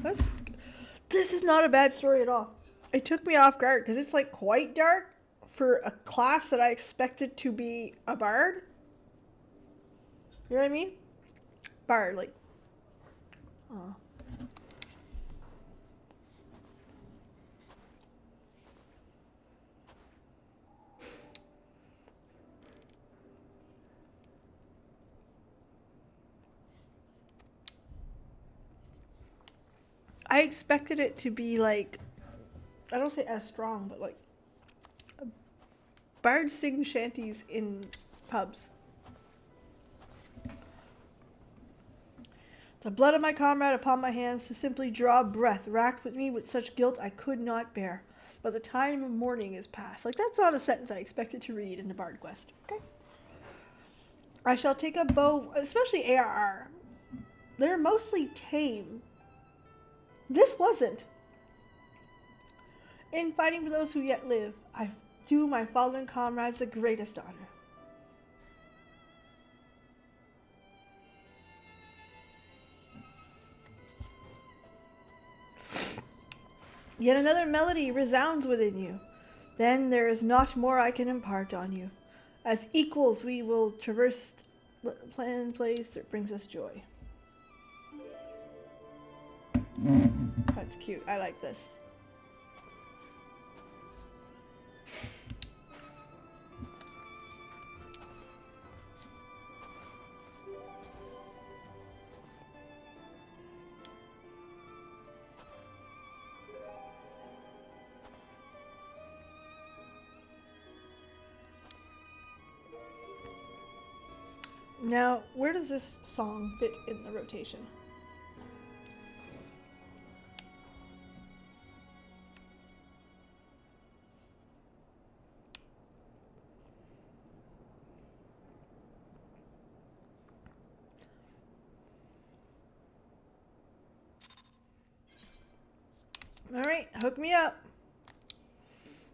This is not a bad story at all. It took me off guard because it's like quite dark for a class that I expected to be a bard. You know what I mean? Bard, like. Oh. I expected it to be like, I don't say as strong, but like, bards sing shanties in pubs. The blood of my comrade upon my hands to simply draw breath racked with me with such guilt I could not bear. But the time of mourning is past. Like, that's not a sentence I expected to read in the Bard Quest. Okay. I shall take a bow, especially ARR. They're mostly tame. This wasn't. In fighting for those who yet live, I do my fallen comrades the greatest honor. Yet another melody resounds within you. Then there is not more I can impart on you. As equals, we will traverse plan place that brings us joy. That's cute. I like this. Now, where does this song fit in the rotation? Alright, hook me up.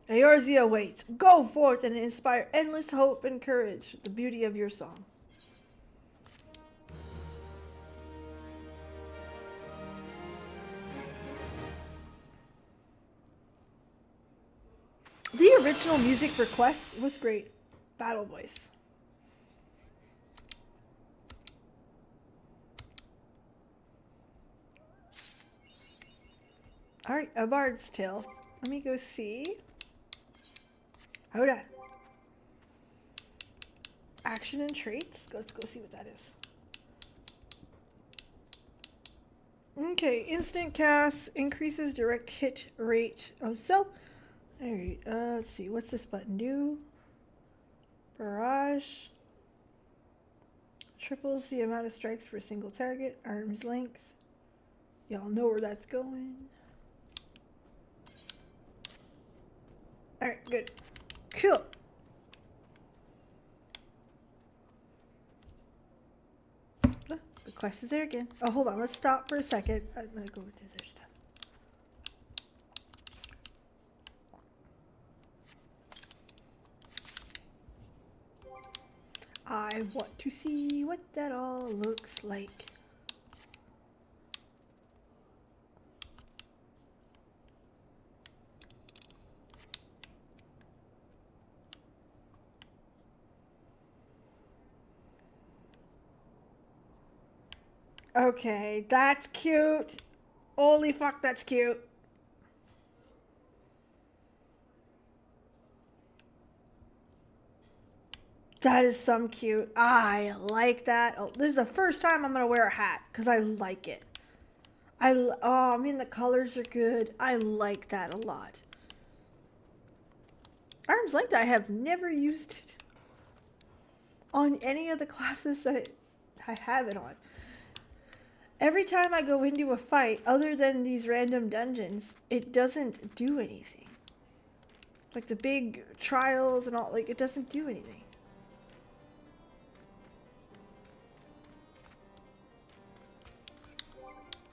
Eorzea waits. Go forth and inspire endless hope and courage, the beauty of your song. The original music for Quest was great. Battle voice. Alright, a bard's tale. Let me go see. Hold on. Action and traits. Let's go see what that is. Okay, instant cast increases direct hit rate of self. Alright, let's see. What's this button do? Barrage. Triples the amount of strikes for a single target. Arm's length. Y'all know where that's going. Alright, good. Cool. The quest is there again. Oh, hold on. Let's stop for a second. I'm gonna go into their stuff. I want to see what that all looks like. Okay, that's cute. Holy fuck, that's cute. That is some cute. I like that. Oh, this is the first time I'm gonna wear a hat because I like it. I mean the colors are good. I like that a lot. Arm's length, I have never used it on any of the classes that I have it on. Every time I go into a fight, other than these random dungeons, it doesn't do anything. Like the big trials and all, like it doesn't do anything.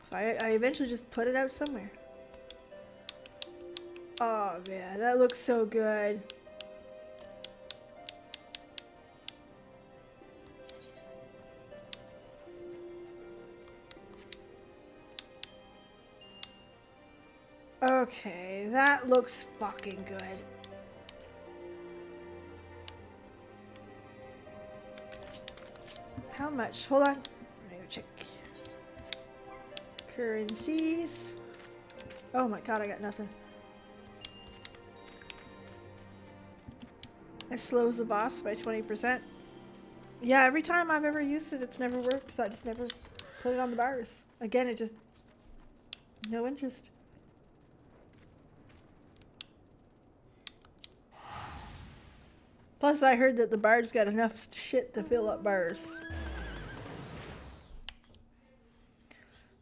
So I eventually just put it out somewhere. Oh man, that looks so good. Okay, that looks fucking good. How much? Hold on. I'm gonna go check. Currencies. Oh my god, I got nothing. It slows the boss by 20%. Yeah, every time I've ever used it, it's never worked, so I just never put it on the bars. Again, it just... no interest. Plus, I heard that the bard's got enough shit to fill up bars.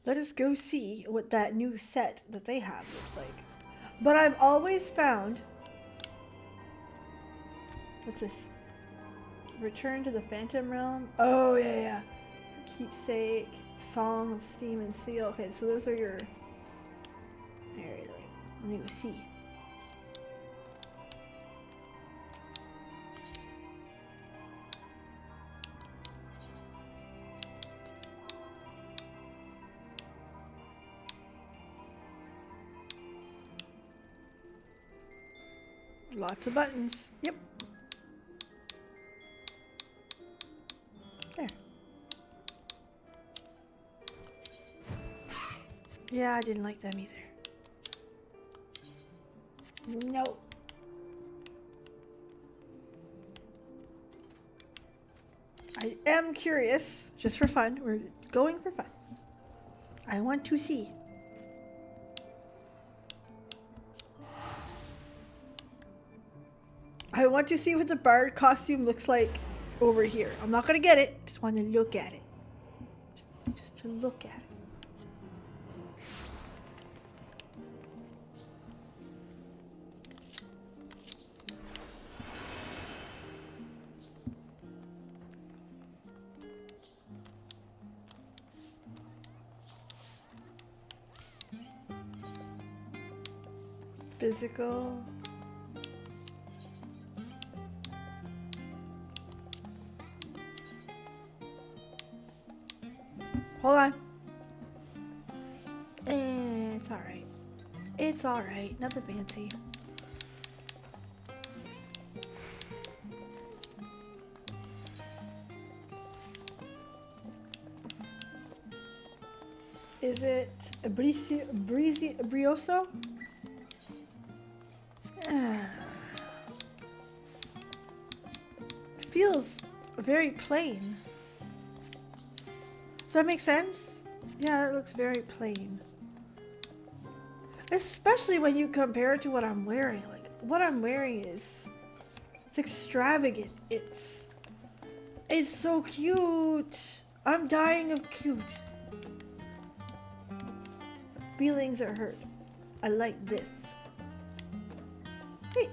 Let us go see what that new set that they have looks like. But I've always found... What's this? Return to the Phantom Realm? Oh, yeah. Keepsake, Song of Steam and Seal. Okay, so those are your... Alright. Let me go see. Lots of buttons. Yep. There. Yeah, I didn't like them either. Nope. I am curious, just for fun. We're going for fun. I want to see. I want to see what the bard costume looks like over here. I'm not gonna get it. Just want to look at it. Just to look at it. Physical. Hold on. It's alright. It's alright. Nothing fancy. Is it a brioso? Feels very plain. Does that make sense? Yeah, that looks very plain. Especially when you compare it to what I'm wearing. Like, what I'm wearing it's extravagant. It's so cute. I'm dying of cute. Feelings are hurt. I like this. Hey.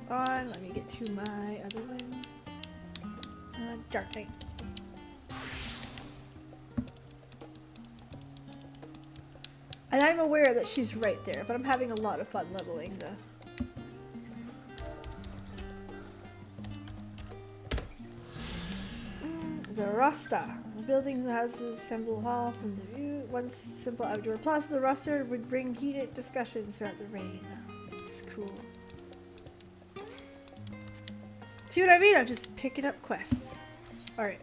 Hold on, let me get to my other one. Dark Knight. And I'm aware that she's right there, but I'm having a lot of fun leveling the... The Rasta. Building the houses, assemble hall from the view. One simple outdoor plaza. The roster would bring heated discussions throughout the rain. It's cool. See what I mean? I'm just picking up quests. Alright.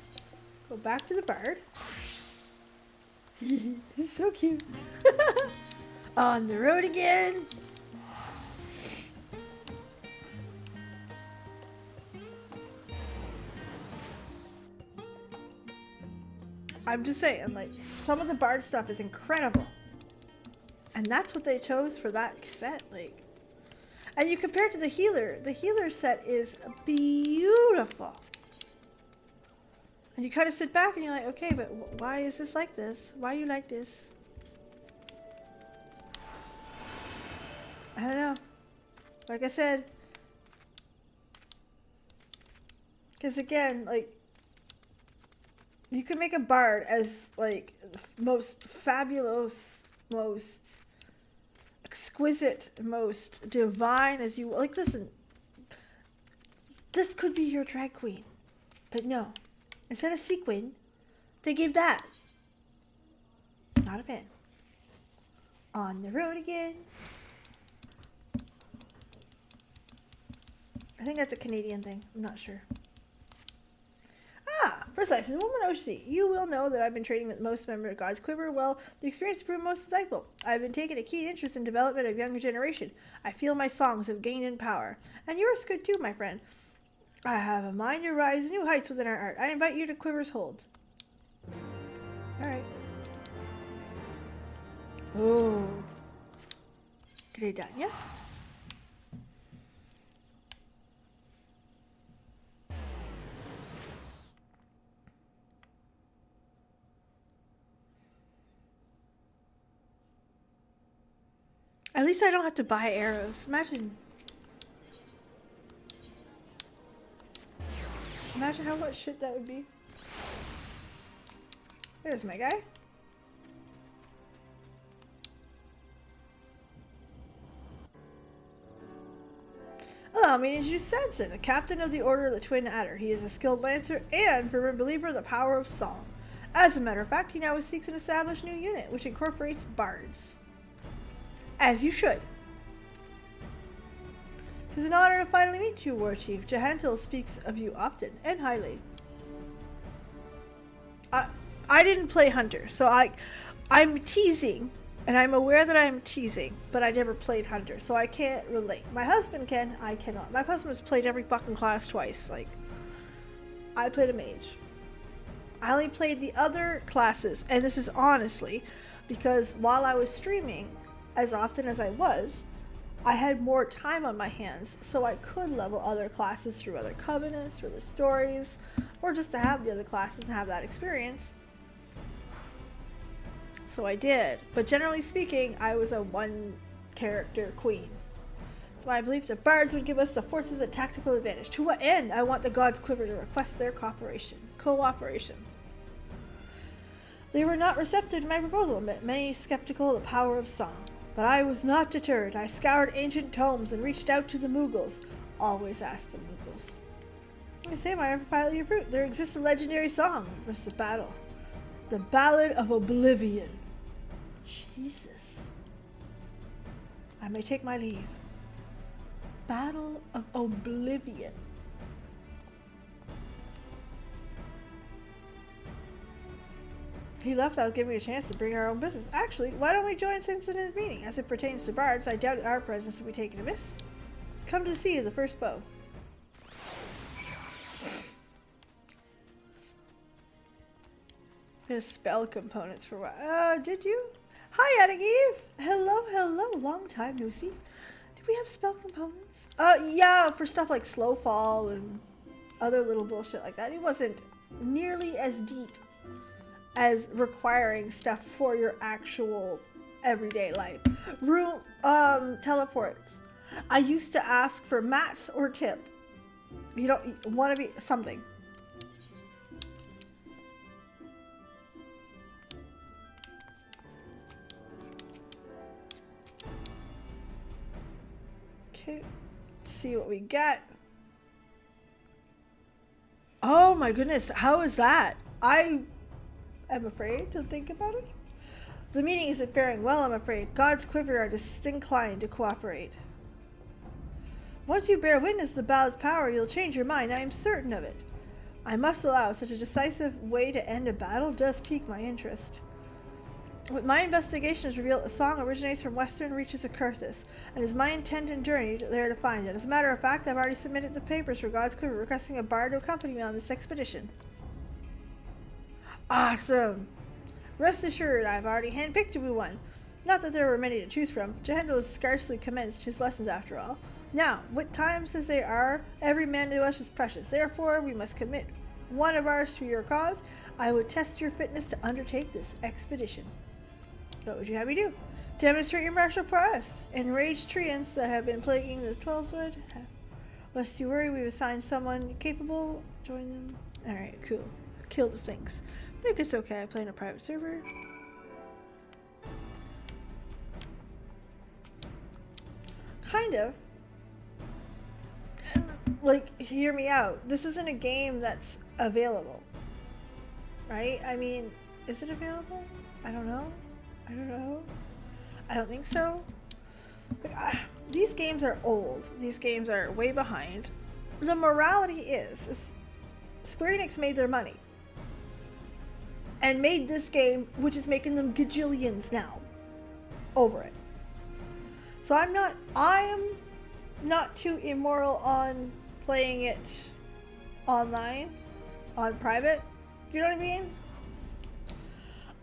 Go back to the bard. It's so cute. On the road again. I'm just saying, like, some of the bard stuff is incredible. And that's what they chose for that set, like. And you compare it to the healer set is beautiful. And you kind of sit back and you're like, okay, but why is this like this? Why you like this? I don't know. Like I said. Because again, like, you can make a bard as, like, most fabulous, most exquisite, most divine as you... Like, listen. This could be your drag queen. But no. Instead of sequin, they gave that. Not a fan. On the road again. I think that's a Canadian thing. I'm not sure. Precisely. Woman OC, you will know that I've been training with most members of God's Quiver. Well, the experience has proven most insightful. I've been taking a keen interest in development of younger generation. I feel my songs have gained in power. And yours could too, my friend. I have a mind to rise new heights within our art. I invite you to Quiver's Hold. Alright. Oh. Get it done, yeah? At least I don't have to buy arrows. Imagine how much shit that would be. There's my guy. Allow me to introduce Sanson, the captain of the Order of the Twin Adder. He is a skilled lancer and fervent believer in the power of song. As a matter of fact, he now seeks an established new unit, which incorporates bards. As you should. It is an honor to finally meet you, Warchief. Jahantel speaks of you often and highly. I didn't play Hunter, so I'm teasing, and I'm aware that I'm teasing, but I never played Hunter, so I can't relate. My husband can, I cannot. My husband's played every fucking class twice. Like, I played a mage. I only played the other classes, and this is honestly because while I was streaming, as often as I was, I had more time on my hands, so I could level other classes through other covenants, through the stories, or just to have the other classes and have that experience. So I did, but generally speaking, I was a one-character queen. So I believed the bards would give us the forces a tactical advantage. To what end? I want the gods' quiver to request their cooperation. They were not receptive to my proposal, but many skeptical of the power of song. But I was not deterred. I scoured ancient tomes and reached out to the Mughals. Always asked the Mughals. I say my unfamiliar fruit. There exists a legendary song for the battle. The Ballad of Oblivion. Jesus. I may take my leave. Battle of Oblivion. He left without giving me a chance to bring our own business. Actually, why don't we join since in his meeting? As it pertains to bards, I doubt our presence will be taken amiss. Come to see the first bow. There's spell components for what? Did you? Hi, Eve. Hello. Long time no see. Did we have spell components? Yeah, for stuff like slow fall and other little bullshit like that. It wasn't nearly as deep as requiring stuff for your actual everyday life. Teleports. I used to ask for mats or tip. You don't want to be something. Okay, let's see what we got. Oh my goodness, how is that? I'm afraid to think about it. The meeting isn't faring well, I'm afraid. God's quiver are disinclined to cooperate. Once you bear witness to the ballad's power, you'll change your mind. I am certain of it. I must allow such a decisive way to end a battle does pique my interest. What my investigation has revealed, a song originates from western reaches of Kurthis, and is my intent and journey there to find it. As a matter of fact, I've already submitted the papers for God's quiver, requesting a bard to accompany me on this expedition. Awesome! Rest assured, I've already handpicked you one. Not that there were many to choose from. Jahendel has scarcely commenced his lessons after all. Now, what times as they are, every man to us is precious. Therefore, we must commit one of ours to your cause. I would test your fitness to undertake this expedition. What would you have me do? Demonstrate your martial prowess. Enraged treants that have been plaguing the 12-wood. Lest you worry, we've assigned someone capable. Join them. Alright, cool. Kill the things. I think it's okay. I play in a private server. Kind of. Like, hear me out. This isn't a game that's available. Right? I mean, is it available? I don't know. I don't think so. Like, these games are old. These games are way behind. The morality is Square Enix made their money. And made this game, which is making them gajillions now, over it. So I am not too immoral on playing it online, on private. You know what I mean?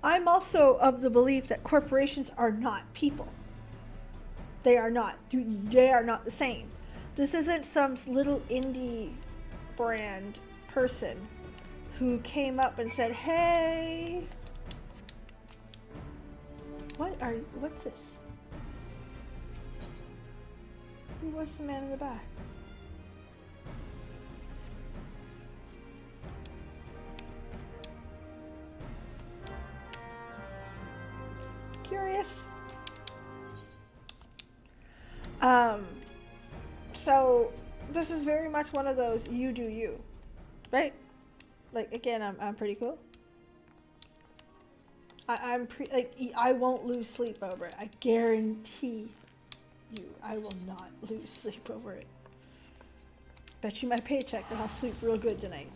I'm also of the belief that corporations are not people. They are not. They are not the same. This isn't some little indie brand person who came up and said, hey, what's this? Who was the man in the back? Curious. So this is very much one of those you do you, right? Like, again, I'm pretty cool. I won't lose sleep over it. I guarantee you, I will not lose sleep over it. Bet you my paycheck that I'll sleep real good tonight.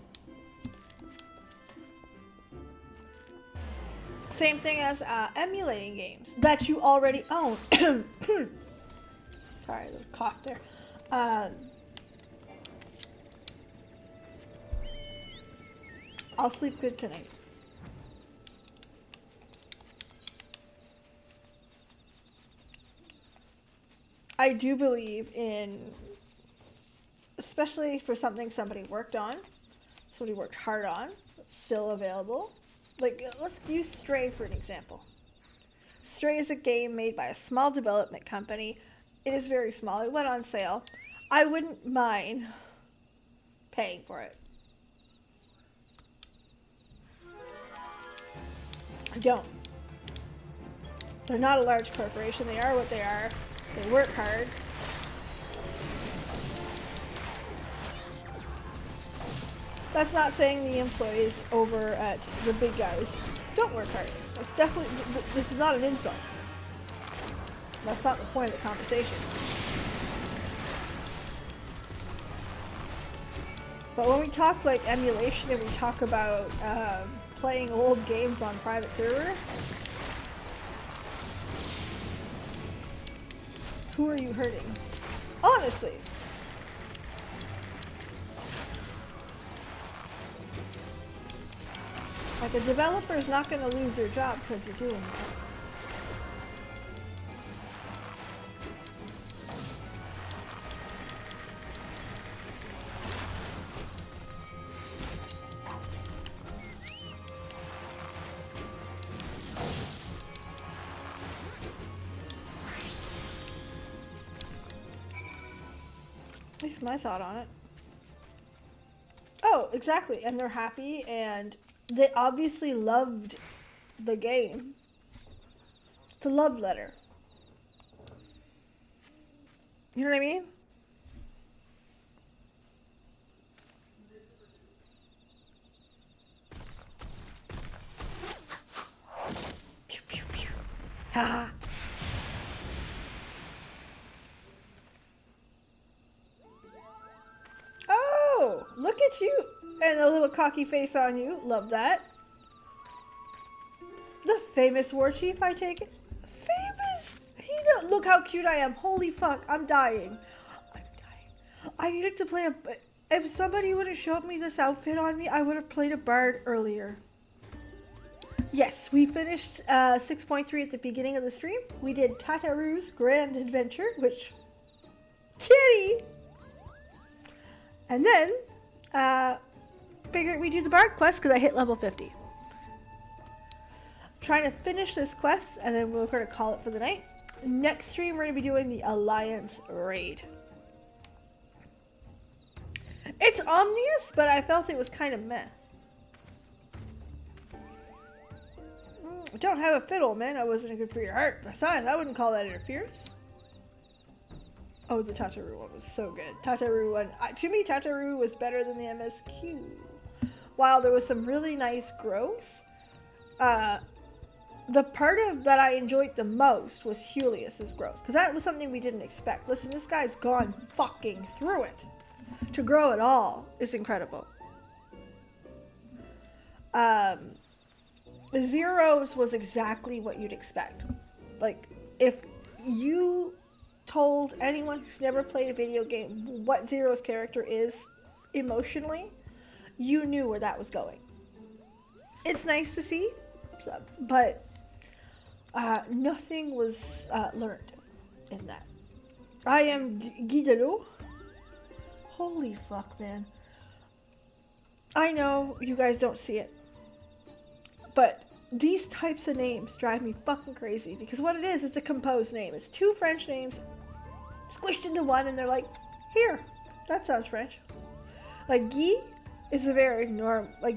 Same thing as emulating games that you already own. Sorry, a little cough there. I'll sleep good tonight. I do believe in, especially for something somebody worked on, somebody worked hard on, that's still available. Like, let's use Stray for an example. Stray is a game made by a small development company. It is very small. It went on sale. I wouldn't mind paying for it. I don't. They're not a large corporation. They are what they are. They work hard. That's not saying the employees over at the big guys don't work hard. That's definitely, this is not an insult. That's not the point of the conversation. But when we talk like emulation and we talk about playing old games on private servers, who are you hurting? Honestly. Like, a developer is not going to lose their job because you're doing that. At least my thought on it. Oh, exactly. And they're happy, and they obviously loved the game. It's a love letter. You know what I mean? Pew, pew, pew. Ha ha. Oh, look at you. And a little cocky face on you. Love that. The famous Warchief, I take it. Famous? Look how cute I am. Holy fuck. I'm dying. I'm dying. I needed to play a... If somebody would have showed me this outfit on me, I would have played a bard earlier. Yes, we finished 6.3 at the beginning of the stream. We did Tataru's Grand Adventure, which... Kitty! And then... figured we'd do the bard quest because I hit level 50. Trying to finish this quest and then we're going to call it for the night. Next stream we're going to be doing the Alliance Raid. It's ominous, but I felt it was kind of meh. I don't have a fiddle, man. I wasn't good for your heart. Besides, I wouldn't call that interference. Oh, the Tataru one was so good. Tataru one, to me, Tataru was better than the MSQ. While there was some really nice growth, the part of that I enjoyed the most was Julius's growth, because that was something we didn't expect. Listen, this guy's gone fucking through it. To grow at all is incredible. Zero's was exactly what you'd expect. Like, if you told anyone who's never played a video game what Zero's character is emotionally, you knew where that was going. It's nice to see, but nothing was learned in that. I am Guidalo. Holy fuck, man. I know you guys don't see it, but these types of names drive me fucking crazy, because what it is, it's a composed name. It's two French names squished into one, and they're like, here, that sounds French. Like, Guy is a very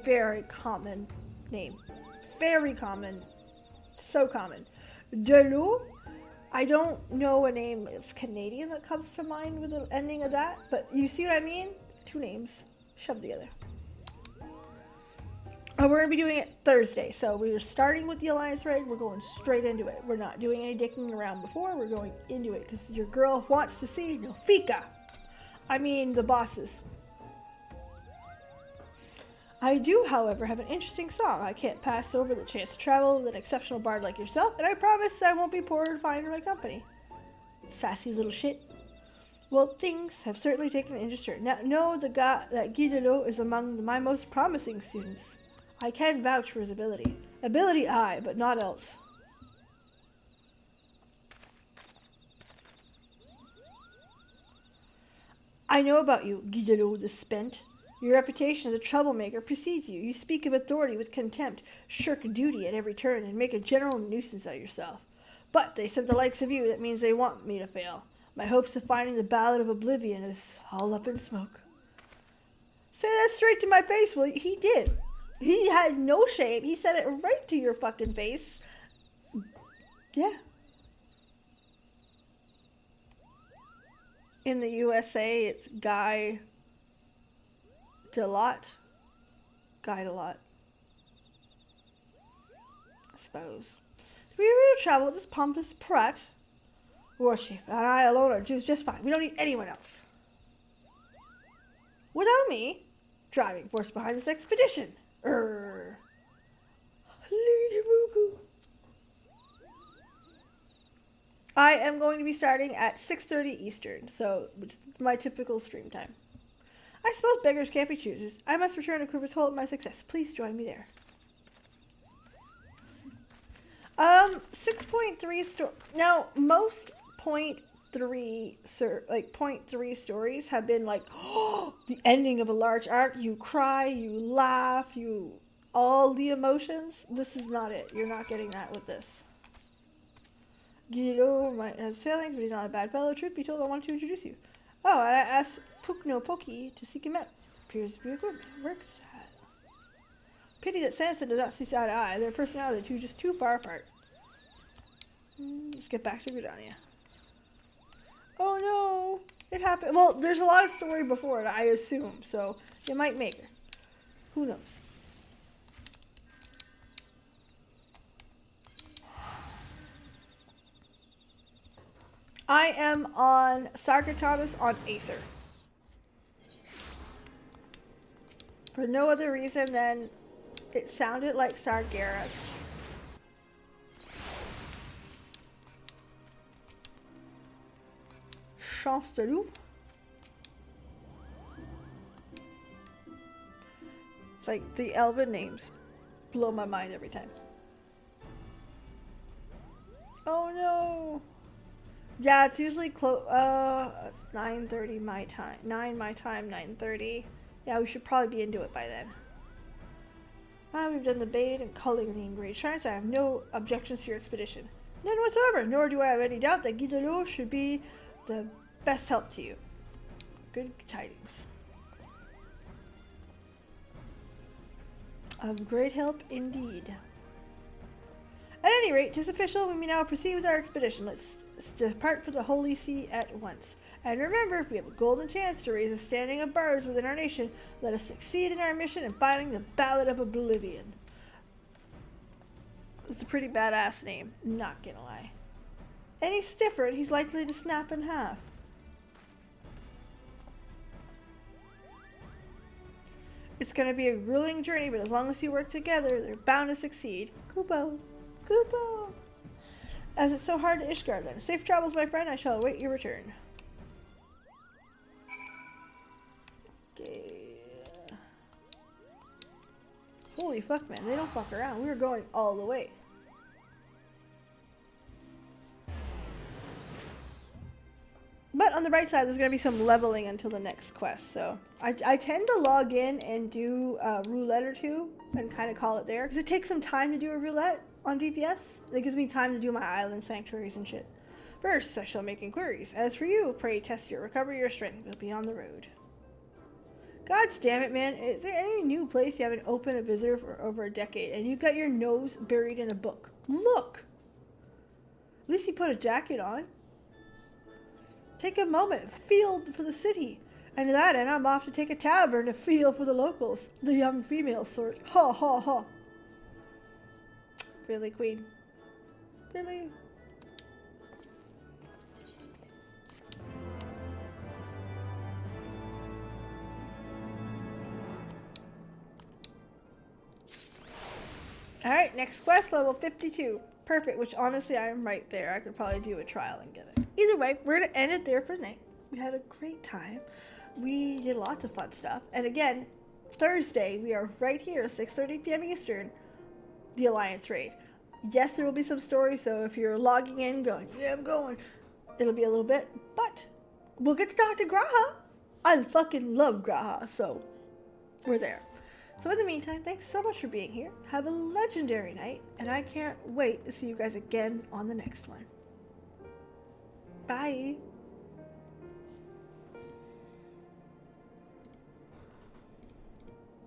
very common name. Very common. So common. Delou, I don't know a name that's Canadian that comes to mind with the ending of that, but you see what I mean? Two names shoved together. We're going to be doing it Thursday. So we're starting with the Alliance raid. We're going straight into it. We're not doing any dicking around before. We're going into it because your girl wants to see Nofika. I mean, the bosses. I do, however, have an interesting song. I can't pass over the chance to travel with an exceptional bard like yourself, and I promise I won't be poor to find my company. Sassy little shit. Well, things have certainly taken an interesting turn. Now, know that Guy Delot is among my most promising students. I can vouch for his ability. Ability, aye, but not else. I know about you, Guy Delot the Spent. Your reputation as a troublemaker precedes you. You speak of authority with contempt, shirk duty at every turn, and make a general nuisance of yourself. But they sent the likes of you, that means they want me to fail. My hopes of finding the Ballad of Oblivion is all up in smoke. Say that straight to my face. Well, he did. He had no shame. He said it right to your fucking face. Yeah. In the USA, it's Guy Delot. Guy Delot. I suppose. We will travel with this pompous prat. Warchief and I alone are just fine. We don't need anyone else. Without me, driving force behind this expedition. I am going to be starting at 6:30 Eastern, so it's my typical stream time. I suppose beggars can't be choosers. I must return to Cooper's Hole with my success. Please join me there. 6.3 now most 0.3 stories have been like, oh, the ending of a large arc. You cry, you laugh, all the emotions. This is not it. You're not getting that with this. Guido might have failings, but he's not a bad fellow. Truth be told, I want to introduce you. Oh, I asked Pukno Poki to seek him out. Appears to be a good man. Works sad. Pity that Sansa does not see eye to eye. Their personalities are just too far apart. Let's get back to Gridania. Oh no! It happened. Well, there's a lot of story before it, I assume, so you might make her. Who knows? I am on Sargatanas on Aether. For no other reason than it sounded like Sargeras. Chance de loup. It's like the Elven names blow my mind every time. Oh no! Yeah, it's usually close. 9:30 my time. 9 my time. 9:30. Yeah, we should probably be into it by then. We've done the bait and culling the engraved shrines. I have no objections to your expedition. None whatsoever. Nor do I have any doubt that Guy Delot should be the best help to you. Good tidings. Of great help indeed. At any rate, 'tis official. We may now proceed with our expedition. Let's depart for the Holy See at once. And remember, if we have a golden chance to raise a standing of bards within our nation, let us succeed in our mission in finding the Ballad of Oblivion. It's a pretty badass name, not gonna lie. Any stiffer, he's likely to snap in half. It's gonna be a grueling journey, but as long as you work together, they're bound to succeed. Kubo! Kubo! As it's so hard to Ishgard then. Safe travels, my friend. I shall await your return. Okay. Holy fuck, man. They don't fuck around. We were going all the way. But on the right side, there's going to be some leveling until the next quest. So I tend to log in and do a roulette or two and kind of call it there. Because it takes some time to do a roulette on DPS. It gives me time to do my island sanctuaries and shit. First, I shall make inquiries. As for you, pray test your recovery or strength. We'll be on the road. God damn it, man. Is there any new place you haven't opened a visitor for over a decade and you've got your nose buried in a book? Look! At least you put a jacket on. Take a moment. Feel for the city. And to that end, I'm off to take a tavern to feel for the locals. The young female sort. Ha ha ha. Really, Queen? Really? Alright, next quest, level 52. Perfect, which honestly I am right there. I could probably do a trial and get it. Either way, we're going to end it there for the night. We had a great time. We did lots of fun stuff. And again, Thursday, we are right here, 6:30 p.m. Eastern, the Alliance raid. Yes, there will be some stories, so if you're logging in going, yeah, I'm going, it'll be a little bit, but we'll get to talk to Graha. I fucking love Graha, so we're there. So in the meantime, thanks so much for being here. Have a legendary night, and I can't wait to see you guys again on the next one. Bye.